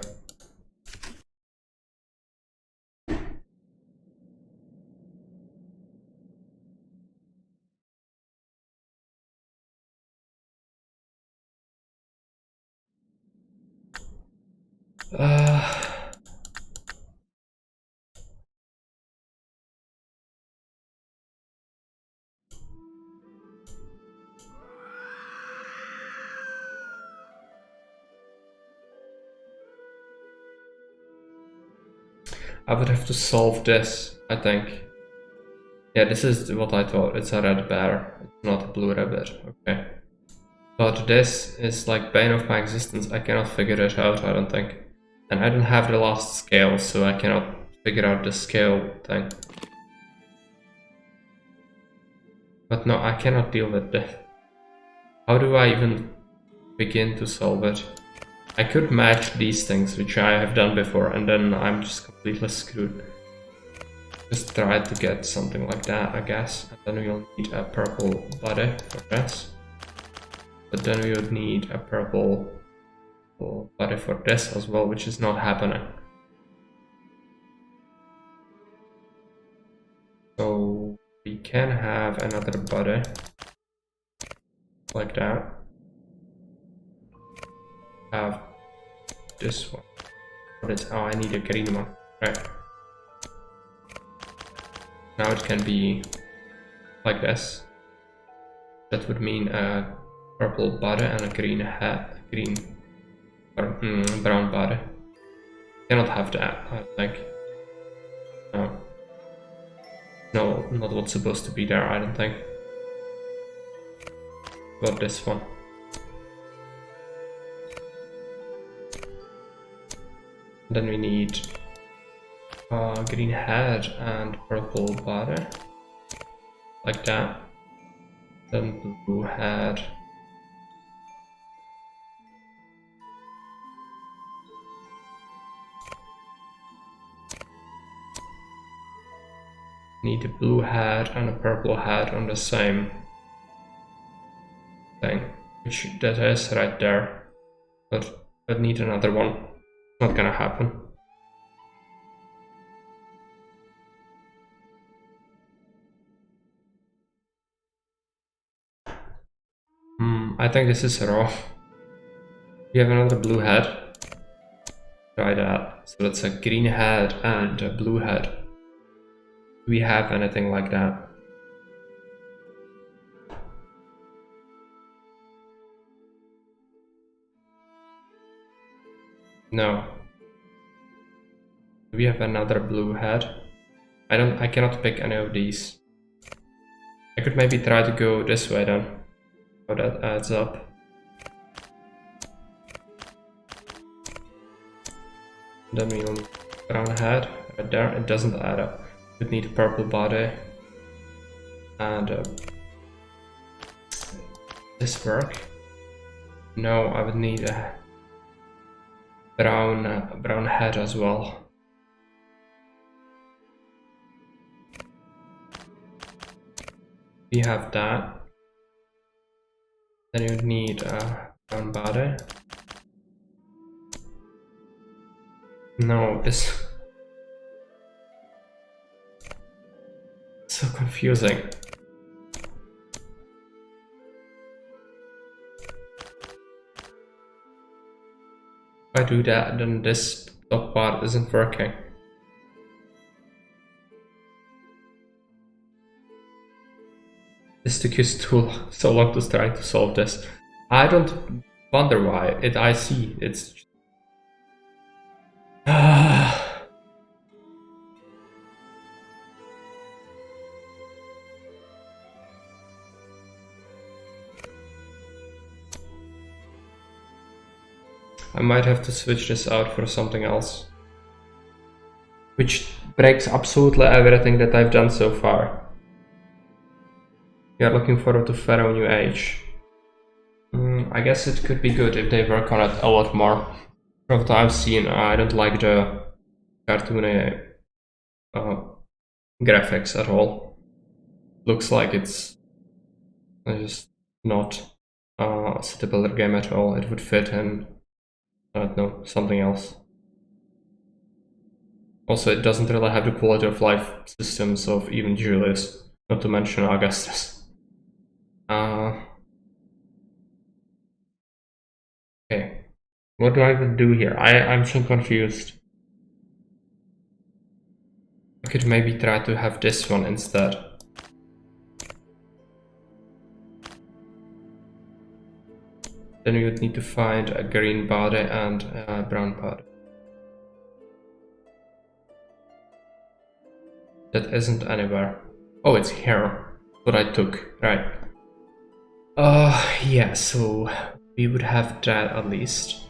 I would have to solve this, I think. Yeah, this is what I thought. It's a red bear. It's not a blue rabbit. Okay. But this is like bane of my existence. I cannot figure it out, I don't think. And I don't have the last scale, so I cannot figure out the scale thing. But no, I cannot deal with this. How do I even begin to solve it? I could match these things, which I have done before, and then I'm just completely screwed. Just try to get something like that, I guess. And then we'll need a purple body for this. But then we would need a purple body for this as well, which is not happening. So we can have another body like that. Have this one. Oh, I need a green one. Right. Now it can be like this. That would mean a purple body and a green hat, brown body. Cannot have that, I think. No. No, not what's supposed to be there, I don't think. But this one. Then we need green head and purple body. Like that. Then blue head. need a blue head and a purple head on the same thing, which that is right there, but I need another one. Not gonna happen. I think this is raw. We have another blue head. Try that. So that's a green head and a blue head. Do we have anything like that? No. Do we have another blue head? I cannot pick any of these. I could maybe try to go this way then. How that adds up. Then we want brown head right there. It doesn't add up. We need a purple body. And this work? No, I would need a brown head as well. We have that. Then you need a brown body. No, this so confusing. If I do that, then this top part isn't working. This took you so long to try to solve this. I don't wonder why. I see. It's I might have to switch this out for something else. Which breaks absolutely everything that I've done so far. We are looking forward to Pharaoh New Age. I guess it could be good if they work on it a lot more. From what I've seen, I don't like the cartoony graphics at all. Looks like it's just not a suitable game at all. It would fit in, I don't know, something else. Also, it doesn't really have the quality of life systems of even Julius, not to mention Augustus. Okay, what do I even do here? I'm so confused. I could maybe try to have this one instead. Then we would need to find a green body and a brown body. That isn't anywhere. Oh, it's here. What I took, right. Yeah, so we would have that at least.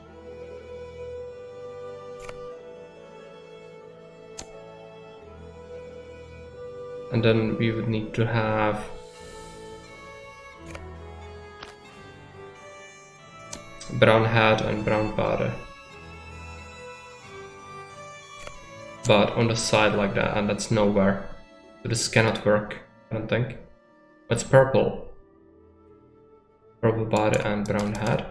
And then we would need to have brown head and brown body. But on the side like that, and that's nowhere. So this cannot work, I don't think. It's purple. Purple body and brown head.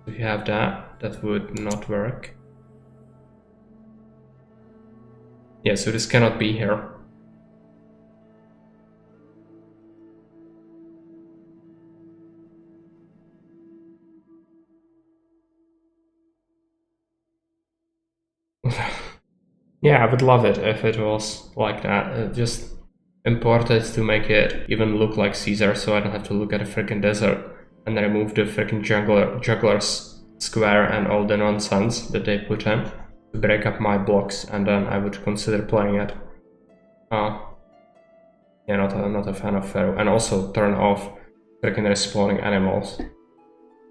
If you have that, that would not work. Yeah, so this cannot be here. Yeah, I would love it if it was like that. Just import it to make it even look like Caesar, so I don't have to look at a freaking desert and then remove the freaking juggler's square and all the nonsense that they put in to break up my blocks, and then I would consider playing it. Yeah, not a fan of Pharaoh, and also turn off freaking respawning animals and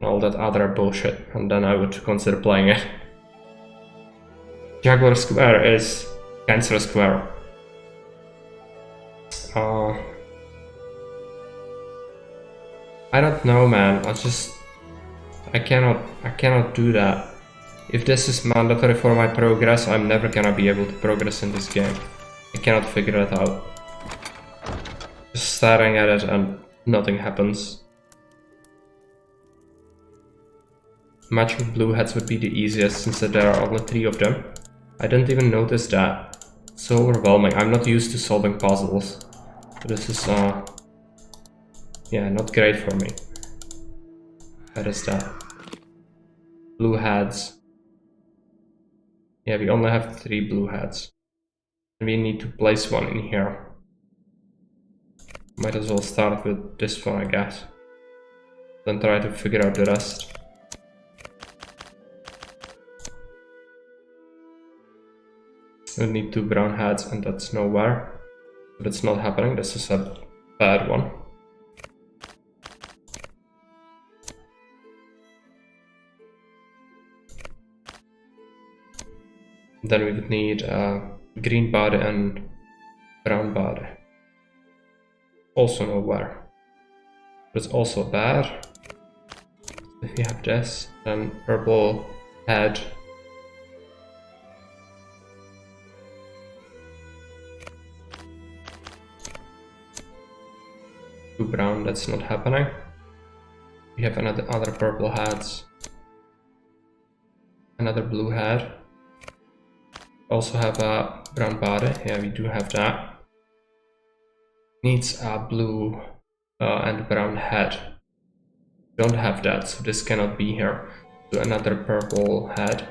all that other bullshit, and then I would consider playing it. Jaguar Square is Cancer Square. I don't know, man. I cannot do that. If this is mandatory for my progress, I'm never gonna be able to progress in this game. I cannot figure it out. Just staring at it and nothing happens. Matching blue heads would be the easiest since there are only 3 of them. I didn't even notice that. It's so overwhelming. I'm not used to solving puzzles. This is yeah, not great for me. What is that? Blue heads. Yeah, we only have 3 blue heads. We need to place one in here. Might as well start with this one, I guess. Then try to figure out the rest. We need 2 brown heads and that's nowhere. But it's not happening, this is a bad one. Then we would need a green body and brown body. Also nowhere. But it's also bad. If we have this, then purple head. Two brown, that's not happening. We have other purple heads. Another blue head. Also have a brown body. Yeah, we do have that. Needs a blue and brown head. Don't have that, so this cannot be here. So another purple head.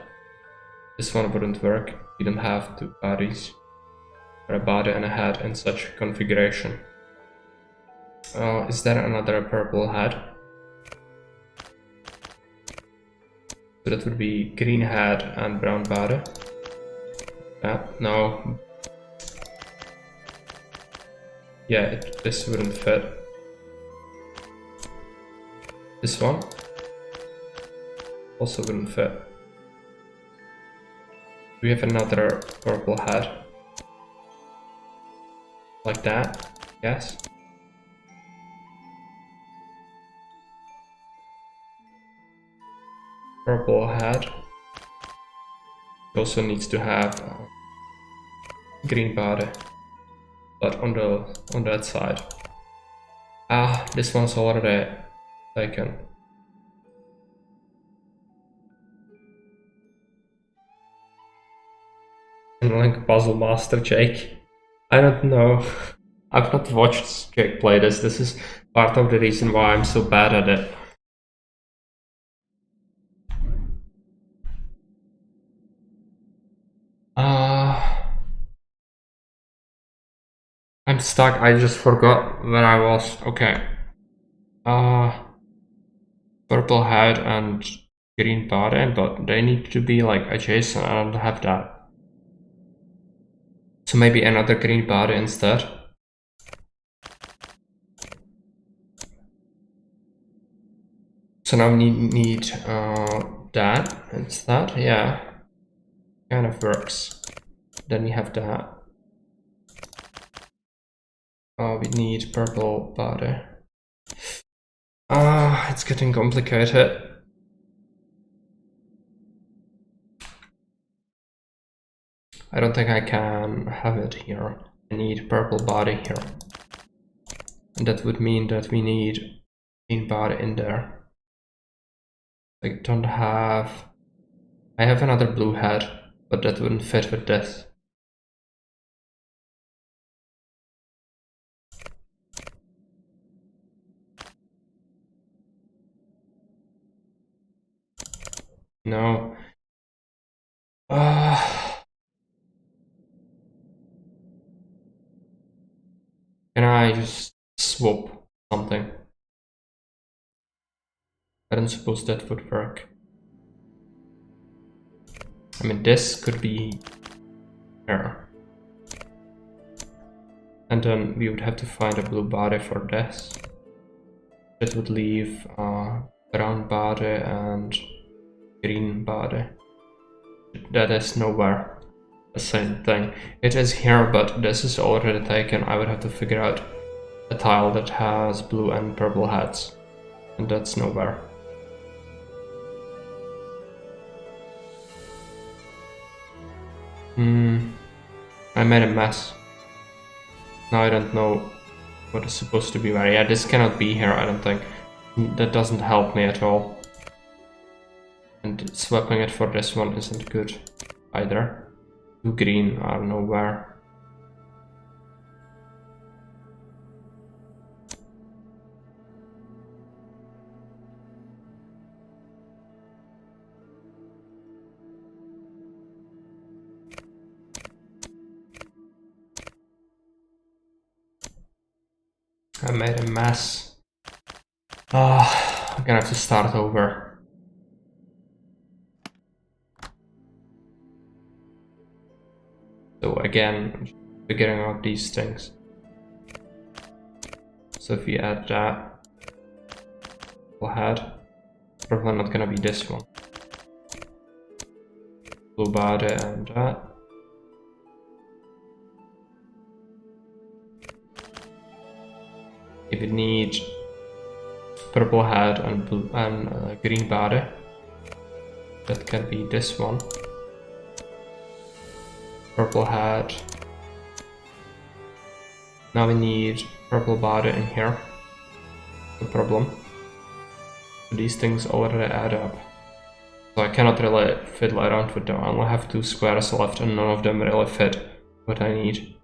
This one wouldn't work. We don't have 2 bodies. Or a body and a head in such configuration. Is there another purple head? So that would be green head and brown body. No. Yeah, this wouldn't fit. This one also wouldn't fit. We have another purple head. Like that, yes. Purple head. It also needs to have green body, but on that side. This one's already taken. Link Puzzle Master Jake. I don't know. I've not watched Jake play this. This is part of the reason why I'm so bad at it. I'm stuck. I just forgot where I was. Okay. Purple head and green body, but they need to be like adjacent. I don't have that. So maybe another green body instead. So now we need that instead. Yeah, kind of works. Then we have that. We need purple body. It's getting complicated. I don't think I can have it here. I need purple body here. And that would mean that we need green body in there. I don't have... I have another blue head, but that wouldn't fit with this. No. Can I just swap something? I don't suppose that would work. I mean, this could be here. And then we would have to find a blue body for this. That would leave brown body and green body. That is nowhere. The same thing. It is here, but this is already taken. I would have to figure out a tile that has blue and purple heads. And that's nowhere. I made a mess. Now I don't know what is supposed to be where. Yeah, this cannot be here, I don't think. That doesn't help me at all. And swapping it for this one isn't good either. 2 green are nowhere. I made a mess. I'm gonna have to start over. So again, figuring out these things. So if we add that, we'll add, probably not gonna be this one. Blue body and that. If we need purple head and blue and green body, that can be this one. Purple head. Now we need purple body in here. No problem. These things already add up. So I cannot really fiddle around with them. I only have 2 squares left and none of them really fit what I need.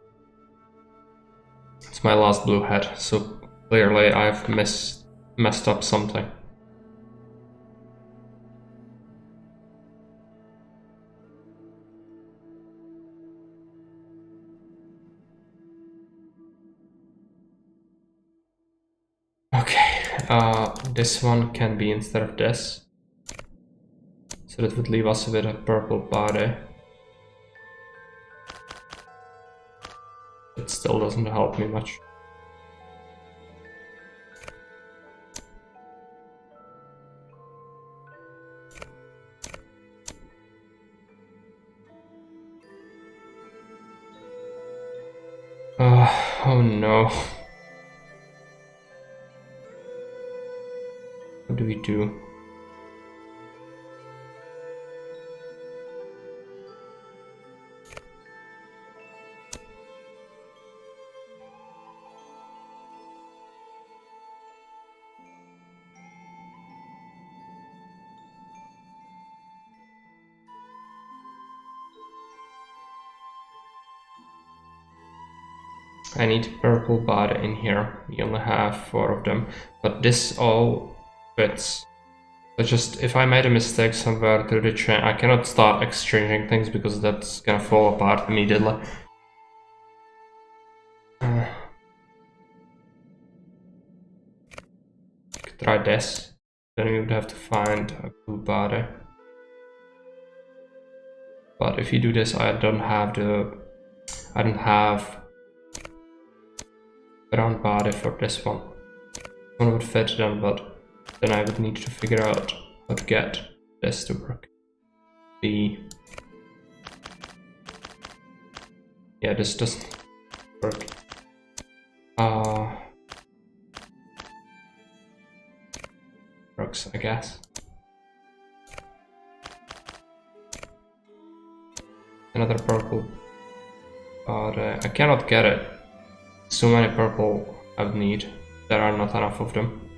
It's my last blue head, so clearly I've messed up something. Okay, this one can be instead of this. So that would leave us with a purple body. It still doesn't help me much. Oh no. What do we do? I need purple body in here. We only have 4 of them, but this all fits. So just if I made a mistake somewhere through the chain, I cannot start exchanging things because that's gonna fall apart immediately. Could try this. Then we would have to find a blue body. But if you do this, I don't have brown body for this one. One would fit then, but then I would need to figure out how to get this to work. Yeah, this doesn't work. Works, I guess. Another purple, but I cannot get it. So many purple I would need. There are not enough of them.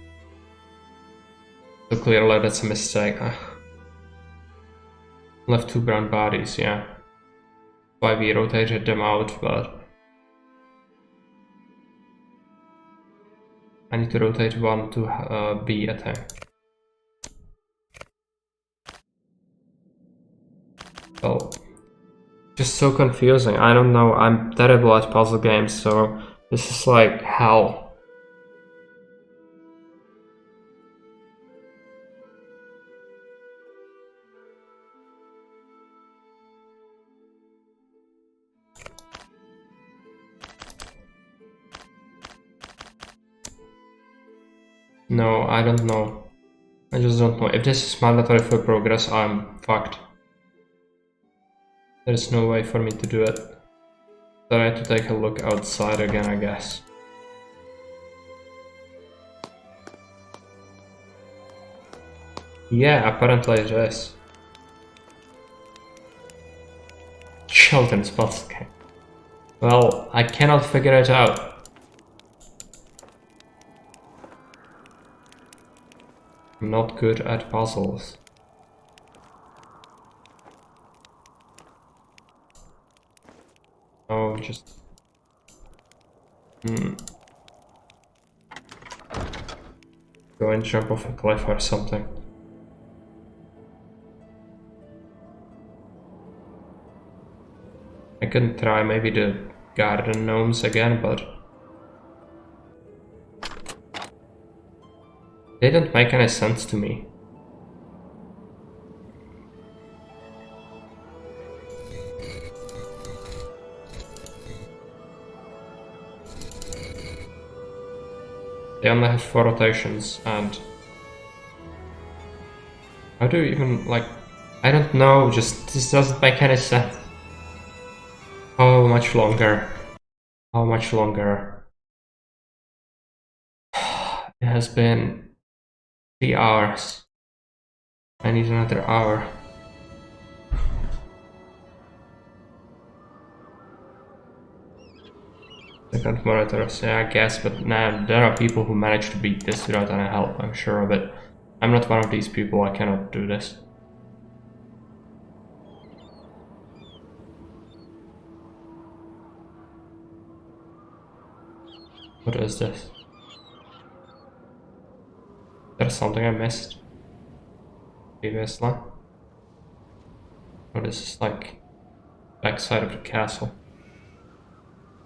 So clearly that's a mistake. Left 2 brown bodies, yeah. Why we rotated them out, but I need to rotate 1 to B, I think. Well, just so confusing. I don't know. I'm terrible at puzzle games, so this is like hell. No, I don't know. I just don't know. If this is mandatory for progress, I'm fucked. There's no way for me to do it. So I have to take a look outside again, I guess. Yeah, apparently it is. Children's puzzle game. Well, I cannot figure it out. not good at puzzles. Oh, just... Go and jump off a cliff or something. I can try maybe the garden gnomes again, but... They don't make any sense to me. They only have 4 rotations, and... How do you even, like... I don't know, just this doesn't make any sense. How much longer? How much longer? It has been 3 hours. I need another hour. Second monitors, yeah, I guess, but nah, there are people who manage to beat this without any help, I'm sure of it. I'm not one of these people, I cannot do this. What is this? There's something I missed previously. Oh, this is like backside of the castle.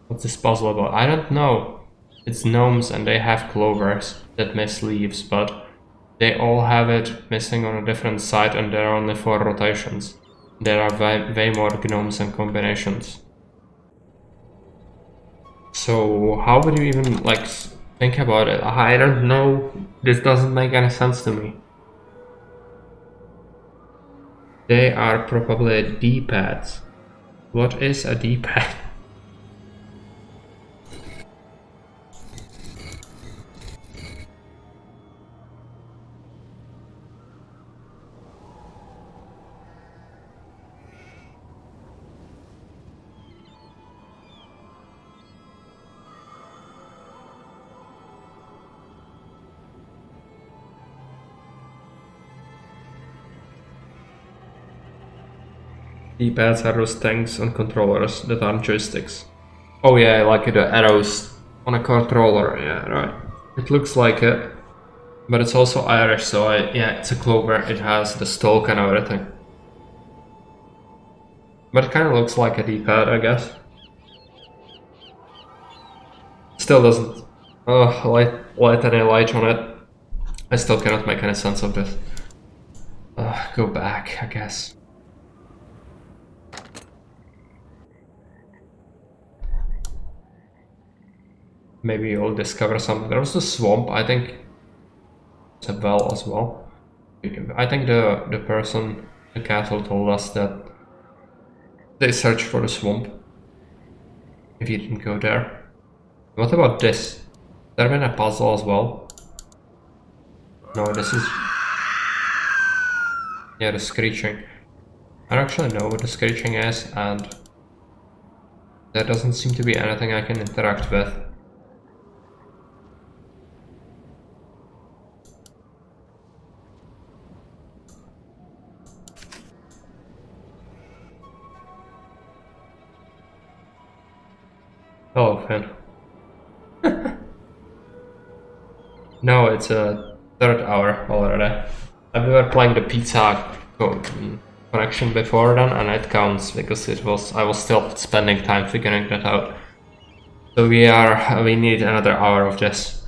What's this puzzle about? I don't know. It's gnomes and they have clovers that miss leaves, but they all have it missing on a different side and there are only 4 rotations. There are way more gnomes and combinations. So how would you even like think about it? I don't know. This doesn't make any sense to me. They are probably D-pads. What is a D-pad? D-pads are those things on controllers that aren't joysticks. Oh yeah, like the arrows on a controller, yeah, right. It looks like it, but it's also Irish, so yeah, it's a clover, it has the stalk and everything. But it kind of looks like a D-pad, I guess. Still doesn't light any light on it. I still cannot make any sense of this. Go back, I guess. Maybe you'll discover something. There was a swamp, I think. It's a well as well. I think the person, the castle told us that they searched for the swamp. If you didn't go there. What about this? There been a puzzle as well? No, this is... Yeah, the screeching. I don't actually know what the screeching is, and there doesn't seem to be anything I can interact with. Oh, Finn. No, it's a 3rd hour already. I were playing the pizza connection before then, and it counts because I was still spending time figuring that out. So we need another hour of this.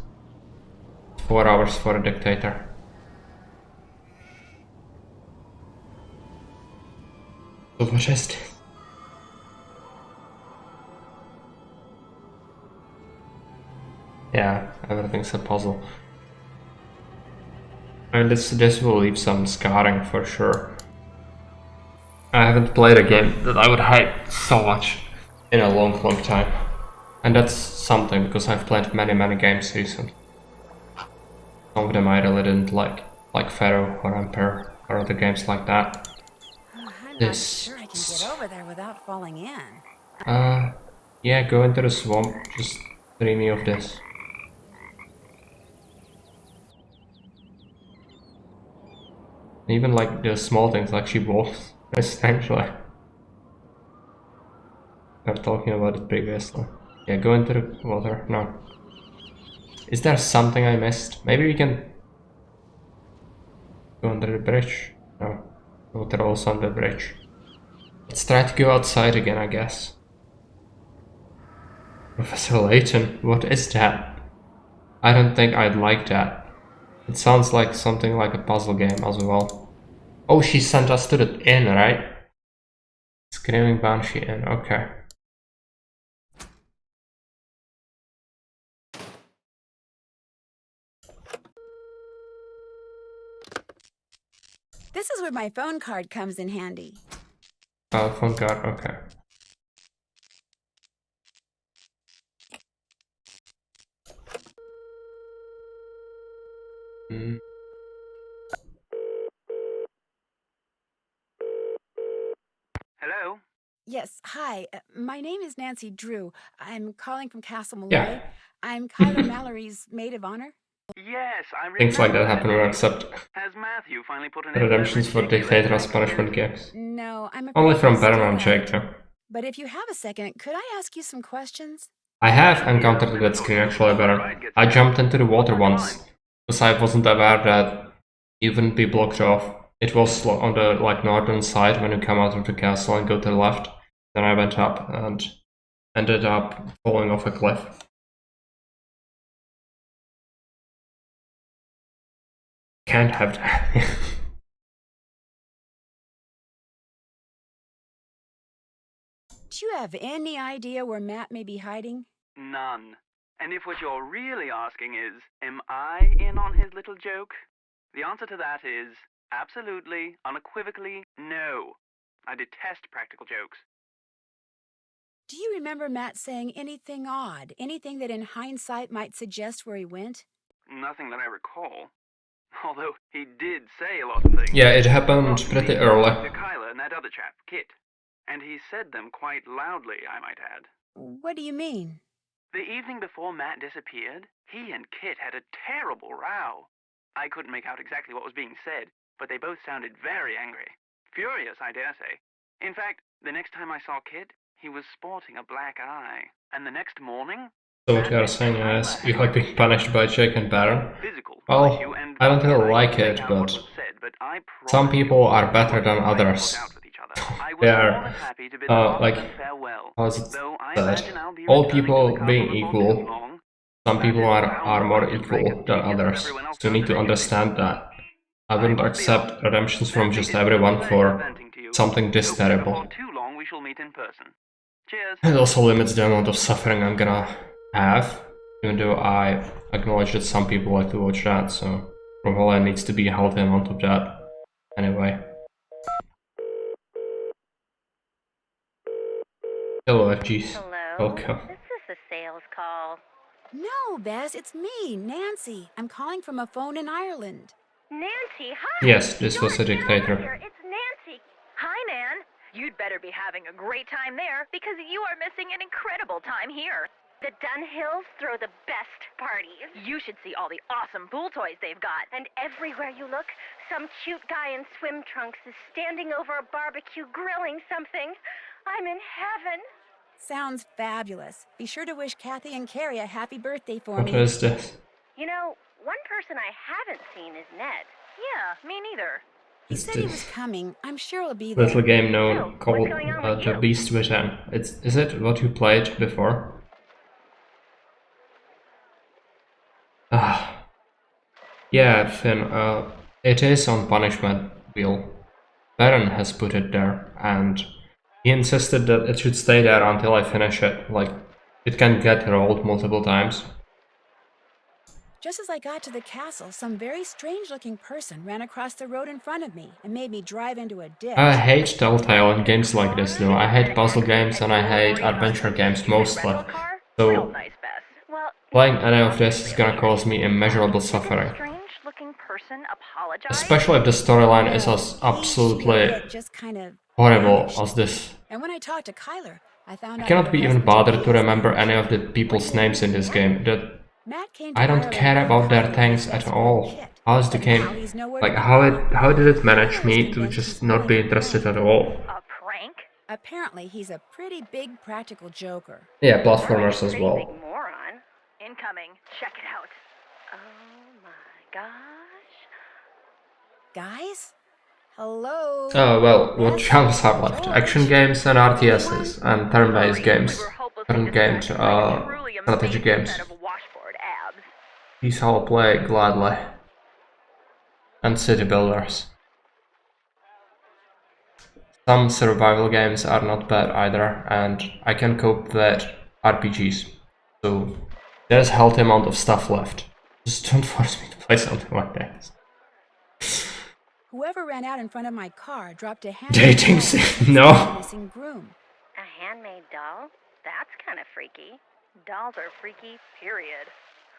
4 hours for a Dictator. So what is this? Yeah, everything's a puzzle. I mean, this will leave some scarring for sure. I haven't played a game that I would hate so much in a long time. And that's something, because I've played many games recently. Some of them I really didn't like Pharaoh or Emperor or other games like that. I'm not sure I can get over there without falling in. Yeah, go into the swamp, just dreaming of this. Even like the small things, like she walks very strangely. We were talking about it previously. Yeah, go into the water. No. Is there something I missed? Maybe we can go under the bridge. No. Water also on the bridge. Let's try to go outside again, I guess. Professor Layton, what is that? I don't think I'd like that. It sounds like something like a puzzle game as well. Oh, she sent us to the inn, right? Screaming Banshee Inn, okay. This is where my phone card comes in handy. Oh, phone card, okay. Hello? Yes, hi. My name is Nancy Drew. I'm calling from Castle Malloy. Yeah. I'm Kyler Mallory's maid of honor. Yes, I remember. Things like that happen when I accept Has Matthew finally put an redemptions for Dictator as punishment games. No, I'm afraid Only from I still Baron and Jake, haven't. though. But if you have a second, could I ask you some questions? I have encountered that screen actually, Baron. I jumped into the water once, because I wasn't aware that you wouldn't be blocked off. It was on the like northern side when you come out of the castle and go to the left. Then I went up and ended up falling off a cliff. Can't have that. Do you have any idea where Matt may be hiding? None. And if what you're really asking is, am I in on his little joke? The answer to that is absolutely, unequivocally, no. I detest practical jokes. Do you remember Matt saying anything odd? Anything that in hindsight might suggest where he went? Nothing that I recall. Although he did say a lot of things. Yeah, it happened pretty early. To Kyler and that other chap, Kit. And he said them quite loudly, I might add. What do you mean? The evening before Matt disappeared, he and Kit had a terrible row. I couldn't make out exactly what was being said, but they both sounded very angry. Furious, I dare say. In fact, the next time I saw Kit, he was sporting a black eye. And the next morning... So what you are saying is, you like being punished by Jake and Baron? Physical Well, issue, and I don't really I like can it, make out but what was said, but I some promise people are you better than we won't others. fall out with each other. I was They more are, than happy to bid the like, Boston farewell, how is it though I said? imagine I'll be All returning people to the being castle before too equal, long. some That people is are how more much equal like than as others. everyone else So you need does to anyway. understand that. I wouldn't I will be accept off. redemptions from Nancy, just it's been a everyone pleasure for venting to you. something this Hope that terrible. Before too long, we shall meet in person. Cheers. It also limits the amount of suffering I'm gonna have, even though I acknowledge that some people like to watch that, so probably needs to be a healthy amount of that. Anyway. Hello, FGs. Hello? Welcome. Is this a sales call? No, Bess, it's me, Nancy. I'm calling from a phone in Ireland. Nancy, hi! Yes, this was a Dictator. Here, it's Nancy. Hi, Nan. You'd better be having a great time there because you are missing an incredible time here. The Dunhills throw the best parties. You should see all the awesome pool toys they've got. And everywhere you look, some cute guy in swim trunks is standing over a barbecue grilling something. I'm in heaven. Sounds fabulous. Be sure to wish Kathy and Carrie a happy birthday for What me. is this? You know, one person I haven't seen is Ned. Yeah, me neither. He It's said he was this coming. I'm sure he'll be there. little game So, known what's called going on with The you? Beast Within. Is it what you played before? Ah. Yeah, Finn, it is on punishment wheel. Baron has put it there, and he insisted that it should stay there until I finish it. Like, it can get rolled multiple times. Just as I got to the castle, some very strange-looking person ran across the road in front of me and made me drive into a ditch. I hate Telltale in games like this though. I hate puzzle games and I hate adventure games mostly. So, Nice, Bess. Well, playing any of this is gonna cause me immeasurable suffering. strange-looking person apologize. Especially if the storyline is as He, she, absolutely it just kind of horrible vanished. as this. And when I talked to Kyler, I found I out cannot that be her even husband's bothered to name is remember Nancy. any of the people's names in this game. That Matt came to I don't Ireland care when about their Kyler things was at best friend all. Kit, How is the but now game? he's nowhere Like to be how did it manage Kyler's me to convinced just he's not pulling be a interested prank. at all? A prank? Apparently, he's a pretty big practical joker. Yeah, Sounds like a platformers as pretty well. big moron. Incoming. Check it out. Oh my gosh. Guys? Hello? Oh well, what Bess? genres have left? George? Action games and RTSs, and turn-based Sorry, games. we were hopelessly Turn-games, distracted by a truly strategy amazing games. set of washboard abs. These I'll play gladly. And city builders. Some survival games are not bad either, and I can cope with RPGs. So there's a healthy amount of stuff left. Just don't force me to play something like that. Whoever ran out in front of my car dropped a handmade Dating doll sim- next to no. the missing groom. A handmade doll? That's kind of freaky. Dolls are freaky, period.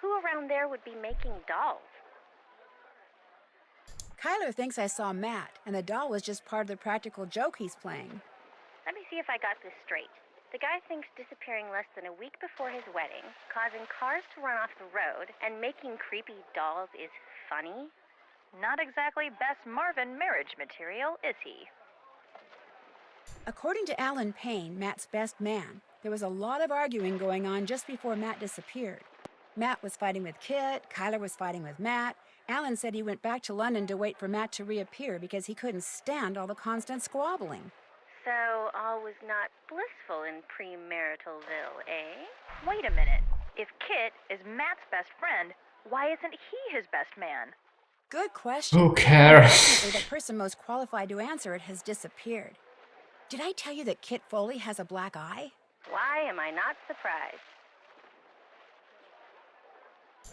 Who around there would be making dolls? Kyler thinks I saw Matt, and the doll was just part of the practical joke he's playing. Let me see if I got this straight. The guy thinks disappearing less than a week before his wedding, causing cars to run off the road, and making creepy dolls is funny? Not exactly best Marvin marriage material, is he? According to Alan Payne, Matt's best man, there was a lot of arguing going on just before Matt disappeared. Matt was fighting with Kit, Kyler was fighting with Matt. Alan said he went back to London to wait for Matt to reappear because he couldn't stand all the constant squabbling. So all was not blissful in premaritalville, eh? Wait a minute. If Kit is Matt's best friend, why isn't he his best man? Good question. Who cares? Unfortunately, the person most qualified to answer it has disappeared. Did I tell you that Kit Foley has a black eye? Why am I not surprised?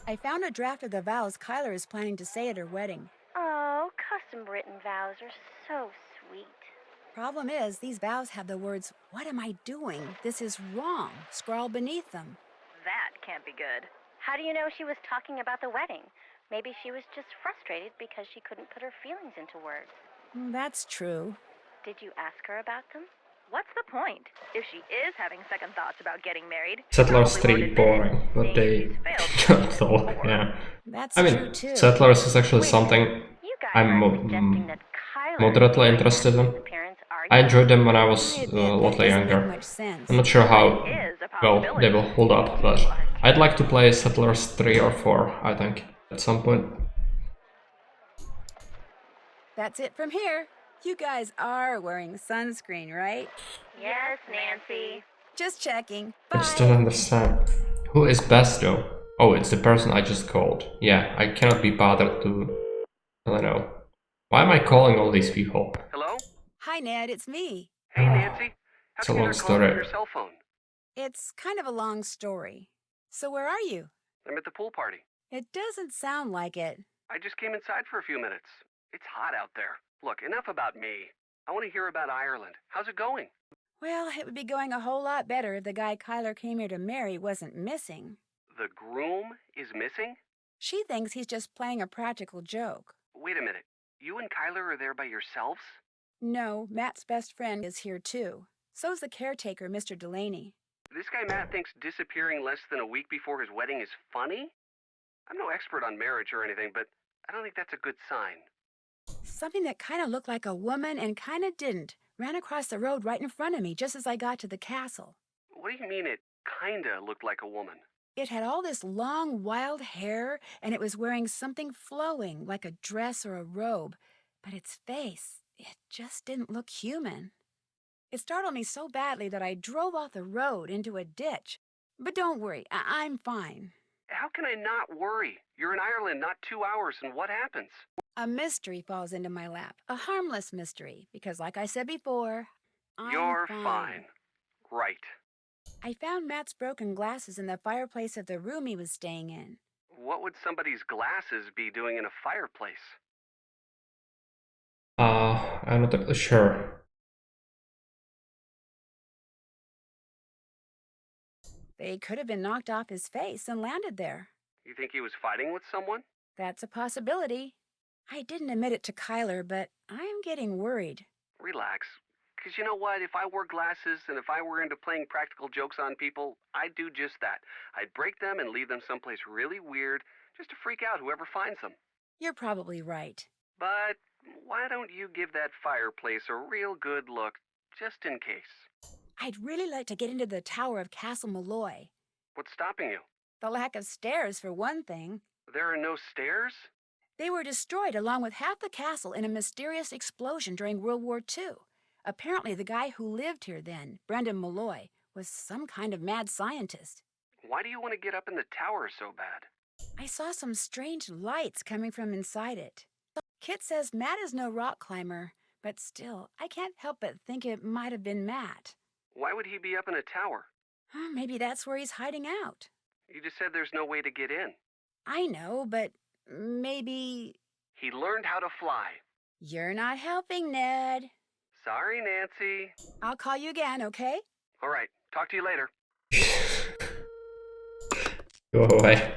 I found a draft of the vows Kyler is planning to say at her wedding. Oh, custom written vows are so sweet. Problem is, these vows have the words, "What am I doing? This is wrong," scrawled beneath them. That can't be good. How do you know she was talking about the wedding? Maybe she was just frustrated because she couldn't put her feelings into words. That's true. Did you ask her about them? What's the point? If she is having second thoughts about getting married, Settlers she probably 3 won't admit it, boring, but seeing they she's failed so much talk, before. yeah. That's I true mean, too. Settlers is actually Wait, something you guys I'm aren't suggesting that Kyler moderately is interested in. disappearance, are you? I enjoyed them when I was I a admit that lot doesn't make younger. much sense. I'm not sure how Is a well they possibility. will hold up, but I'd like to play Settlers 3 or 4, I think, at some point. That's it from here. You guys are wearing sunscreen, right? Yes, Nancy. Just checking. I Bye. just don't understand. Who is best though? Oh, it's the person I just called. Yeah, I cannot be bothered to... I don't know. Why am I calling all these people? Hello? Hi, Ned. It's me. Hey, Nancy. It's How a come long you're calling on story. your cell phone? It's kind of a long story. So where are you? I'm at the pool party. It doesn't sound like it. I just came inside for a few minutes. It's hot out there. Look, enough about me. I want to hear about Ireland. How's it going? Well, it would be going a whole lot better if the guy Kyler came here to marry wasn't missing. The groom is missing? She thinks he's just playing a practical joke. Wait a minute. You and Kyler are there by yourselves? No, Matt's best friend is here too. So's the caretaker, Mr. Delaney. This guy Matt thinks disappearing less than a week before his wedding is funny? I'm no expert on marriage or anything, but I don't think that's a good sign. Something that kind of looked like a woman and kind of didn't ran across the road right in front of me just as I got to the castle. What do you mean it kinda looked like a woman? It had all this long, wild hair, and it was wearing something flowing, like a dress or a robe. But its face, it just didn't look human. It startled me so badly that I drove off the road into a ditch. But don't worry, I'm fine. How can I not worry? You're in Ireland not 2 hours, and what happens? A mystery falls into my lap, a harmless mystery, because like I said before, I'm You're fine. Right. I found Matt's broken glasses in the fireplace of the room he was staying in. What would somebody's glasses be doing in a fireplace? I'm not really sure. They could have been knocked off his face and landed there. You think he was fighting with someone? That's a possibility. I didn't admit it to Kyler, but I'm getting worried. Relax. Because you know what? If I wore glasses and if I were into playing practical jokes on people, I'd do just that. I'd break them and leave them someplace really weird just to freak out whoever finds them. You're probably right. But why don't you give that fireplace a real good look, just in case? I'd really like to get into the tower of Castle Malloy. What's stopping you? The lack of stairs, for one thing. There are no stairs? They were destroyed along with half the castle in a mysterious explosion during World War II. Apparently, the guy who lived here then, Brendan Malloy, was some kind of mad scientist. Why do you want to get up in the tower so bad? I saw some strange lights coming from inside it. Kit says Matt is no rock climber, but still, I can't help but think it might have been Matt. Why would he be up in a tower? Maybe that's where he's hiding out. You just said there's no way to get in. I know, but maybe... He learned how to fly. You're not helping, Ned. Sorry, Nancy. I'll call you again, okay? All right, talk to you later. Go away.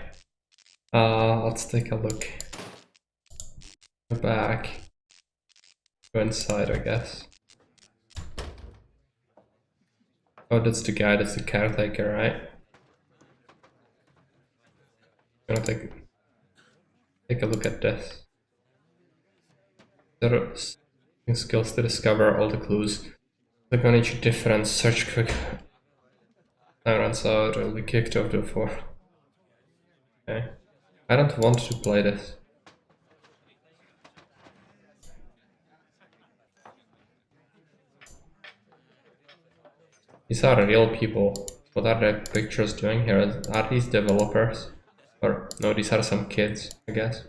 Let's take a look. Go back. Go inside, I guess. Oh, that's the guy, that's the caretaker, right? Gonna take a look at this. There are skills to discover all the clues. Click on each different search quick. Time runs out, it'll be kicked off the floor. Okay. I don't want to play this. These are real people. What are the pictures doing here? Are these developers? Or no, these are some kids, I guess.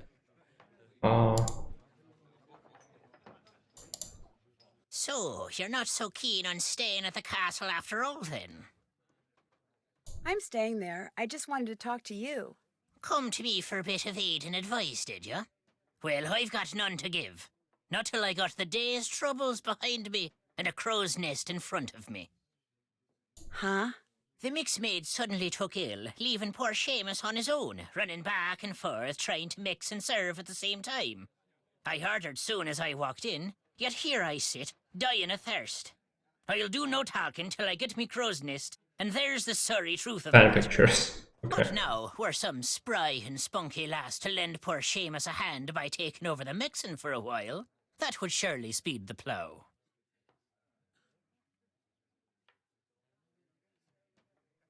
So, you're not so keen on staying at the castle after all, then? I'm staying there. I just wanted to talk to you. Come to me for a bit of aid and advice, did you? Well, I've got none to give. Not till I got the day's troubles behind me and a crow's nest in front of me. Huh? The mixmaid suddenly took ill, leaving poor Seamus on his own, running back and forth trying to mix and serve at the same time. I heard her soon as I walked in, yet here I sit, dying of thirst. I'll do no talking till I get me crow's nest, and there's the sorry truth of Fan it. pictures. Okay. But now, were some spry and spunky lass to lend poor Seamus a hand by taking over the mixing for a while, that would surely speed the plough.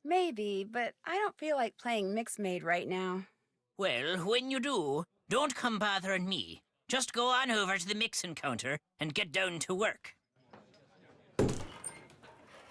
Maybe, but I don't feel like playing Mixmaid right now. Well, when you do, don't come bothering me. Just go on over to the mixing counter and get down to work. Is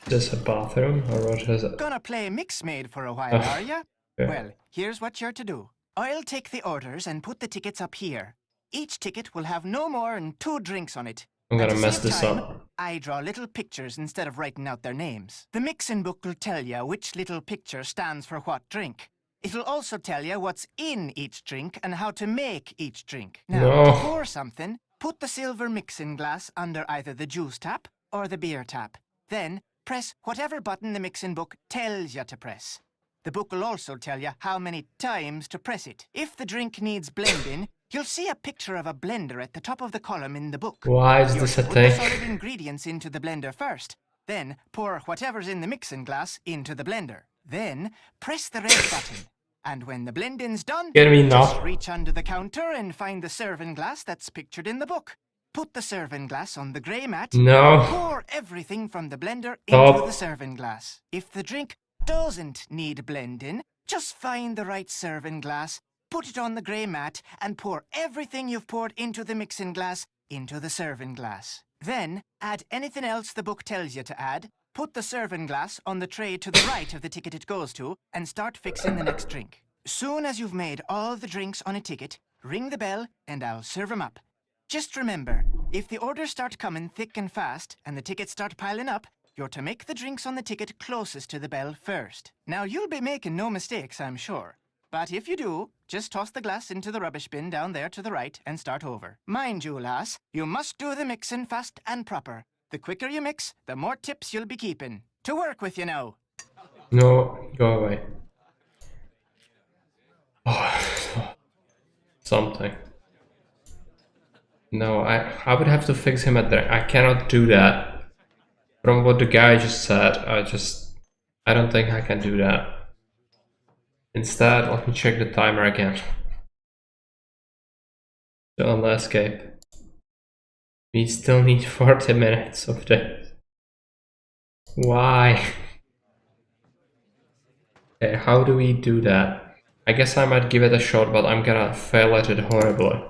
this a bathroom or what is it? Gonna play Mixmaid for a while, are ya? Yeah. Well, here's what you're to do. I'll take the orders and put the tickets up here. Each ticket will have no more than 2 drinks on it. I'm gonna And to mess save this time, up. I draw little pictures instead of writing out their names. The mixing book will tell you which little picture stands for what drink. It'll also tell you what's in each drink and how to make each drink. Now, No. to pour something, put the silver mixing glass under either the juice tap or the beer tap. Then, press whatever button the mixing book tells you to press. The book will also tell you how many times to press it. If the drink needs blending, you'll see a picture of a blender at the top of the column in the book. Why is You're this to a put the thing? solid ingredients into the blender first. Then pour whatever's in the mixing glass into the blender. Then press the red button. And when the blending's done, Get me just now. reach under the counter and find the serving glass that's pictured in the book. Put the serving glass on the grey mat. No. Pour everything from the blender Stop. into the serving glass. If the drink doesn't need blending, just find the right serving glass, put it on the grey mat, and pour everything you've poured into the mixing glass into the serving glass. Then, add anything else the book tells you to add, put the serving glass on the tray to the right of the ticket it goes to, and start fixing the next drink. Soon as you've made all the drinks on a ticket, ring the bell, and I'll serve 'em up. Just remember, if the orders start coming thick and fast, and the tickets start piling up, you're to make the drinks on the ticket closest to the bell first. Now, you'll be making no mistakes, I'm sure. But if you do, just toss the glass into the rubbish bin down there to the right and start over. Mind you, lass, you must do the mixing fast and proper. The quicker you mix, the more tips you'll be keeping. To work with you now. No, go away. Oh, something. No, I would have to fix him at the... I cannot do that. From what the guy just said, I don't think I can do that. Instead, let me check the timer again. So on the escape. We still need 40 minutes of this. Why? Okay, how do we do that? I guess I might give it a shot, but I'm gonna fail at it horribly.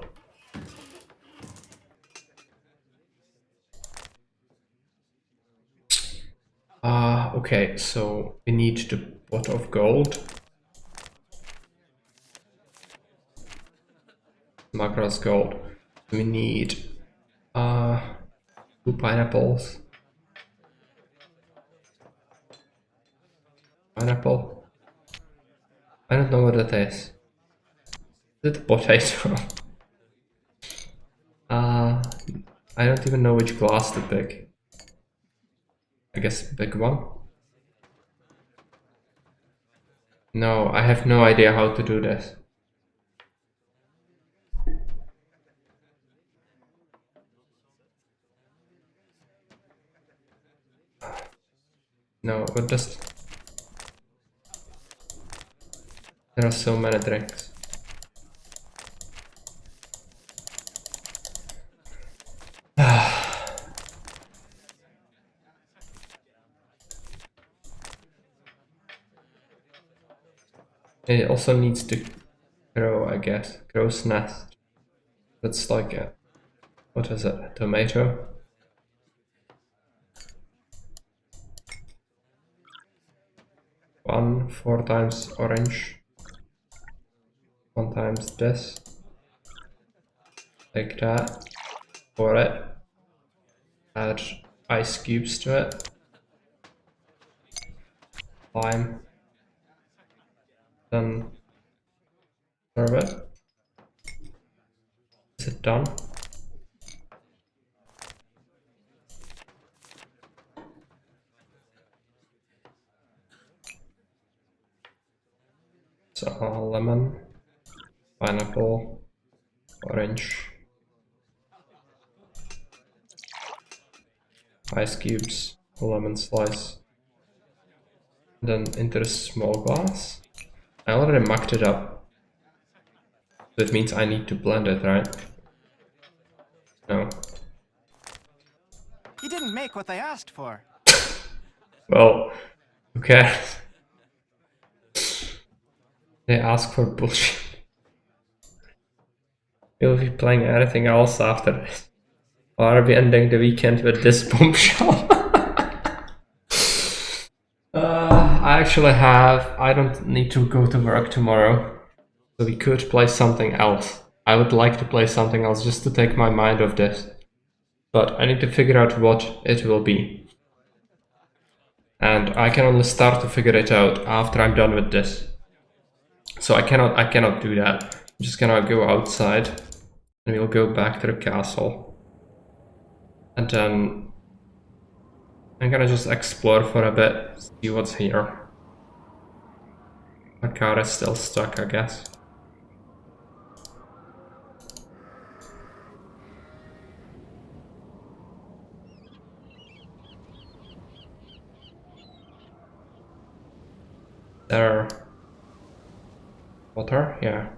Okay, so we need the pot of gold. Macro's gold. We need 2 pineapples. Pineapple. I don't know what that is. Is it a potato? I don't even know which glass to pick. I guess big one. No, I have no idea how to do this. No, but just... There are so many drinks. It also needs to grow, I guess. Crow's nest. That's like a... What is it? A tomato? One, 4 times orange. 1 times this. Like that. For it. Add ice cubes to it. Lime. Then serve it. Is it done? So lemon, pineapple, orange, ice cubes, lemon slice, then into the small glass. I already mucked it up. That means I need to blend it, right? No. You didn't make what they asked for. Well, who cares? They ask for bullshit. We'll be playing anything else after this. Or are we ending the weekend with this bombshell? I don't need to go to work tomorrow. So we could play something else. I would like to play something else just to take my mind off this. But I need to figure out what it will be. And I can only start to figure it out after I'm done with this. So I cannot do that. I'm just gonna go outside and we'll go back to the castle. And then I'm gonna just explore for a bit, see what's here. My car is still stuck, I guess. There. Water? Yeah.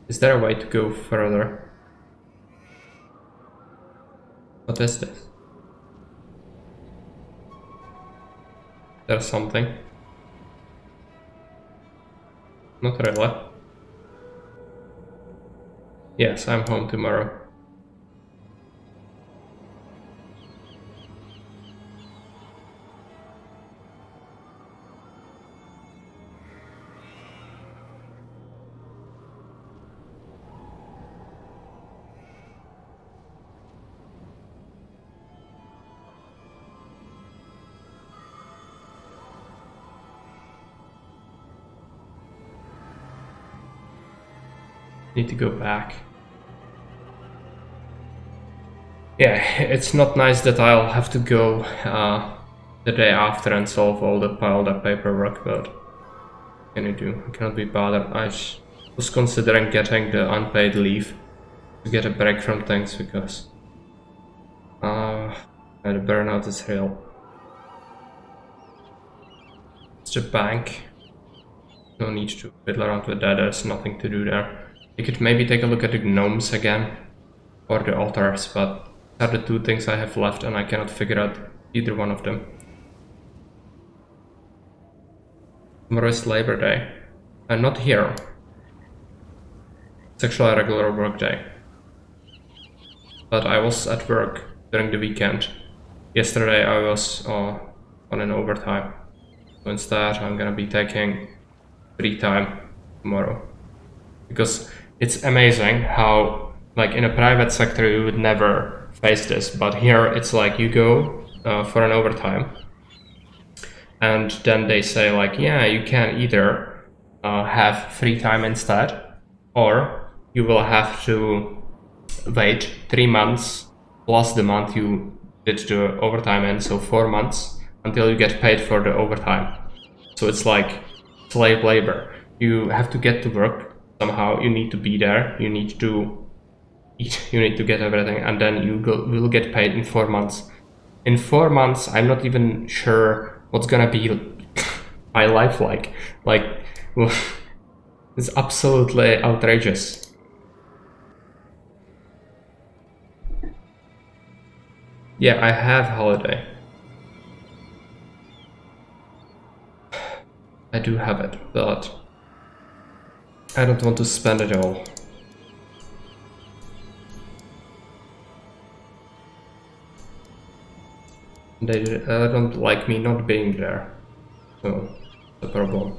Is there a way to go further? What is this? There's something. Not really. Yes, I'm home tomorrow. Need to go back. Yeah, it's not nice that I'll have to go the day after and solve all the piled up paperwork, but what can you do? I cannot be bothered. I was considering getting the unpaid leave to get a break from things because The burnout is real. It's the bank. No need to fiddle around with that, there's nothing to do there. You could maybe take a look at the gnomes again, or the altars, but these are the two things I have left and I cannot figure out either one of them. Tomorrow is Labor Day. I'm not here. It's actually a regular work day. But I was at work during the weekend. Yesterday I was on an overtime. So instead I'm gonna be taking free time tomorrow. Because it's amazing how, like, in a private sector you would never face this, but here it's like you go for an overtime and then they say like, yeah, you can either have free time instead, or you will have to wait 3 months plus the month you did the overtime in, so 4 months until you get paid for the overtime. So it's like slave labor. You have to get to work somehow, you need to be there, you need to eat, you need to get everything, and then you will get paid in 4 months. In 4 months, I'm not even sure what's gonna be my life like. Like, it's absolutely outrageous. Yeah, I have holiday. I do have it, but I don't want to spend it all. They don't like me not being there, so the problem.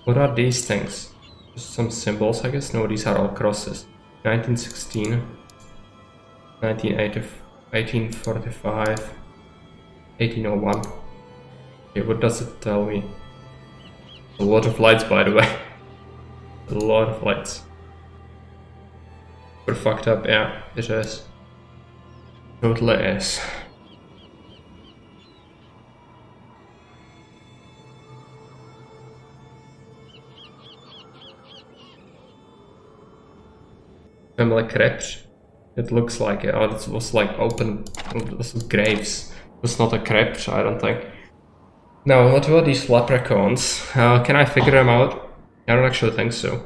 What are these things? Just some symbols, I guess? No, these are all crosses. 1916, 1980, 1845, 1801. Okay, what does it tell me? A lot of lights, by the way. A lot of lights. Super fucked up, yeah, it is. Totally is. Family crypt. It looks like it. Oh, it was like open. It was graves. It was not a crypt, I don't think. Now, what were these leprechauns? Can I figure them out? I don't actually think so.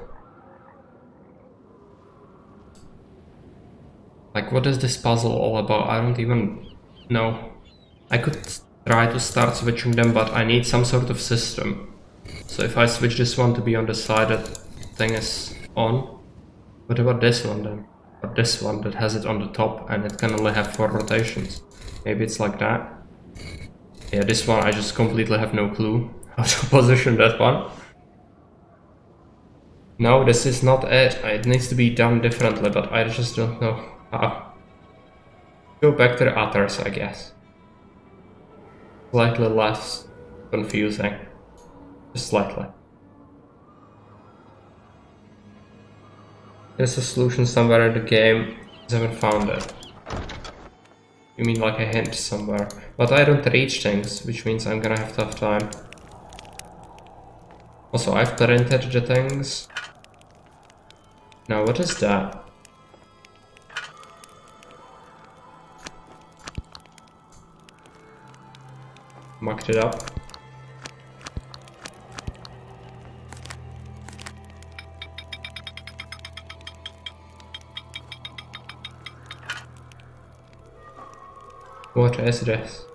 Like, what is this puzzle all about? I don't even know. I could try to start switching them, but I need some sort of system. So if I switch this one to be on the side that thing is on, what about this one then? Or this one that has it on the top and it can only have 4 rotations? Maybe it's like that. Yeah, this one I just completely have no clue how to position that one. No, this is not it. It needs to be done differently, but I just don't know how. Go back to the others, I guess. Slightly less confusing. Just slightly. There's a solution somewhere in the game. I haven't found it. You mean like a hint somewhere? But I don't reach things, which means I'm gonna have tough time. Also, I've printed the things. Now, what is that? Mucked it up. What is this?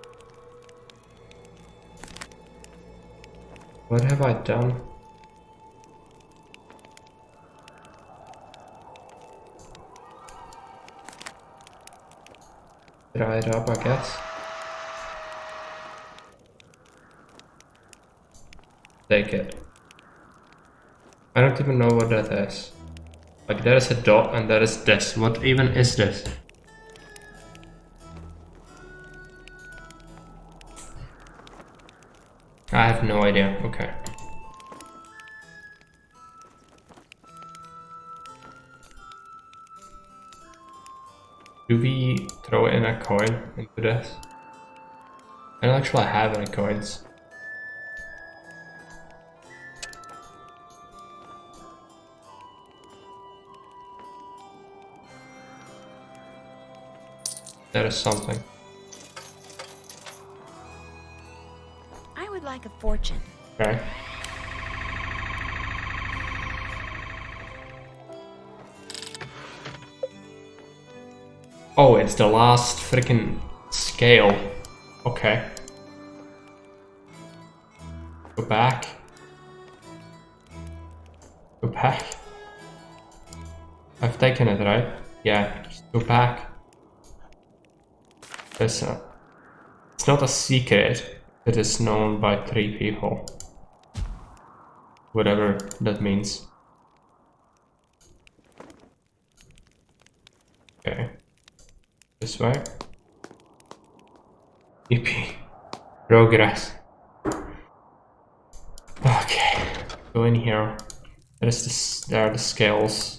What have I done? Dry it up, I guess. Take it. I don't even know what that is. Like, there is a dot and there is this. What even is this? I have no idea. Okay. Do we throw in a coin into this? I don't actually have any coins. There is something. like a fortune. Okay. Oh, it's the last freaking scale. Okay. Go back. Go back. I've taken it, right? Yeah, just go back. It's not a secret. It is known by 3 people. Whatever that means. Okay. This way. Yippee. Progress. Okay. Go in here. There are the scales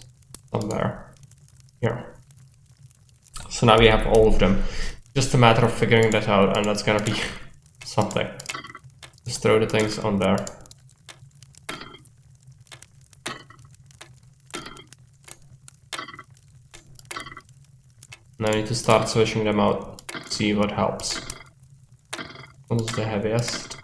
somewhere. Here. So now we have all of them. Just a matter of figuring that out, and that's gonna be something. Just throw the things on there. Now I need to start switching them out, see what helps. What is the heaviest?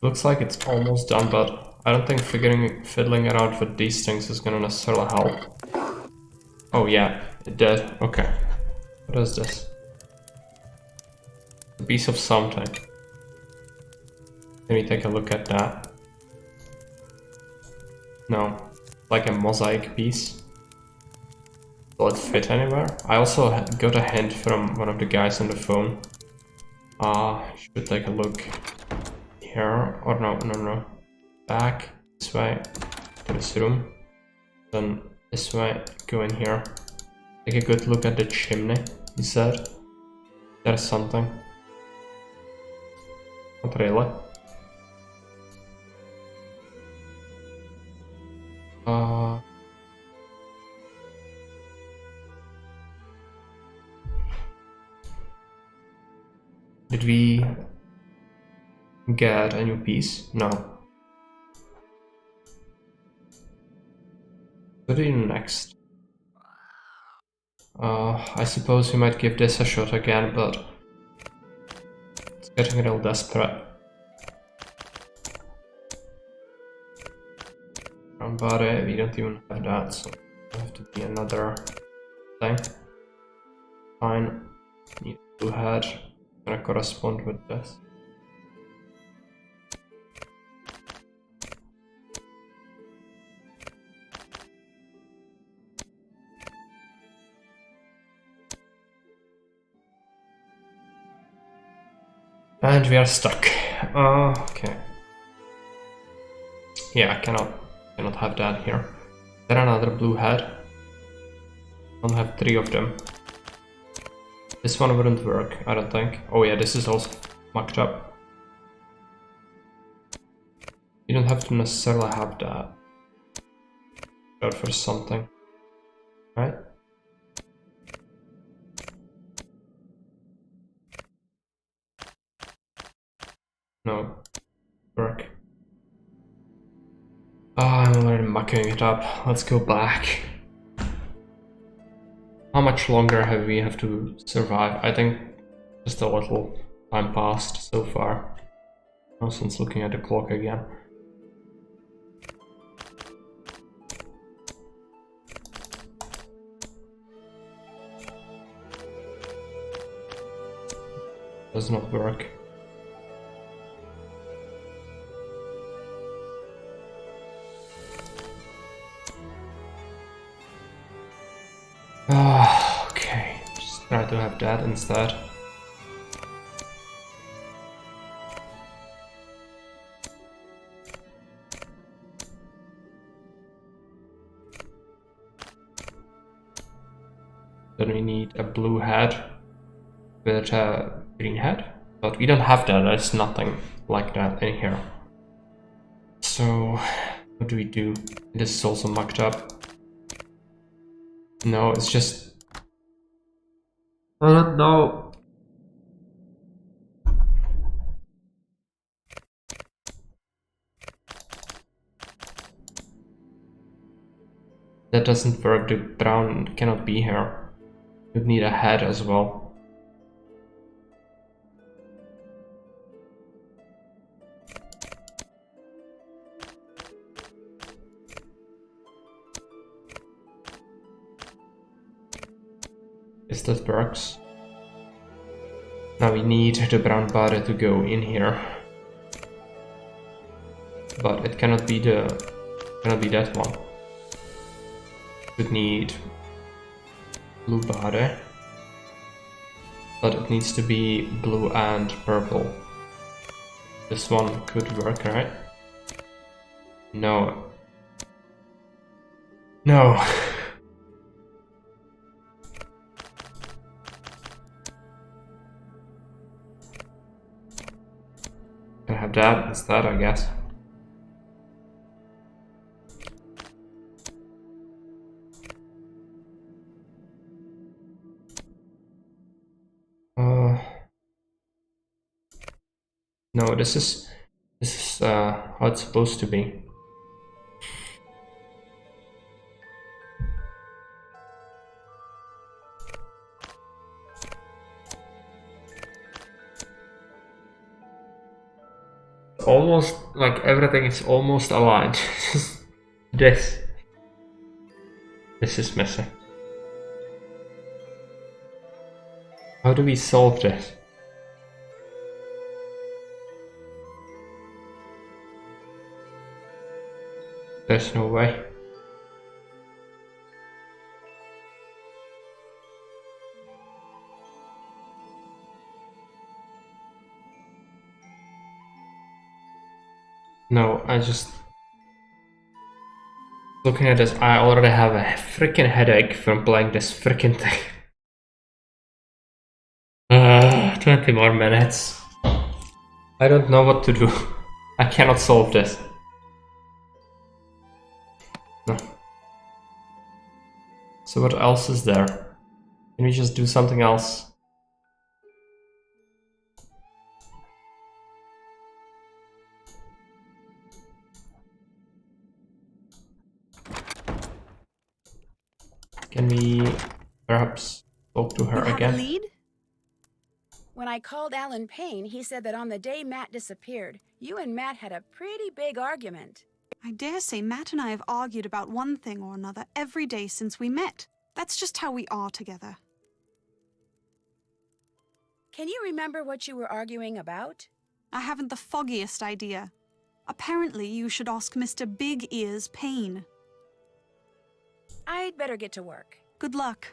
Looks like it's almost done, but I don't think fiddling around with these things is gonna necessarily help. Oh yeah, it did. Okay. What is this? A piece of something. Let me take a look at that. No, like a mosaic piece. Will it fit anywhere? I also got a hint from one of the guys on the phone. Should take a look here, or no. Back, this way, to this room. Then this way, go in here. Take a good look at the chimney, he said. There's something. Not really. Did we get a new piece? No. What do we do next? I suppose we might give this a shot again, but it's getting a little desperate. But we don't even have that, so it'll have to be another thing. Fine. Need a blue head. Gonna correspond with this. And we are stuck. Okay. Yeah, I cannot have that here. Is there another blue head? I don't have 3 of them. This one wouldn't work, I don't think. Oh yeah, this is also mucked up. You don't have to necessarily have that. Go for something. Right? No. Work. I'm already mucking it up. Let's go back. How much longer we have to survive? I think just a little time passed so far. No sense looking at the clock again. Does not work. Okay, just try to have that instead. Then we need a blue head with a green head. But we don't have that, there's nothing like that in here. So, what do we do? This is also mucked up. No, it's just... I don't know. That doesn't work, the brown cannot be here. You'd need a head as well. If that works. Now we need the brown body to go in here. But it cannot be that one. Would need blue body. But it needs to be blue and purple. This one could work, right? No. No. Can I have that instead, I guess. No, this is how it's supposed to be. Almost like everything is almost aligned. This is missing. How do we solve this? There's no way. No, I just... Looking at this, I already have a freaking headache from playing this freaking thing. 20 more minutes. I don't know what to do. I cannot solve this. No. So what else is there? Can we just do something else? Can we perhaps talk to her You have again? a lead? When I called Alan Payne, he said that on the day Matt disappeared, you and Matt had a pretty big argument. I dare say Matt and I have argued about one thing or another every day since we met. That's just how we are together. Can you remember what you were arguing about? I haven't the foggiest idea. Apparently, you should ask Mr. Big Ears Payne. I'd better get to work. Good luck.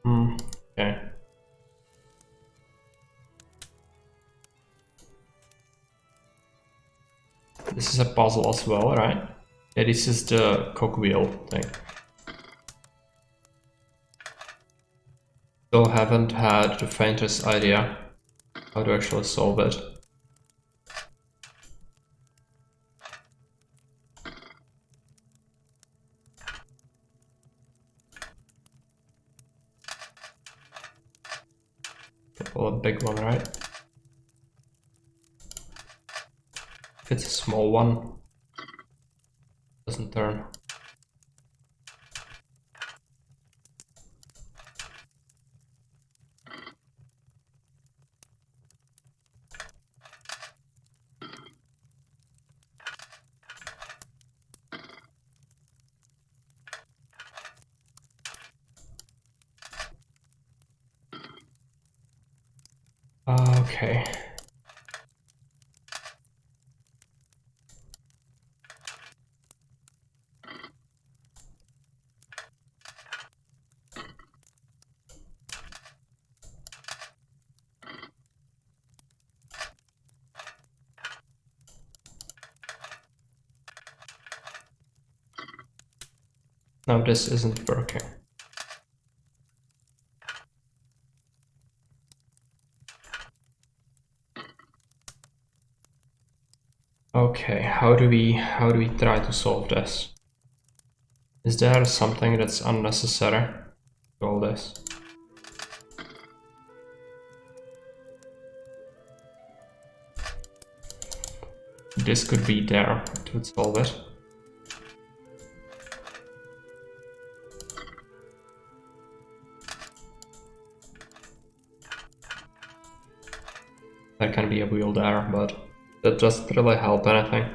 Okay. This is a puzzle as well, right? Yeah, this is the cogwheel thing. Still haven't had the faintest idea how to actually solve it. Well, a big one, right? If it's a small one, doesn't turn. Okay. No, this isn't working. Okay, how do we try to solve this? Is there something that's unnecessary to all this? This could be there, it would solve it. There can be a wheel there, but that doesn't really help anything.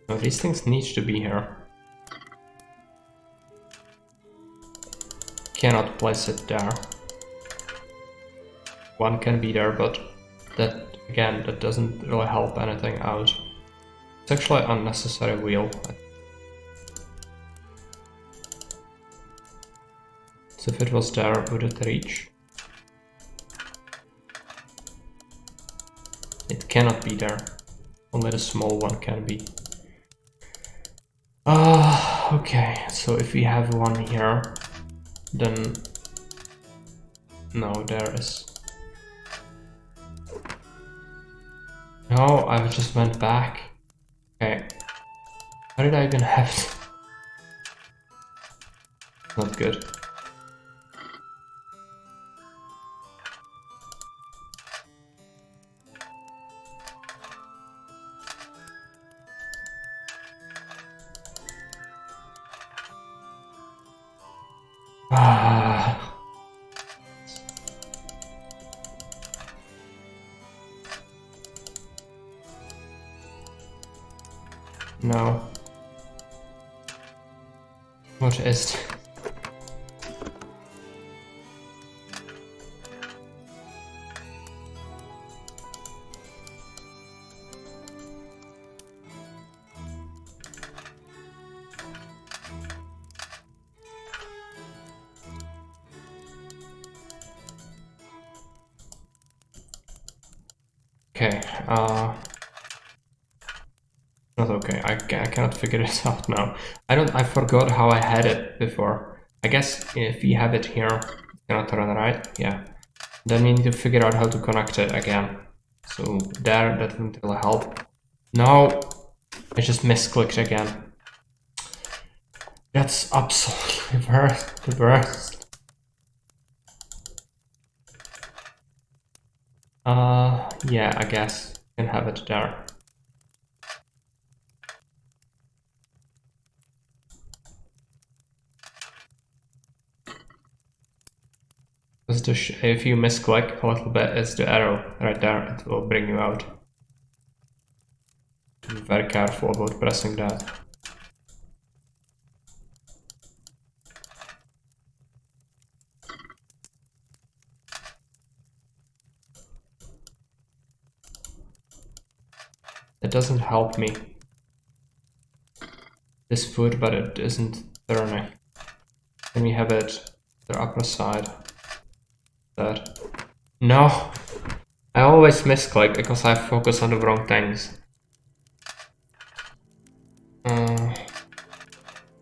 No, these things need to be here. Cannot place it there. One can be there, but that, again, that doesn't really help anything out. It's actually an unnecessary wheel. So if it was there, would it reach? It cannot be there. Only the small one can be. Okay, so if we have one here, then... No, there is... No, I just went back. Okay. How did I even have it? Not good. Ah. No. What is... Okay, not okay. I cannot figure it out now. I forgot how I had it before. I guess if we have it here, cannot turn right, yeah. Then we need to figure out how to connect it again. So there, that didn't really help. No, I just misclicked again. That's absolutely the worst. Yeah, I guess you can have it there. If you misclick a little bit, it's the arrow right there. It will bring you out. Be very careful about pressing that. It doesn't help me. This foot, but it isn't turning. Then we have it the upper side. That. No! I always misclick because I focus on the wrong things.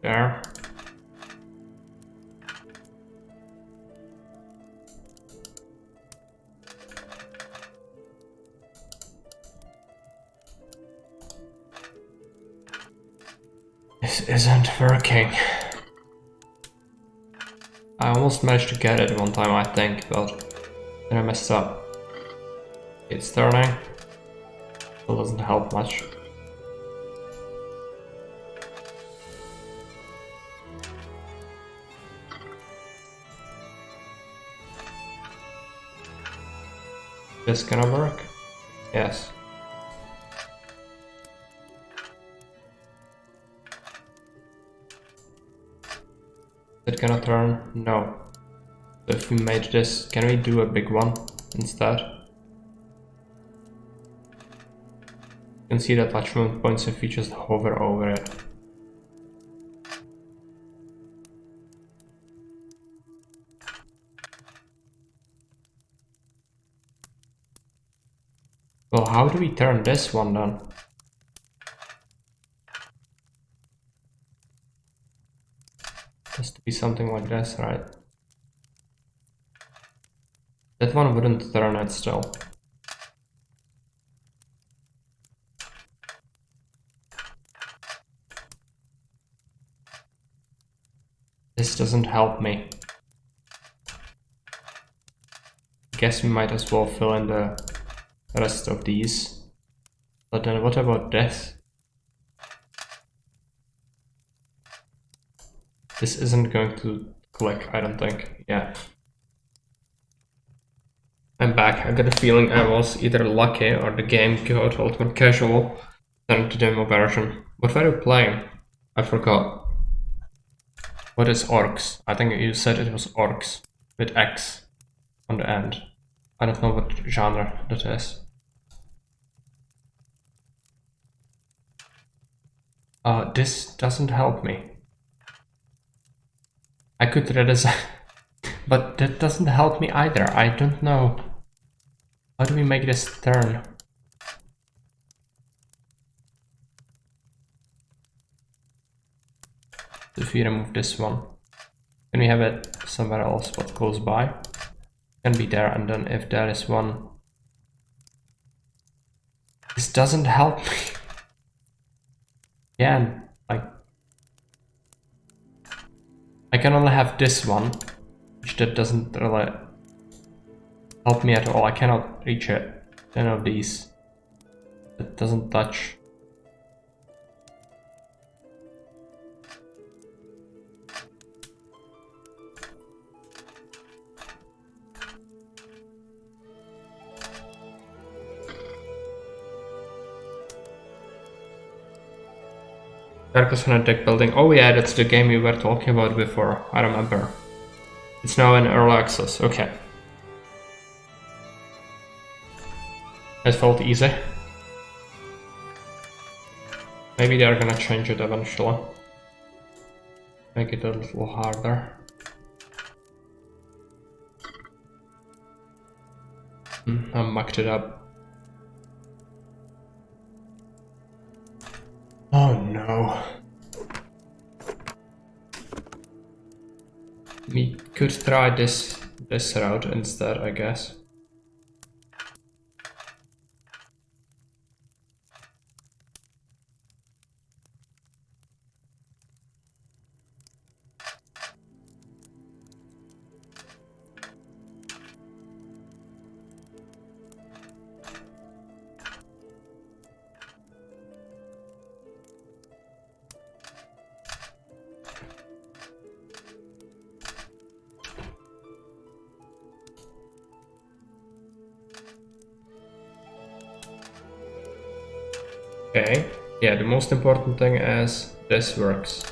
There. This isn't working. I almost managed to get it one time, I think, but then I messed up. It's turning. Still doesn't help much. This gonna work? Yes. Is it gonna turn? No. So if we made this, can we do a big one instead? You can see the attachment points if we just hover over it. Well, how do we turn this one then? Has to be something like this, right? That one wouldn't turn it still. This doesn't help me. Guess we might as well fill in the rest of these. But then what about this? This isn't going to click, I don't think. Yeah. I'm back. I got a feeling I was either lucky or the game got ultimate casual than the demo version. What were you playing? I forgot. What is orcs? I think you said it was orcs with X on the end. I don't know what genre that is. This doesn't help me. I could redesign, but that doesn't help me either. I don't know. How do we make this turn? If we remove this one, can we have it somewhere else what goes by? Can be there, and then if there is one. This doesn't help me. Yeah, like I can only have this one, which that doesn't really help me at all. I cannot reach it. None of these. It doesn't touch. Darkest Deck Building. Oh yeah, that's the game we were talking about before. I remember. It's now in early access. Okay. It felt easy. Maybe they're gonna change it eventually. Make it a little harder. I mucked it up. Oh no. We could try this route instead, I guess. Okay, yeah, the most important thing is this works.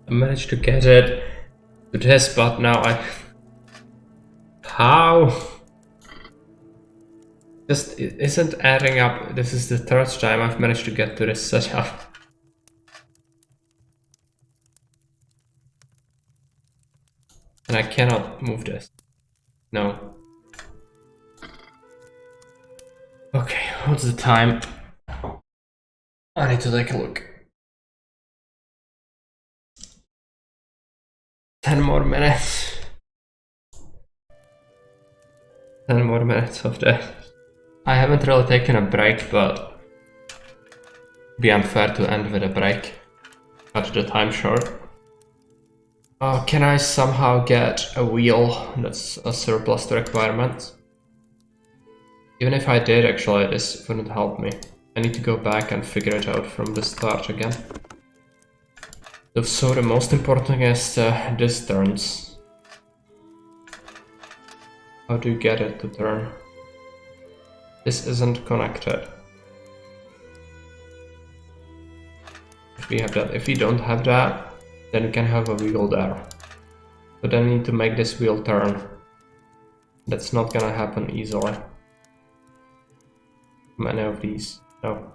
I managed to get it to this, but now I... How? Just it isn't adding up. This is the third time I've managed to get to this setup. And I cannot move this. No. Okay, what's the time? I need to take a look. 10 more minutes. 10 more minutes of that. I haven't really taken a break, but it'd be unfair to end with a break. Cut the time short. Oh, can I somehow get a wheel that's a surplus to requirements? Even if I did, actually, this wouldn't help me. I need to go back and figure it out from the start again. So the most important thing is this turns. How do you get it to turn? This isn't connected. If we have that, if we don't have that, then we can have a wheel there. But then we need to make this wheel turn. That's not gonna happen easily. Many of these. No.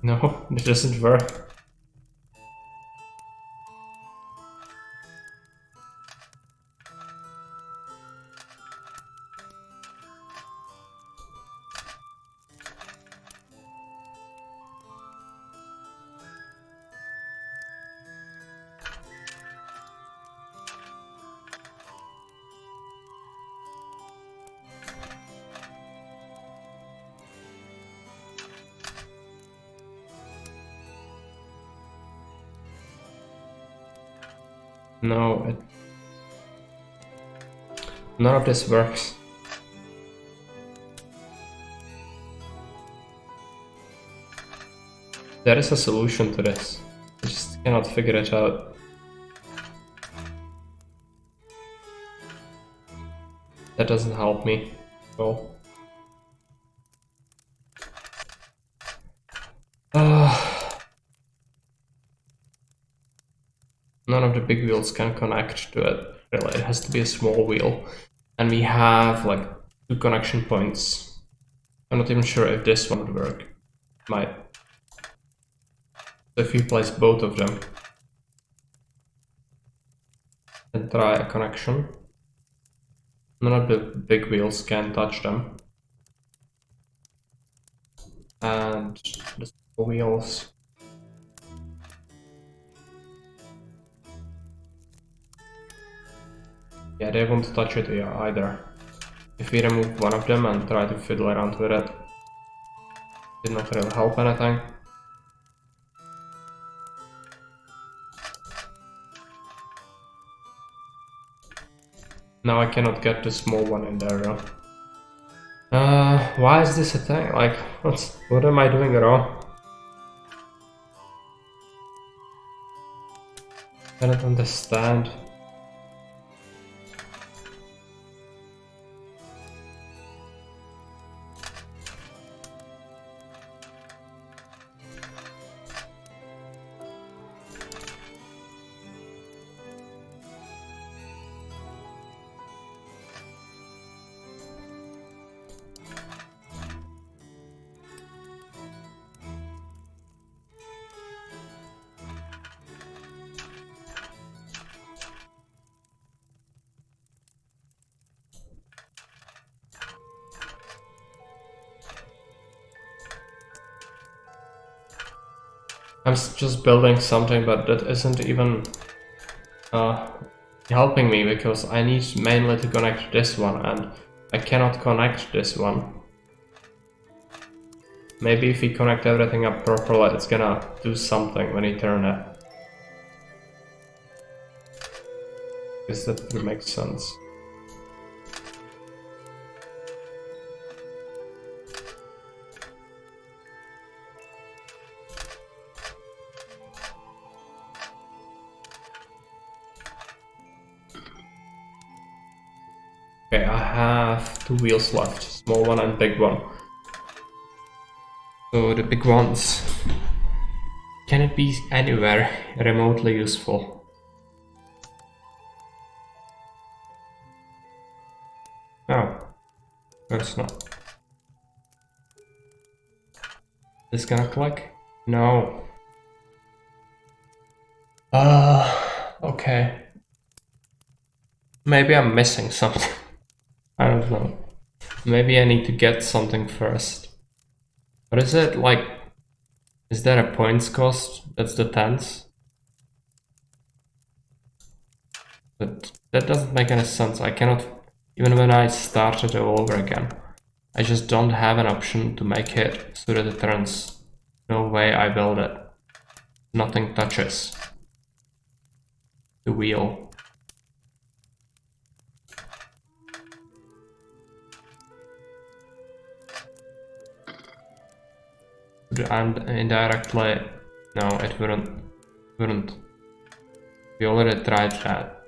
No, it doesn't work. No, none of this works. There is a solution to this. I just cannot figure it out. That doesn't help me at all. None of the big wheels can connect to it. Really, it has to be a small wheel. And we have like 2 connection points. I'm not even sure if this one would work. Might. So if we place both of them and try a connection, none of the big wheels can touch them. And the small wheels. Yeah, they won't touch it either. If we remove one of them and try to fiddle around with it, did not really help anything. Now I cannot get the small one in there though. Why is this a thing? Like, what am I doing wrong? I don't understand. I'm just building something, but that isn't even helping me because I need mainly to connect this one and I cannot connect this one. Maybe if we connect everything up properly, it's gonna do something when you turn it. Because that would make sense. Okay, I have 2 wheels left, small one and big one. So the big ones, can it be anywhere remotely useful? No, it's not. This gonna click? No. Okay. Maybe I'm missing something. I don't know. Maybe I need to get something first. What is it like? Is there a points cost? That's the tens? But that doesn't make any sense. I cannot, even when I start it all over again, I just don't have an option to make it so that it turns. No way I build it. Nothing touches the wheel. And indirectly, no, it wouldn't. We already tried that.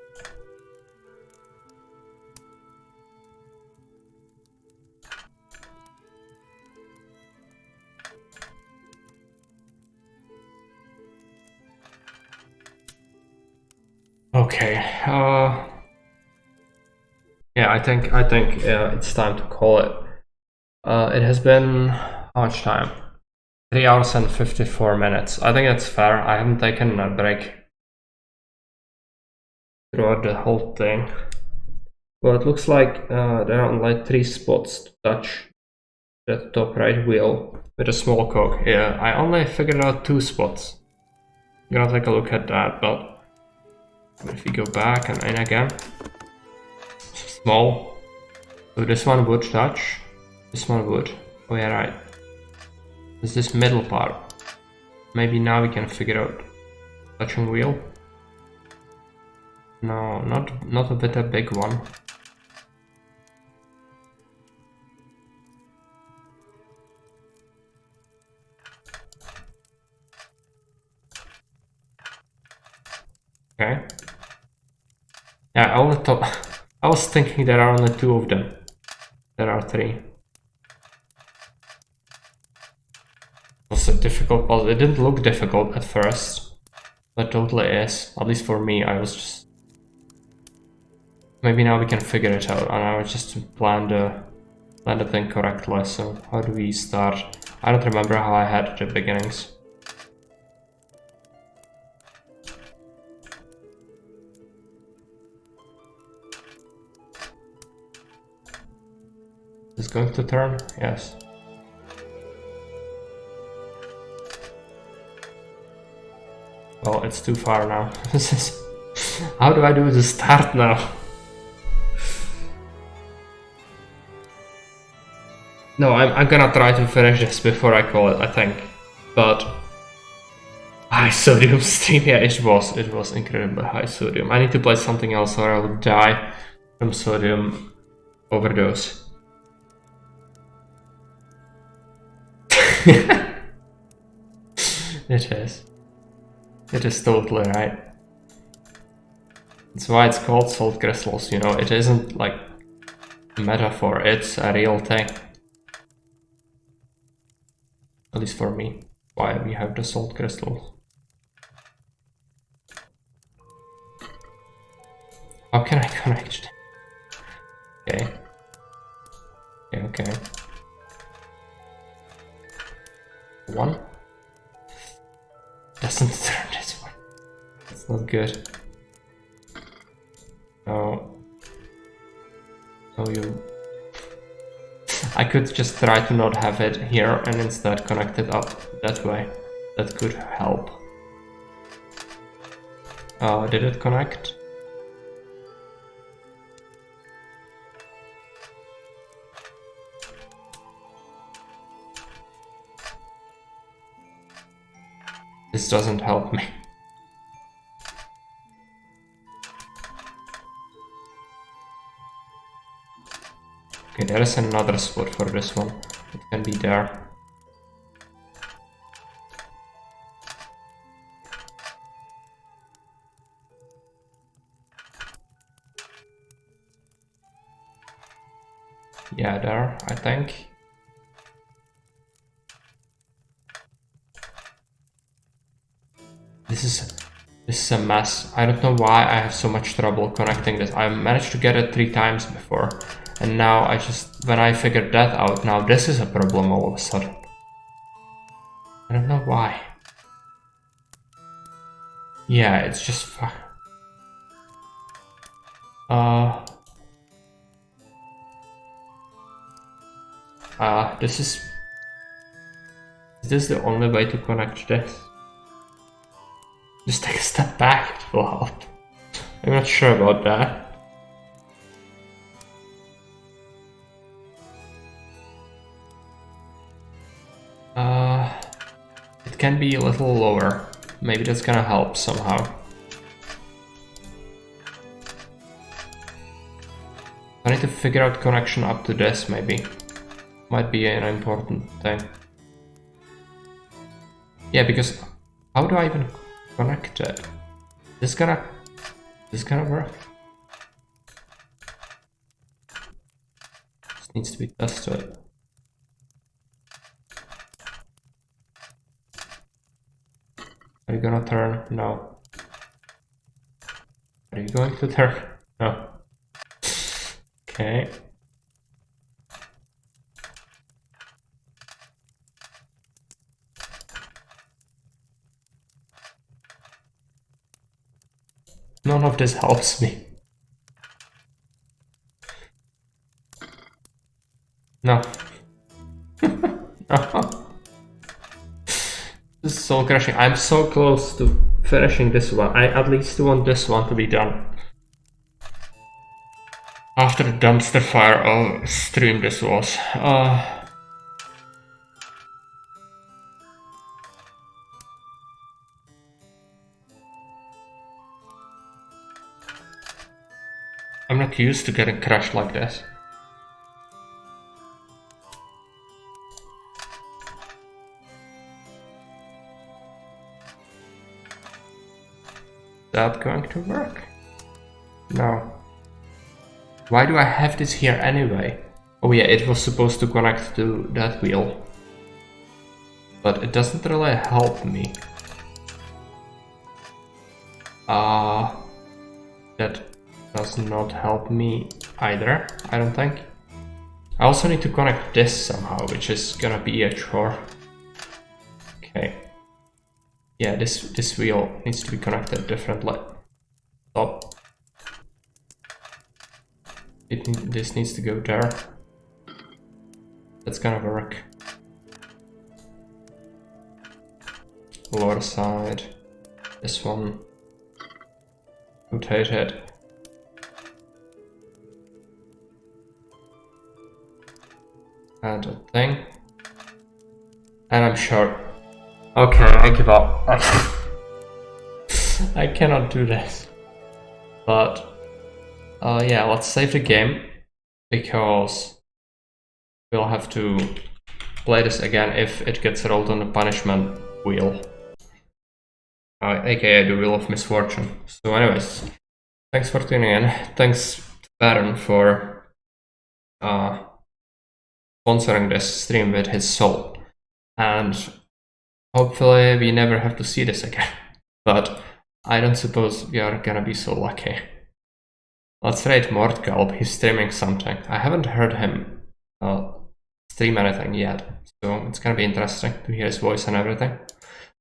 Okay. Yeah, I think it's time to call it. It has been how much time? 3 hours and 54 minutes. I think that's fair. I haven't taken a break throughout the whole thing. Well, it looks like there are only 3 spots to touch the top right wheel with a small cog. Yeah, I only figured out 2 spots. I'm gonna take a look at that, but if we go back and in again, small. So this one would touch, this one would. Oh yeah, right. There's this middle part. Maybe now we can figure out touching wheel. No, not a bit a big one. Okay. Yeah, I only thought I was thinking there are only 2 of them. There are 3. It was a difficult puzzle. It didn't look difficult at first, but totally is. At least for me, I was just. Maybe now we can figure it out, and I was just plan the thing correctly. So how do we start? I don't remember how I had the beginnings. Is it going to turn? Yes. Well, it's too far now. How do I do the start now? No, I'm gonna try to finish this before I call it, I think. But high sodium stream, yeah, it was incredibly high sodium. I need to play something else or I will die from sodium overdose. It is. It is totally right. That's why it's called salt crystals, you know, it isn't like a metaphor, it's a real thing. At least for me, why we have the salt crystals. How can I connect? Okay. Okay. 1. Doesn't turn this one. It's not good. Oh. Oh, you. I could just try to not have it here and instead connect it up that way. That could help. Did it connect? This doesn't help me. Okay, there is another spot for this one. It can be there. Yeah, there, I think. This is a mess. I don't know why I have so much trouble connecting this. I managed to get it 3 times before. And now when I figured that out, now this is a problem all of a sudden. I don't know why. Yeah, it's just is this the only way to connect this? Just take a step back, it will help. I'm not sure about that. It can be a little lower. Maybe that's gonna help somehow. I need to figure out connection up to this, maybe. Might be an important thing. Yeah, because how do I even connect it? This gonna work? This needs to be tested. Are you gonna turn? No. Are you going to there? No. Okay. None of this helps me. No. No. This is soul crashing. I'm so close to finishing this one. I at least want this one to be done. After the dumpster fire of stream this was. I'm not used to getting crashed like this. Is that going to work? No. Why do I have this here anyway? Oh yeah, it was supposed to connect to that wheel. But it doesn't really help me. That does not help me either, I don't think. I also need to connect this somehow, which is gonna be a chore. Okay. Yeah, this wheel needs to be connected differently. Stop. This needs to go there. That's gonna work. Lower side. This one. Rotate it. Add a thing. And I'm sure. Okay, I give up. I cannot do this. But yeah, let's save the game, because we'll have to play this again if it gets rolled on the punishment wheel. AKA the Wheel of Misfortune. So anyways, thanks for tuning in. Thanks to Baron for sponsoring this stream with his soul. And hopefully we never have to see this again. But I don't suppose we are gonna be so lucky. Let's rate Mordkalb, he's streaming something. I haven't heard him stream anything yet, so it's gonna be interesting to hear his voice and everything.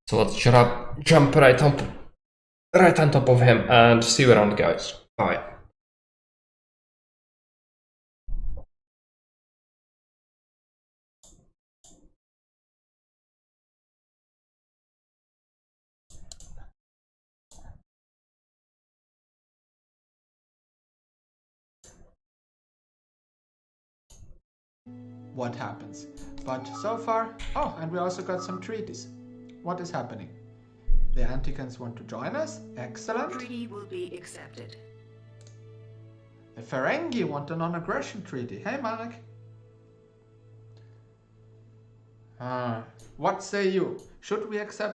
So let's jump right on top of him and see you around, guys. Bye. What happens. But so far, oh, and we also got some treaties. What is happening? The Anticans want to join us? Excellent. Treaty will be accepted. The Ferengi want a non-aggression treaty. Hey, Malik. What say you? Should we accept